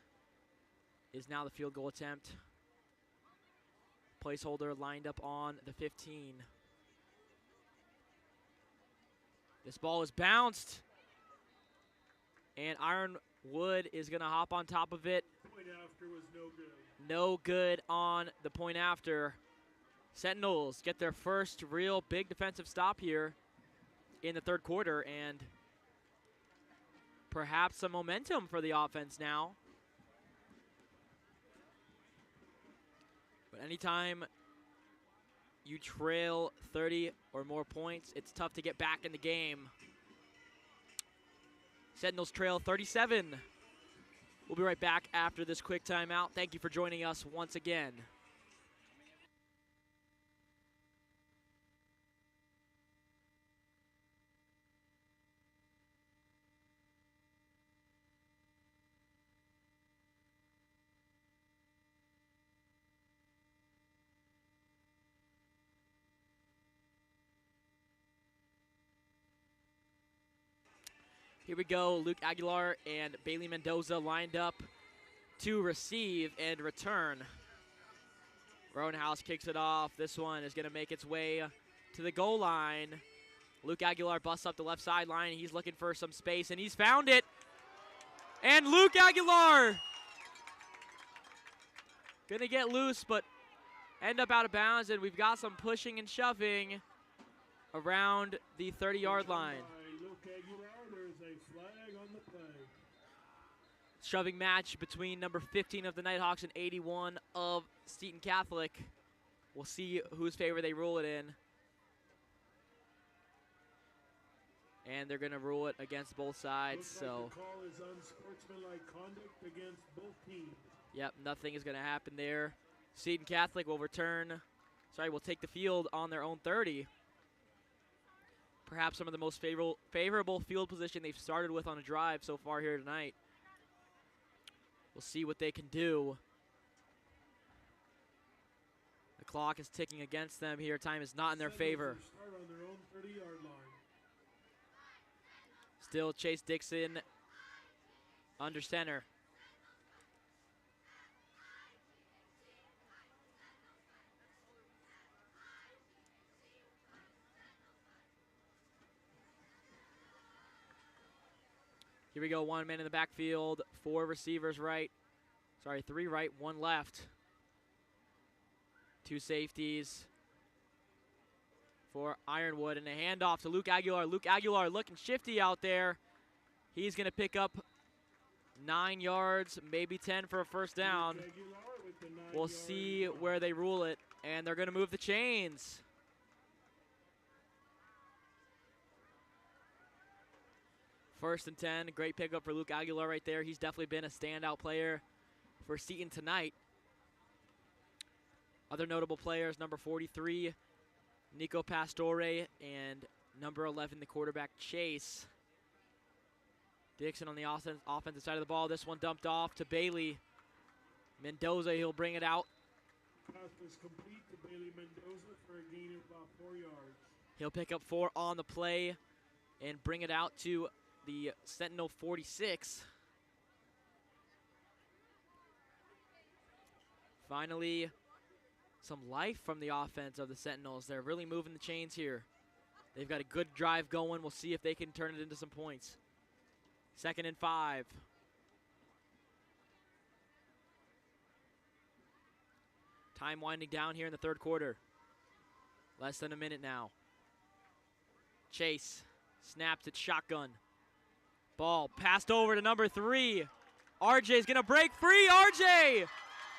[SPEAKER 1] is now the field goal attempt. Placeholder lined up on the 15. This ball is bounced, and Ironwood is going to hop on top of it.
[SPEAKER 3] Point after was no good.
[SPEAKER 1] No good on the point after. Sentinels get their first real big defensive stop here in the 3rd quarter, and perhaps some momentum for the offense now. But anytime you trail 30 or more points, it's tough to get back in the game. Sentinels trail 37. We'll be right back after this quick timeout. Thank you for joining us once again. Here we go. Luke Aguilar and Bailey Mendoza lined up to receive and return. Roanhouse kicks it off. This one is going to make its way to the goal line. Luke Aguilar busts up the left sideline. He's looking for some space, and he's found it. And Luke Aguilar going to get loose, but end up out of bounds, and we've got some pushing and shoving around the 30-yard line. Shoving match between number 15 of the Nighthawks and 81 of Seton Catholic. We'll see whose favor they rule it in. And they're going to rule it against both sides.
[SPEAKER 3] Looks
[SPEAKER 1] so
[SPEAKER 3] like the call is unsportsmanlike conduct against both teams.
[SPEAKER 1] Yep, nothing is going to happen there. Seton Catholic will return will take the field on their own 30. Perhaps some of the most favorable field position they've started with on a drive so far here tonight. We'll see what they can do. The clock is ticking against them here. Time is not in their favor.
[SPEAKER 3] Start on their own 30-yard line.
[SPEAKER 1] Still Chase Dixon under center. Here we go, 1 man in the backfield, 4 receivers right. Sorry, 3 right, 1 left. 2 safeties for Ironwood, and a handoff to Luke Aguilar. Luke Aguilar looking shifty out there. He's going to pick up 9 yards, maybe 10 for a first down. We'll see where they rule it, and they're going to move the chains. First and 10, great pickup for Luke Aguilar right there. He's definitely been a standout player for Seton tonight. Other notable players, number 43, Nico Pastore, and number 11, the quarterback, Chase. Dixon on the offensive side of the ball. This one dumped off to Bailey Mendoza. He'll bring it out.
[SPEAKER 3] Pass was complete to Bailey Mendoza for a gain of about 4 yards.
[SPEAKER 1] He'll pick up 4 on the play and bring it out to the Sentinel 46. Finally, some life from the offense of the Sentinels. They're really moving the chains here. They've got a good drive going. We'll see if they can turn it into some points. 2nd and 5. Time winding down here in the 3rd quarter. Less than a minute now. Chase snaps it shotgun. Ball passed over to number 3. RJ's gonna break free. RJ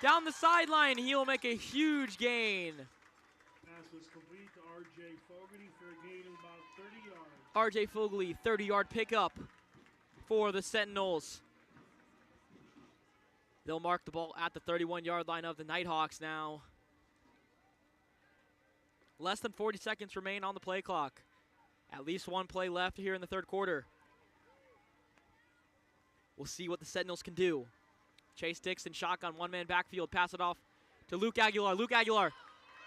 [SPEAKER 1] down the sideline. He'll make a huge gain.
[SPEAKER 3] Pass was complete to RJ Fogarty for a gain of about 30 yards.
[SPEAKER 1] RJ Fogarty, 30-yard pickup for the Sentinels. They'll mark the ball at the 31-yard line of the Nighthawks now. Less than 40 seconds remain on the play clock. At least 1 play left here in the 3rd quarter. We'll see what the Sentinels can do. Chase Dixon, shotgun, 1-man backfield. Pass it off to Luke Aguilar. Luke Aguilar,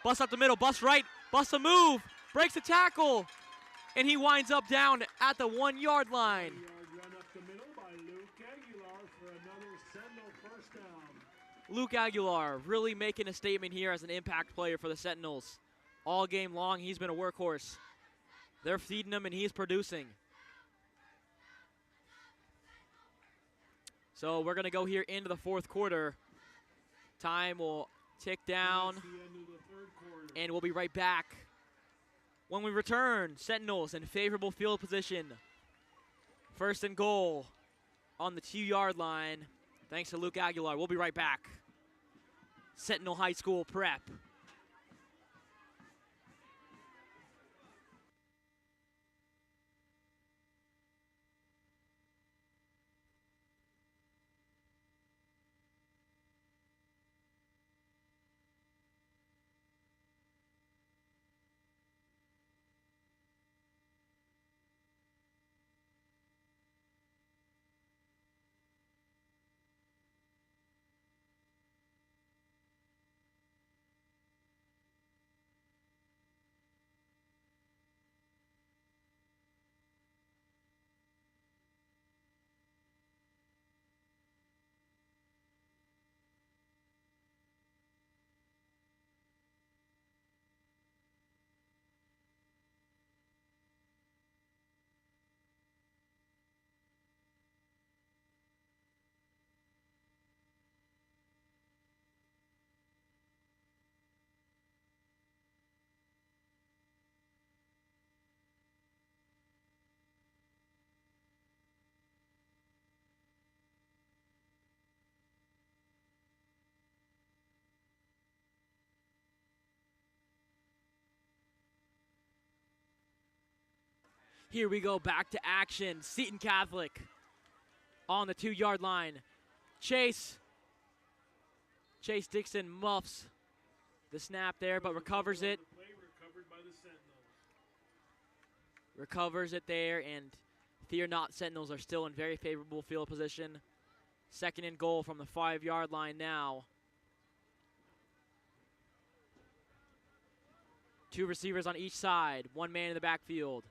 [SPEAKER 1] bust up the middle, bust right, bust a move, breaks a tackle, and he winds up down at the 1-yard line.
[SPEAKER 3] 1-yard run up the middle by Luke Aguilar for another Sentinel first down.
[SPEAKER 1] Luke Aguilar really making a statement here as an impact player for the Sentinels. All game long, he's been a workhorse. They're feeding him, and he's producing. So we're going to go here into the 4th quarter. Time will tick down,
[SPEAKER 3] That's the end of the 3rd quarter.
[SPEAKER 1] and we'll be right back. When we return, Sentinels in favorable field position. 1st and goal on the 2-yard line. Thanks to Luke Aguilar. We'll be right back. Sentinel High School prep. Here we go, back to action. Seton Catholic on the 2-yard line. Chase Dixon muffs the snap there, but recovers it.
[SPEAKER 3] The play recovered by the Sentinels.
[SPEAKER 1] Recovers it there, and fear not, Sentinels are still in very favorable field position. Second and goal from the 5-yard line now. 2 receivers on each side, 1 man in the backfield.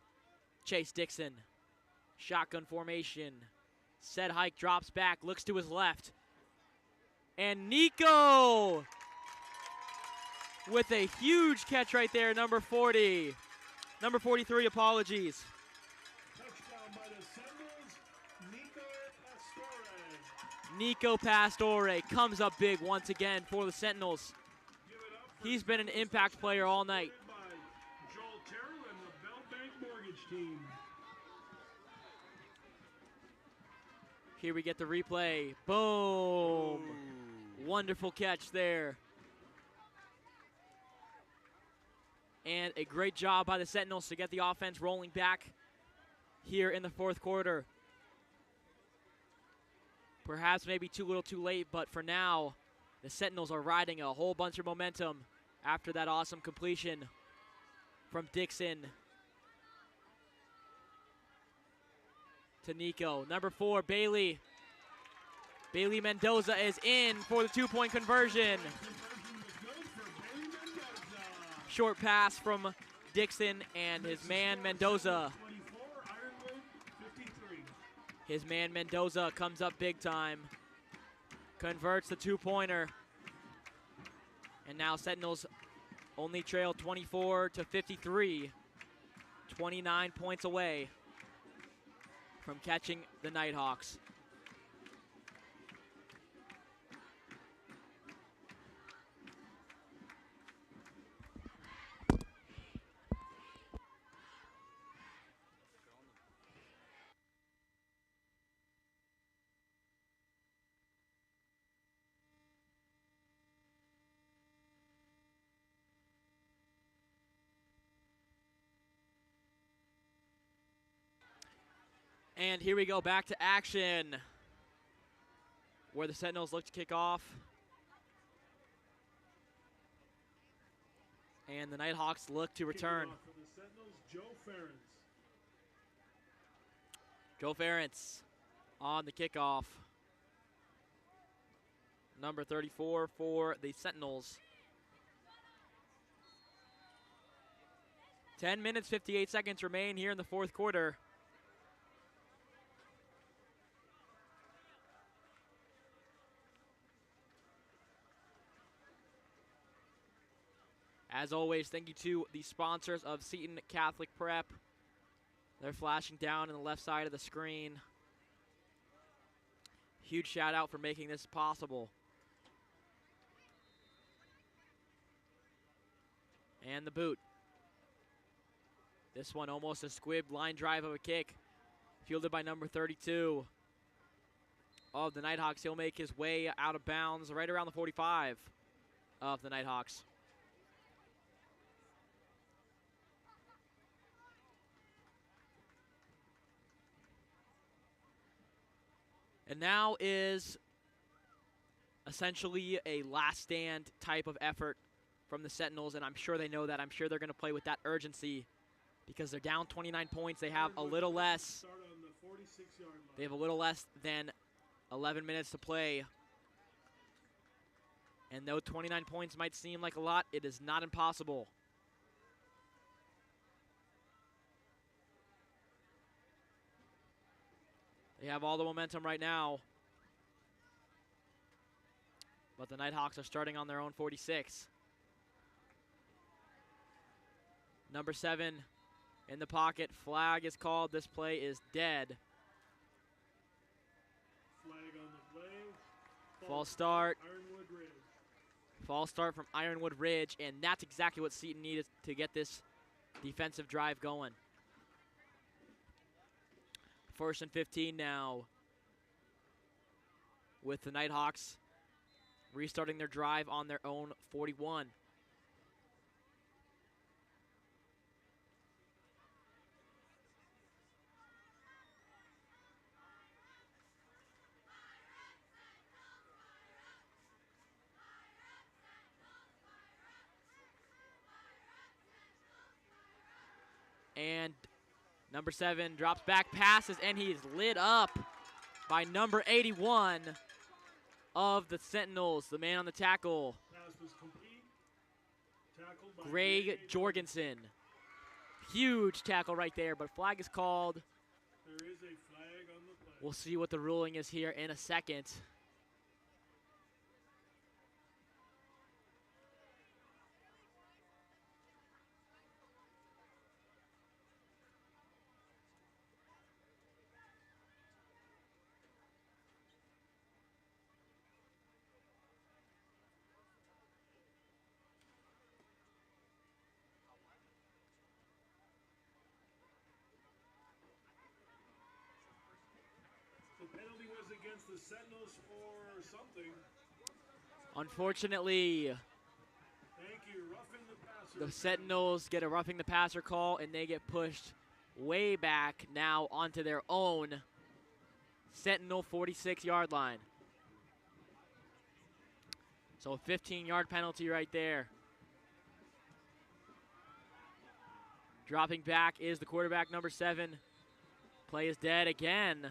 [SPEAKER 1] Chase Dixon, shotgun formation. Set hike, drops back, looks to his left. And Nico with a huge catch right there, number 40. Number 43, apologies.
[SPEAKER 3] Touchdown by the Sentinels, Nico Pastore.
[SPEAKER 1] Nico Pastore comes up big once again for the Sentinels.
[SPEAKER 3] Give it up for
[SPEAKER 1] He's been an impact player all night.
[SPEAKER 3] by Joel Terrell and the Bell Bank Mortgage team.
[SPEAKER 1] Here we get the replay. Boom. Wonderful catch there. And a great job by the Sentinels to get the offense rolling back here in the 4th quarter. Perhaps maybe too little too late, but for now, the Sentinels are riding a whole bunch of momentum after that awesome completion from Dixon to Nico. Number 4, Bailey. Bailey Mendoza is in for the 2-point conversion. Short pass from Dixon and his man Mendoza.
[SPEAKER 3] 24, Ironwood, 53.
[SPEAKER 1] His man Mendoza comes up big time. Converts the 2-pointer. And now Sentinels only trail 24-53. 29 points away from catching the Nighthawks. And here we go, back to action, where the Sentinels look to kick off. And the Nighthawks look to return.
[SPEAKER 3] Kicking off for the Sentinels, Joe Ferentz.
[SPEAKER 1] Joe Ferentz on the kickoff. Number 34 for the Sentinels. 10 minutes, 58 seconds remain here in the 4th quarter. As always, thank you to the sponsors of Seton Catholic Prep. They're flashing down on the left side of the screen. Huge shout out for making this possible. And the boot. This one almost a squibbed line drive of a kick. Fielded by number 32 of the Nighthawks. He'll make his way out of bounds right around the 45 of the Nighthawks. And now is essentially a last stand type of effort from the Sentinels, and I'm sure they know that. I'm sure they're going to play with that urgency because they're down 29 points. They have a little less.
[SPEAKER 3] Start on the 46-yard line.
[SPEAKER 1] They have a little less than 11 minutes to play. And though 29 points might seem like a lot, it is not impossible. They have all the momentum right now. But the Nighthawks are starting on their own 46. Number 7 in the pocket. Flag is called. This play is dead.
[SPEAKER 3] Flag on the play.
[SPEAKER 1] False start.
[SPEAKER 3] Ironwood Ridge.
[SPEAKER 1] False start from Ironwood Ridge, and that's exactly what Seton needed to get this defensive drive going. 1st and 15 now, with the Nighthawks restarting their drive on their own 41. And number 7 drops back, passes, and he is lit up by number 81 of the Sentinels, the man on the tackle,
[SPEAKER 3] Pass was complete. Tackled by
[SPEAKER 1] Greg Jorgensen. Huge tackle right there, but flag is called.
[SPEAKER 3] There is a flag on the play.
[SPEAKER 1] We'll see what the ruling is here in a second.
[SPEAKER 3] The penalty was against the Sentinels for something.
[SPEAKER 1] Unfortunately,
[SPEAKER 3] Thank you. Roughing the passer.
[SPEAKER 1] the Sentinels get a roughing the passer call, and they get pushed way back now onto their own Sentinel 46-yard line. So a 15-yard penalty right there. Dropping back is the quarterback, number 7. Play is dead again.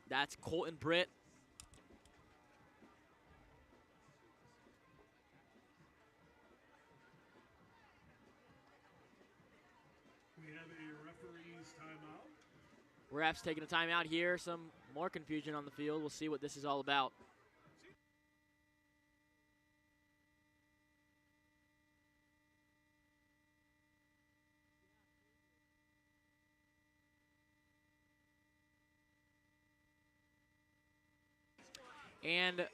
[SPEAKER 1] That's Colton Britt.
[SPEAKER 3] We have a referee's timeout.
[SPEAKER 1] Refs taking a timeout here. Some more confusion on the field. We'll see what this is all about. And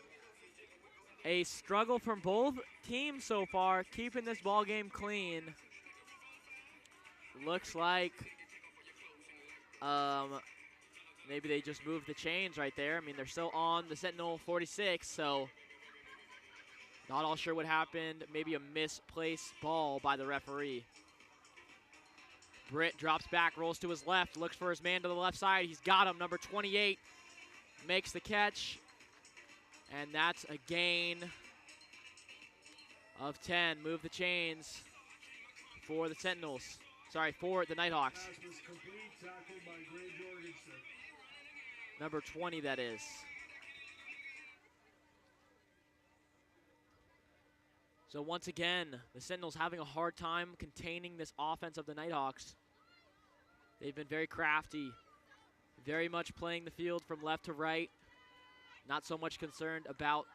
[SPEAKER 1] a struggle from both teams so far, keeping this ball game clean. Looks like maybe they just moved the chains right there. I mean, they're still on the Sentinel 46, so not all sure what happened. Maybe a misplaced ball by the referee. Britt drops back, rolls to his left, looks for his man to the left side. He's got him, number 28, makes the catch. And that's a gain of 10. Move the chains for the Sentinels. Sorry, for the Nighthawks.
[SPEAKER 3] Pass was complete. Tackled by Greg Jorgensen.
[SPEAKER 1] Number 20, that is. So once again, the Sentinels having a hard time containing this offense of the Nighthawks. They've been very crafty, very much playing the field from left to right. Not so much concerned about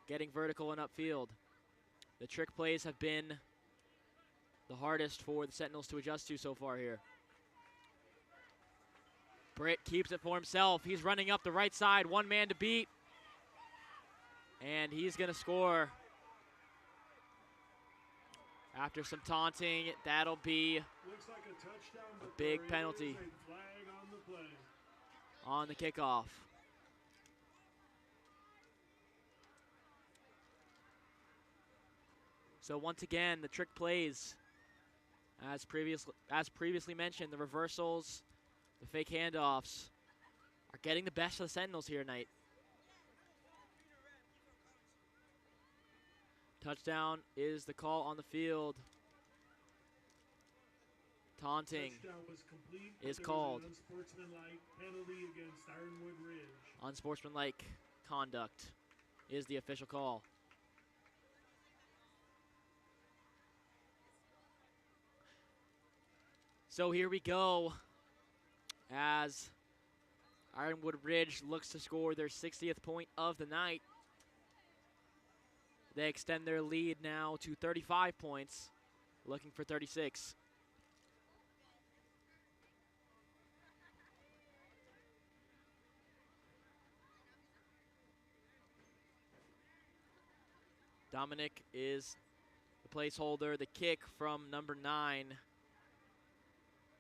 [SPEAKER 1] getting vertical and upfield. The trick plays have been the hardest for the Sentinels to adjust to so far here. Britt keeps it for himself. He's running up the right side, one man to beat. And he's going to score. After some taunting, that'll be
[SPEAKER 3] Looks like a touchdown, but
[SPEAKER 1] a big
[SPEAKER 3] there
[SPEAKER 1] penalty
[SPEAKER 3] is a flag on the play.
[SPEAKER 1] on the kickoff. So once again, the trick plays, as previously mentioned, the reversals, the fake handoffs, are getting the best of the Sentinels here tonight. Touchdown is the call on the field. Taunting
[SPEAKER 3] Touchdown was complete, but
[SPEAKER 1] is
[SPEAKER 3] there was
[SPEAKER 1] called.
[SPEAKER 3] an unsportsmanlike penalty against Ironwood Ridge.
[SPEAKER 1] Unsportsmanlike conduct is the official call. So here we go as Ironwood Ridge looks to score their 60th point of the night. They extend their lead now to 35 points, looking for 36. Dominic is the placeholder. The kick from number 9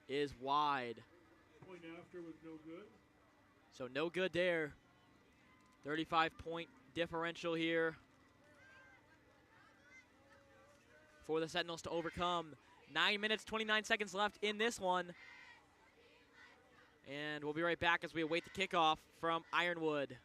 [SPEAKER 1] is wide.
[SPEAKER 3] Point after with no good.
[SPEAKER 1] So no good there. 35-point differential here for the Sentinels to overcome. 9 minutes, 29 seconds left in this one. And we'll be right back as we await the kickoff from Ironwood.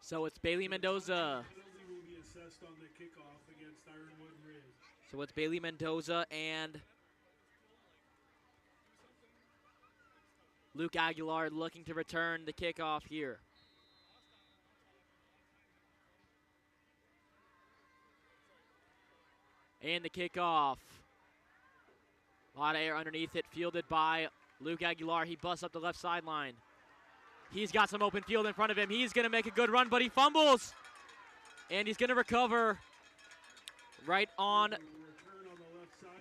[SPEAKER 1] So it's Bailey Mendoza.
[SPEAKER 3] Penalty will be assessed on the kickoff against Ironwood Riz.
[SPEAKER 1] So it's Bailey Mendoza and Luke Aguilar looking to return the kickoff here. And the kickoff. A lot of air underneath it, fielded by Luke Aguilar. He busts up the left sideline. He's got some open field in front of him. He's going to make a good run, but he fumbles. And he's going to recover right on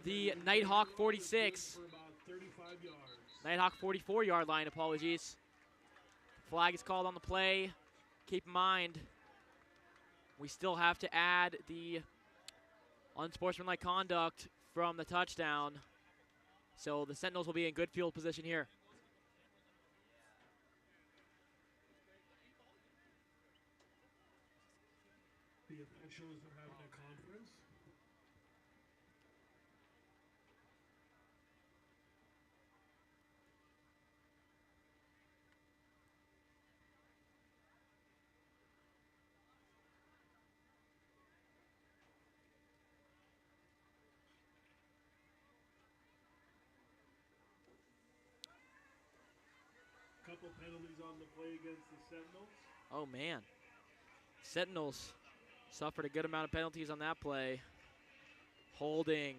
[SPEAKER 1] the Nighthawk 46. Nighthawk 44-yard line, apologies. Flag is called on the play. Keep in mind, we still have to add the unsportsmanlike conduct from the touchdown. So the Sentinels will be in good field position here.
[SPEAKER 3] The officials are having a conference. Couple penalties on the play against the Sentinels.
[SPEAKER 1] Oh, man. Sentinels suffered a good amount of penalties on that play. Holding.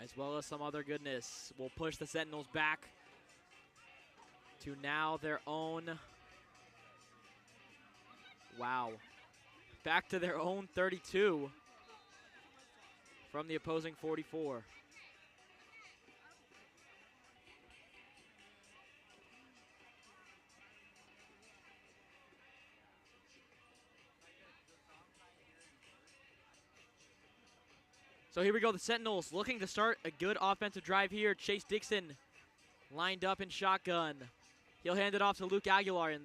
[SPEAKER 1] As well as some other goodness. Will push the Sentinels back to now their own. Wow. Back to their own 32 from the opposing 44. So here we go, the Sentinels looking to start a good offensive drive here. Chase Dixon lined up in shotgun. He'll hand it off to Luke Aguilar, and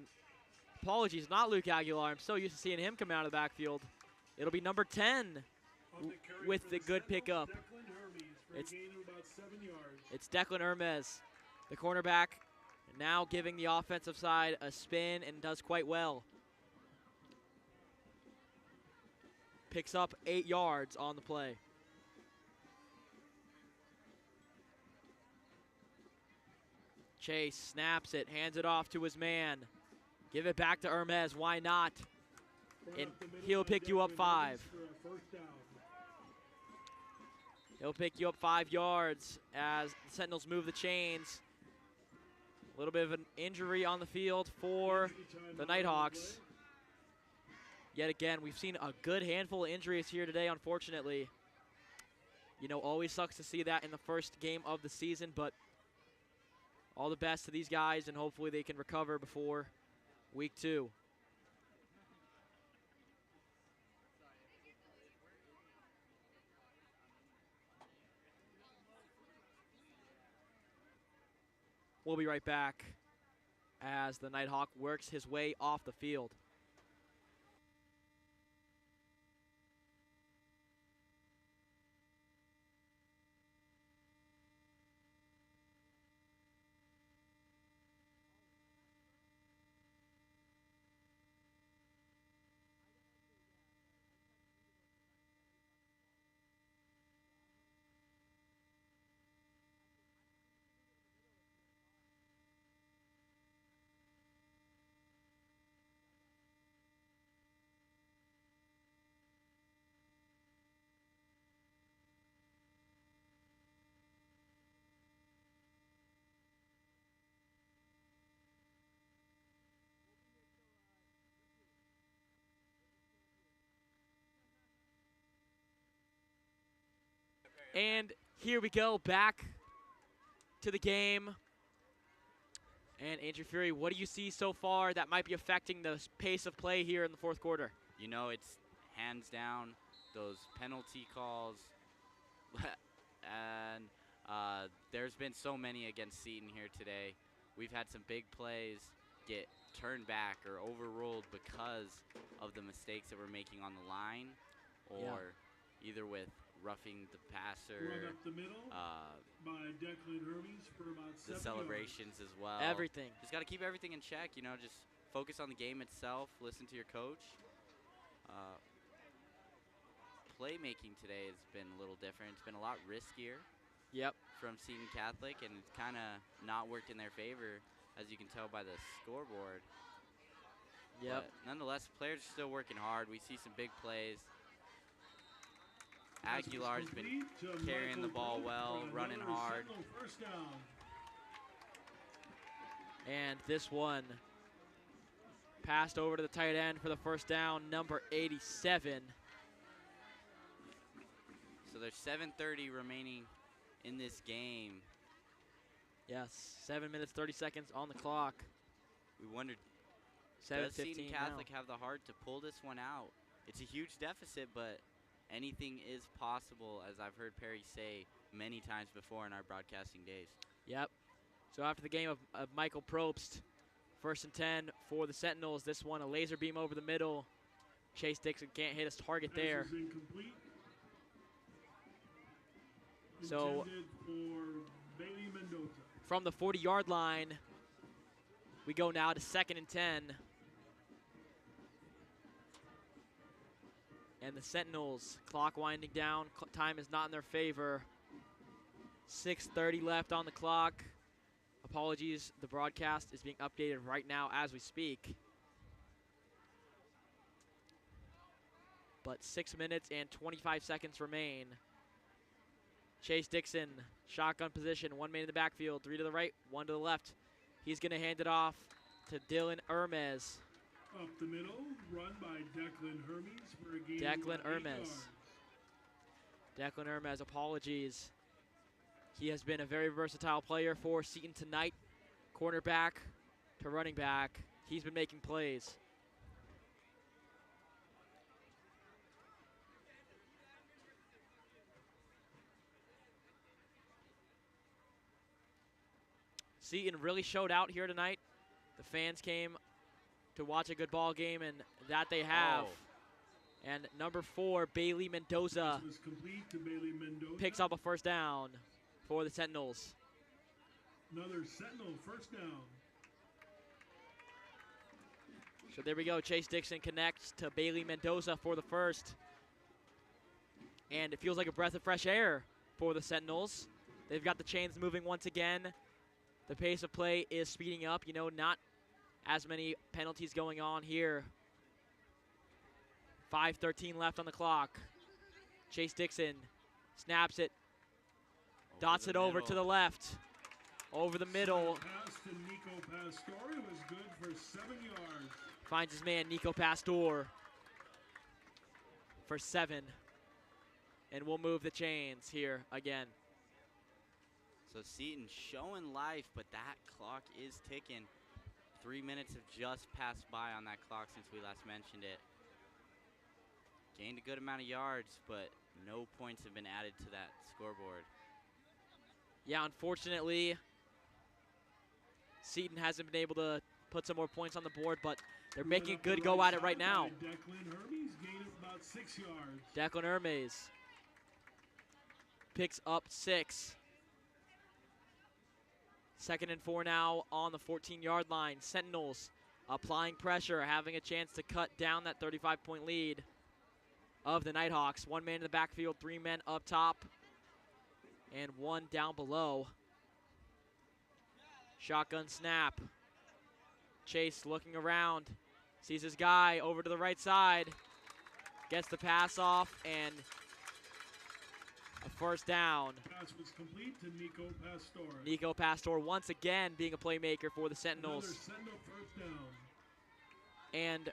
[SPEAKER 1] apologies, not Luke Aguilar. I'm so used to seeing him come out of the backfield. It'll be number 10 with the good pickup. It's Declan Hermes, the cornerback, now giving the offensive side a spin and does quite well. Picks up 8 yards on the play. Chase snaps it, hands it off to his man. Give it back to Hermes, why not? And he'll pick you up 5. He'll pick you up 5 yards as the Sentinels move the chains. A little bit of an injury on the field for the Nighthawks. Yet again, we've seen a good handful of injuries here today, unfortunately. You know, always sucks to see that in the first game of the season, but all the best to these guys, and hopefully they can recover before week 2. We'll be right back as the Nighthawk works his way off the field. And here we go, back to the game. And Andrew Fury, what do you see so far that might be affecting the pace of play here in the fourth quarter?
[SPEAKER 2] You know, it's hands down those penalty calls. And there's been so many against Seton here today. We've had some big plays get turned back or overruled because of the mistakes that we're making on the line, or either with roughing the
[SPEAKER 3] Run
[SPEAKER 2] passer,
[SPEAKER 3] up the middle by Declan Hermes for about
[SPEAKER 2] the
[SPEAKER 3] 7
[SPEAKER 2] celebrations as well.
[SPEAKER 1] Everything.
[SPEAKER 2] Just got to keep everything in check, you know, just focus on the game itself, listen to your coach. Playmaking today has been a little different. It's been a lot riskier.
[SPEAKER 1] Yep.
[SPEAKER 2] From Seton Catholic, and it's kind of not worked in their favor, as you can tell by the scoreboard.
[SPEAKER 1] Yep.
[SPEAKER 2] But nonetheless, players are still working hard. We see some big plays. Aguilar's been carrying the ball well, running hard.
[SPEAKER 3] First down.
[SPEAKER 1] And this one passed over to the tight end for the first down, number 87.
[SPEAKER 2] So there's 7:30 remaining in this game.
[SPEAKER 1] Yes, 7 minutes, 30 seconds on the clock.
[SPEAKER 2] We wondered, does
[SPEAKER 1] 7:15
[SPEAKER 2] Seton Catholic have the heart to pull this one out? It's a huge deficit, but anything is possible, as I've heard Perry say many times before in our broadcasting days.
[SPEAKER 1] Yep. So after the game of Michael Probst, 1st and 10 for the Sentinels. This one, a laser beam over the middle. Chase Dixon can't hit his target there.
[SPEAKER 3] Pass is incomplete.
[SPEAKER 1] So
[SPEAKER 3] Intended for Bailey Mendoza.
[SPEAKER 1] from the 40-yard line, we go now to 2nd and 10. And the Sentinels, clock winding down, time is not in their favor. 6:30 left on the clock. Apologies, the broadcast is being updated right now as we speak. But 6 minutes and 25 seconds remain. Chase Dixon, shotgun position, 1 man in the backfield, 3 to the right, 1 to the left. He's gonna hand it off to Dylan Hermes.
[SPEAKER 3] Up the middle, run by Declan Hermes for a gain
[SPEAKER 1] Declan
[SPEAKER 3] of 8
[SPEAKER 1] Hermes.
[SPEAKER 3] yards.
[SPEAKER 1] Declan Hermes, apologies. He has been a very versatile player for Seton tonight. Cornerback to running back. He's been making plays. Seton really showed out here tonight. The fans came to watch a good ball game, and that they have.
[SPEAKER 2] Oh.
[SPEAKER 1] And number 4, Bailey Mendoza,
[SPEAKER 3] This was complete to Bailey Mendoza.
[SPEAKER 1] picks up a first down for the Sentinels.
[SPEAKER 3] Another Sentinel first down.
[SPEAKER 1] So there we go. Chase Dixon connects to Bailey Mendoza for the first. And it feels like a breath of fresh air for the Sentinels. They've got the chains moving once again. The pace of play is speeding up. You know, not as many penalties going on here. 5:13 left on the clock. Chase Dixon snaps it, dots it over to the left, over the middle.
[SPEAKER 3] Pass to Nico Pastore was good for 7 yards.
[SPEAKER 1] Finds his man, Nico Pastore, for 7. And we'll move the chains here again.
[SPEAKER 2] So Seton showing life, but that clock is ticking. 3 minutes have just passed by on that clock since we last mentioned it. Gained a good amount of yards, but no points have been added to that scoreboard.
[SPEAKER 1] Yeah, unfortunately, Seton hasn't been able to put some more points on the board, but they're making a good go at it right now.
[SPEAKER 3] Declan Hermes gained about 6 yards.
[SPEAKER 1] Declan Hermes picks up 6. 2nd and 4 now on the 14-yard line. Sentinels applying pressure, having a chance to cut down that 35-point lead of the Nighthawks. 1 man in the backfield, 3 men up top, and 1 down below. Shotgun snap. Chase looking around, sees his guy over to the right side, gets the pass off, and a first down.
[SPEAKER 3] Pass was complete to Nico Pastore.
[SPEAKER 1] Nico Pastore once again being a playmaker for the Sentinels.
[SPEAKER 3] Another Sentinel first down.
[SPEAKER 1] And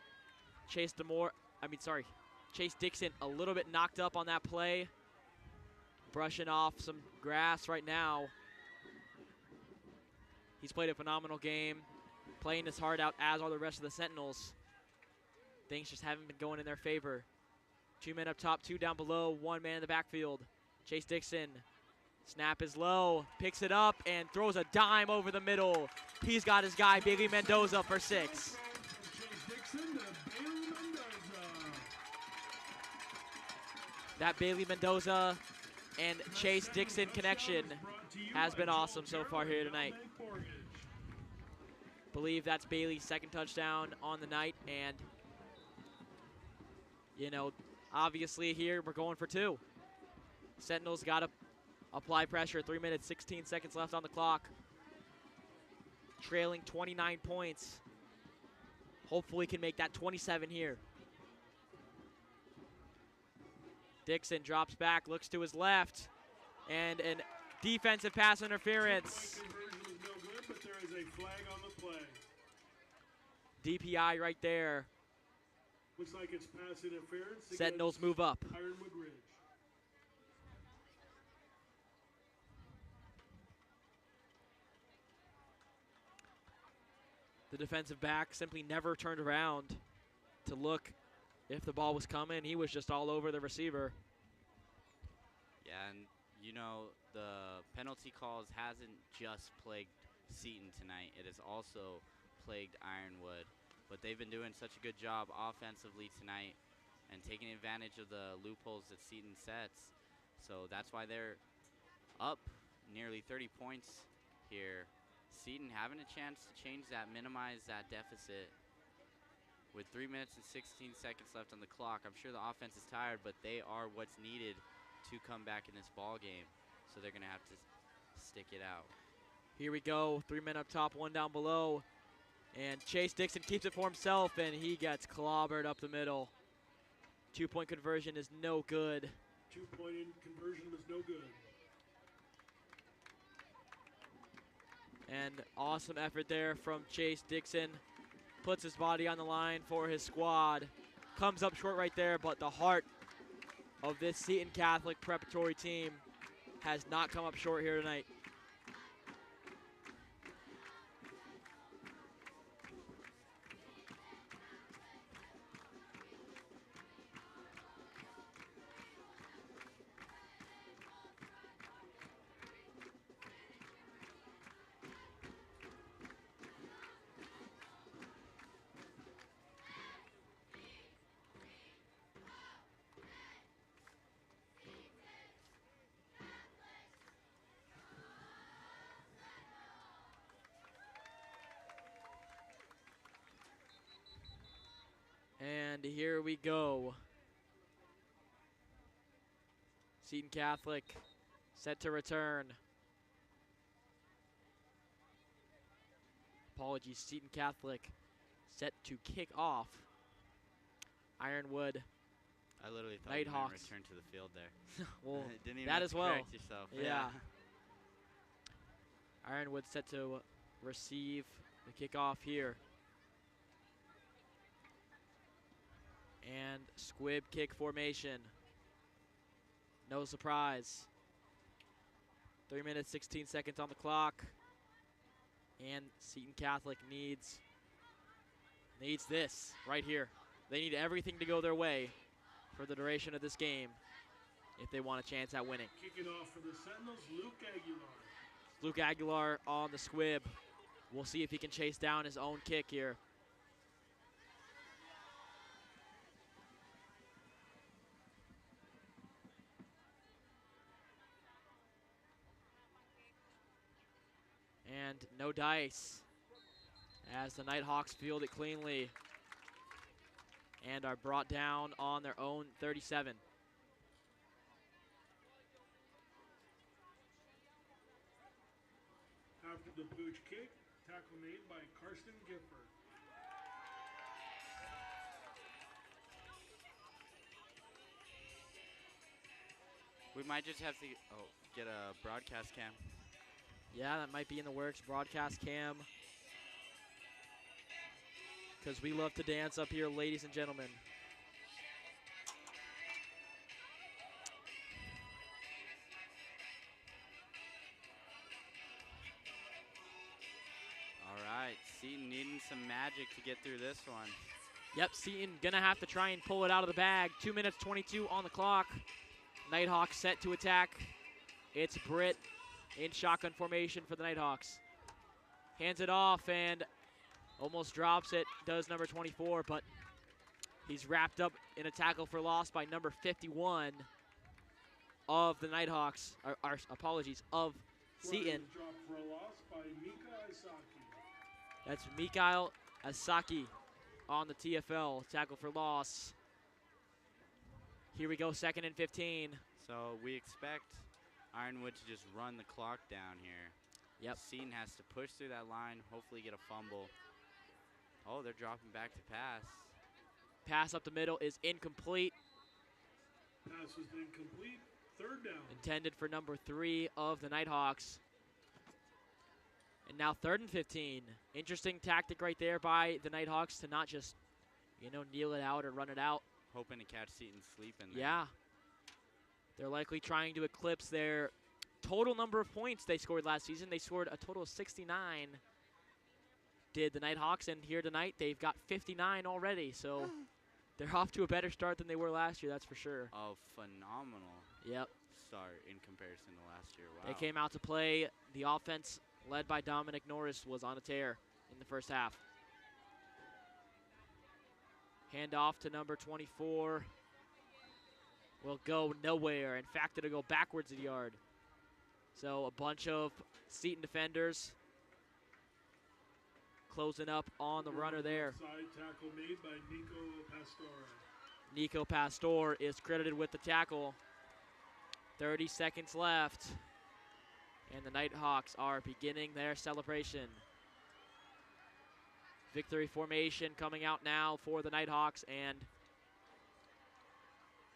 [SPEAKER 1] Chase Dixon a little bit knocked up on that play. Brushing off some grass right now. He's played a phenomenal game, playing his heart out, as are the rest of the Sentinels. Things just haven't been going in their favor. 2 men up top, 2 down below, 1 man in the backfield. Chase Dixon, snap is low, picks it up, and throws a dime over the middle. He's got his guy, Bailey Mendoza, for 6.
[SPEAKER 3] Chase Dixon to Bailey Mendoza.
[SPEAKER 1] that Bailey Mendoza and Chase Dixon connection has been awesome so far here tonight. Believe that's Bailey's second touchdown on the night, and you know, obviously here we're going for 2. Sentinels got to apply pressure. 3 minutes, 16 seconds left on the clock. Trailing 29 points. Hopefully can make that 27 here. Dixon drops back, looks to his left, and an defensive pass interference.
[SPEAKER 3] Conversion was no good, but there is a flag on the play.
[SPEAKER 1] DPI right there.
[SPEAKER 3] Looks like it's pass interference.
[SPEAKER 1] Sentinels move up.
[SPEAKER 3] Ironwood Ridge.
[SPEAKER 1] The defensive back simply never turned around to look if the ball was coming. He was just all over the receiver.
[SPEAKER 2] Yeah, and you know, the penalty calls hasn't just plagued Seton tonight. It has also plagued Ironwood. But they've been doing such a good job offensively tonight and taking advantage of the loopholes that Seton sets. So that's why they're up nearly 30 points here. Seton having a chance to change that, minimize that deficit. With 3 minutes and 16 seconds left on the clock, I'm sure the offense is tired, but they are what's needed to come back in this ball game. So they're going to have to stick it out.
[SPEAKER 1] Here we go, 3 men up top, 1 down below. And Chase Dixon keeps it for himself, and he gets clobbered up the middle. 2-point conversion is no good.
[SPEAKER 3] 2-point conversion was no good.
[SPEAKER 1] And awesome effort there from Chase Dixon. Puts his body on the line for his squad. Comes up short right there, but the heart of this Seton Catholic preparatory team has not come up short here tonight. And here we go. Seton Catholic set to return. Apologies, Seton Catholic set to kick off. Ironwood.
[SPEAKER 2] I literally thought you were
[SPEAKER 1] Nighthawks.
[SPEAKER 2] return to the field there.
[SPEAKER 1] Well,
[SPEAKER 2] Didn't even
[SPEAKER 1] that
[SPEAKER 2] have
[SPEAKER 1] as
[SPEAKER 2] to
[SPEAKER 1] well.
[SPEAKER 2] correct yourself.
[SPEAKER 1] Yeah. Ironwood set to receive the kickoff here. And squib kick formation. No surprise. 3 minutes, 16 seconds on the clock. And Seton Catholic needs this right here. They need everything to go their way for the duration of this game if they want a chance at winning.
[SPEAKER 3] Kicking off for the Sentinels, Luke Aguilar.
[SPEAKER 1] Luke Aguilar on the squib. We'll see if he can chase down his own kick here. And no dice as the Nighthawks field it cleanly and are brought down on their own 37.
[SPEAKER 3] After the booch kick, tackle made by Karsten Gifford.
[SPEAKER 2] We might just have to get a broadcast cam.
[SPEAKER 1] Yeah, that might be in the works. Broadcast cam. Because we love to dance up here, ladies and gentlemen.
[SPEAKER 2] All right, Seton needing some magic to get through this one.
[SPEAKER 1] Yep, Seton gonna have to try and pull it out of the bag. 2 minutes 22 on the clock. Nighthawks set to attack. It's Britt in shotgun formation for the Nighthawks. Hands it off and almost drops it. Does number 24, but he's wrapped up in a tackle for loss by number 51. of the Nighthawks, or apologies, of Seton.
[SPEAKER 3] Drop for a loss by Mika Isaki.
[SPEAKER 1] That's Mikhail Asaki on the TFL. Tackle for loss. Here we go, 2nd and 15.
[SPEAKER 2] So we expect Ironwood to just run the clock down here.
[SPEAKER 1] Yep.
[SPEAKER 2] Seton has to push through that line, hopefully get a fumble. Oh, they're dropping back to pass.
[SPEAKER 1] Pass up the middle is incomplete.
[SPEAKER 3] Pass was incomplete. 3rd down.
[SPEAKER 1] Intended for number 3 of the Nighthawks. And now 3rd and 15. Interesting tactic right there by the Nighthawks to not just, kneel it out or run it out.
[SPEAKER 2] Hoping to catch Seton sleeping there.
[SPEAKER 1] Yeah. They're likely trying to eclipse their total number of points they scored last season. They scored a total of 69, did the Nighthawks, and here tonight they've got 59 already. So they're off to a better start than they were last year, that's for sure.
[SPEAKER 2] A phenomenal start in comparison to last year. Wow.
[SPEAKER 1] They came out to play. The offense, led by Dominic Norris, was on a tear in the first half. Handoff to number 24. Will go nowhere. In fact, it'll go backwards a yard. So a bunch of Seton defenders closing up on the runner there.
[SPEAKER 3] Side tackle made by Nico Pastore.
[SPEAKER 1] Nico Pastore is credited with the tackle. 30 seconds left. And the Nighthawks are beginning their celebration. Victory formation coming out now for the Nighthawks, and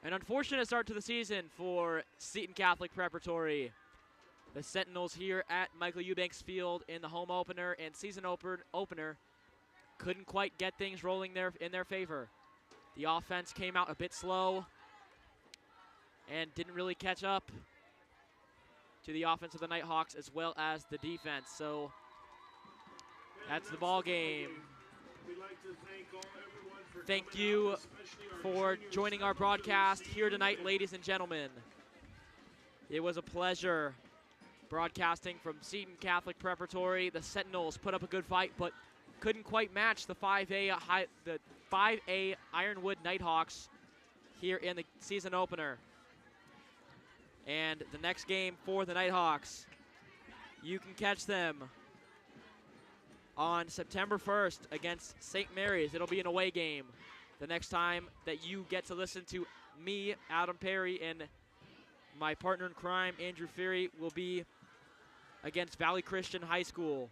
[SPEAKER 1] an unfortunate start to the season for Seton Catholic Preparatory. The Sentinels here at Michael Eubanks Field in the home opener and season opener couldn't quite get things rolling in their favor. The offense came out a bit slow and didn't really catch up to the offense of the Nighthawks as well as the defense. So that's the ball game.
[SPEAKER 3] We'd like to thank everyone for
[SPEAKER 1] Thank
[SPEAKER 3] coming
[SPEAKER 1] you
[SPEAKER 3] out, especially our
[SPEAKER 1] for
[SPEAKER 3] juniors
[SPEAKER 1] joining our
[SPEAKER 3] coming to the
[SPEAKER 1] broadcast here
[SPEAKER 3] Seton
[SPEAKER 1] tonight,
[SPEAKER 3] game.
[SPEAKER 1] ladies and gentlemen. It was a pleasure broadcasting from Seton Catholic Preparatory. The Sentinels put up a good fight, but couldn't quite match the 5A Ironwood Nighthawks here in the season opener. And the next game for the Nighthawks, you can catch them on September 1st against St. Mary's. It'll be an away game. The next time that you get to listen to me, Adam Perry, and my partner in crime, Andrew Fury, will be against Valley Christian High School.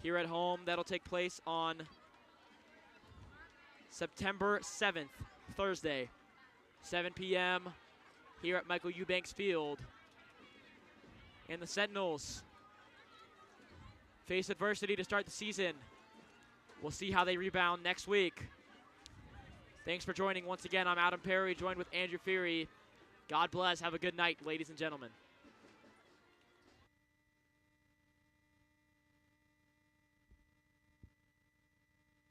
[SPEAKER 1] Here at home, that'll take place on September 7th, Thursday, 7 p.m. here at Michael Eubanks Field. And the Sentinels face adversity to start the season. We'll see how they rebound next week. Thanks for joining once again. I'm Adam Perry, joined with Andrew Fury. God bless. Have a good night, ladies and gentlemen.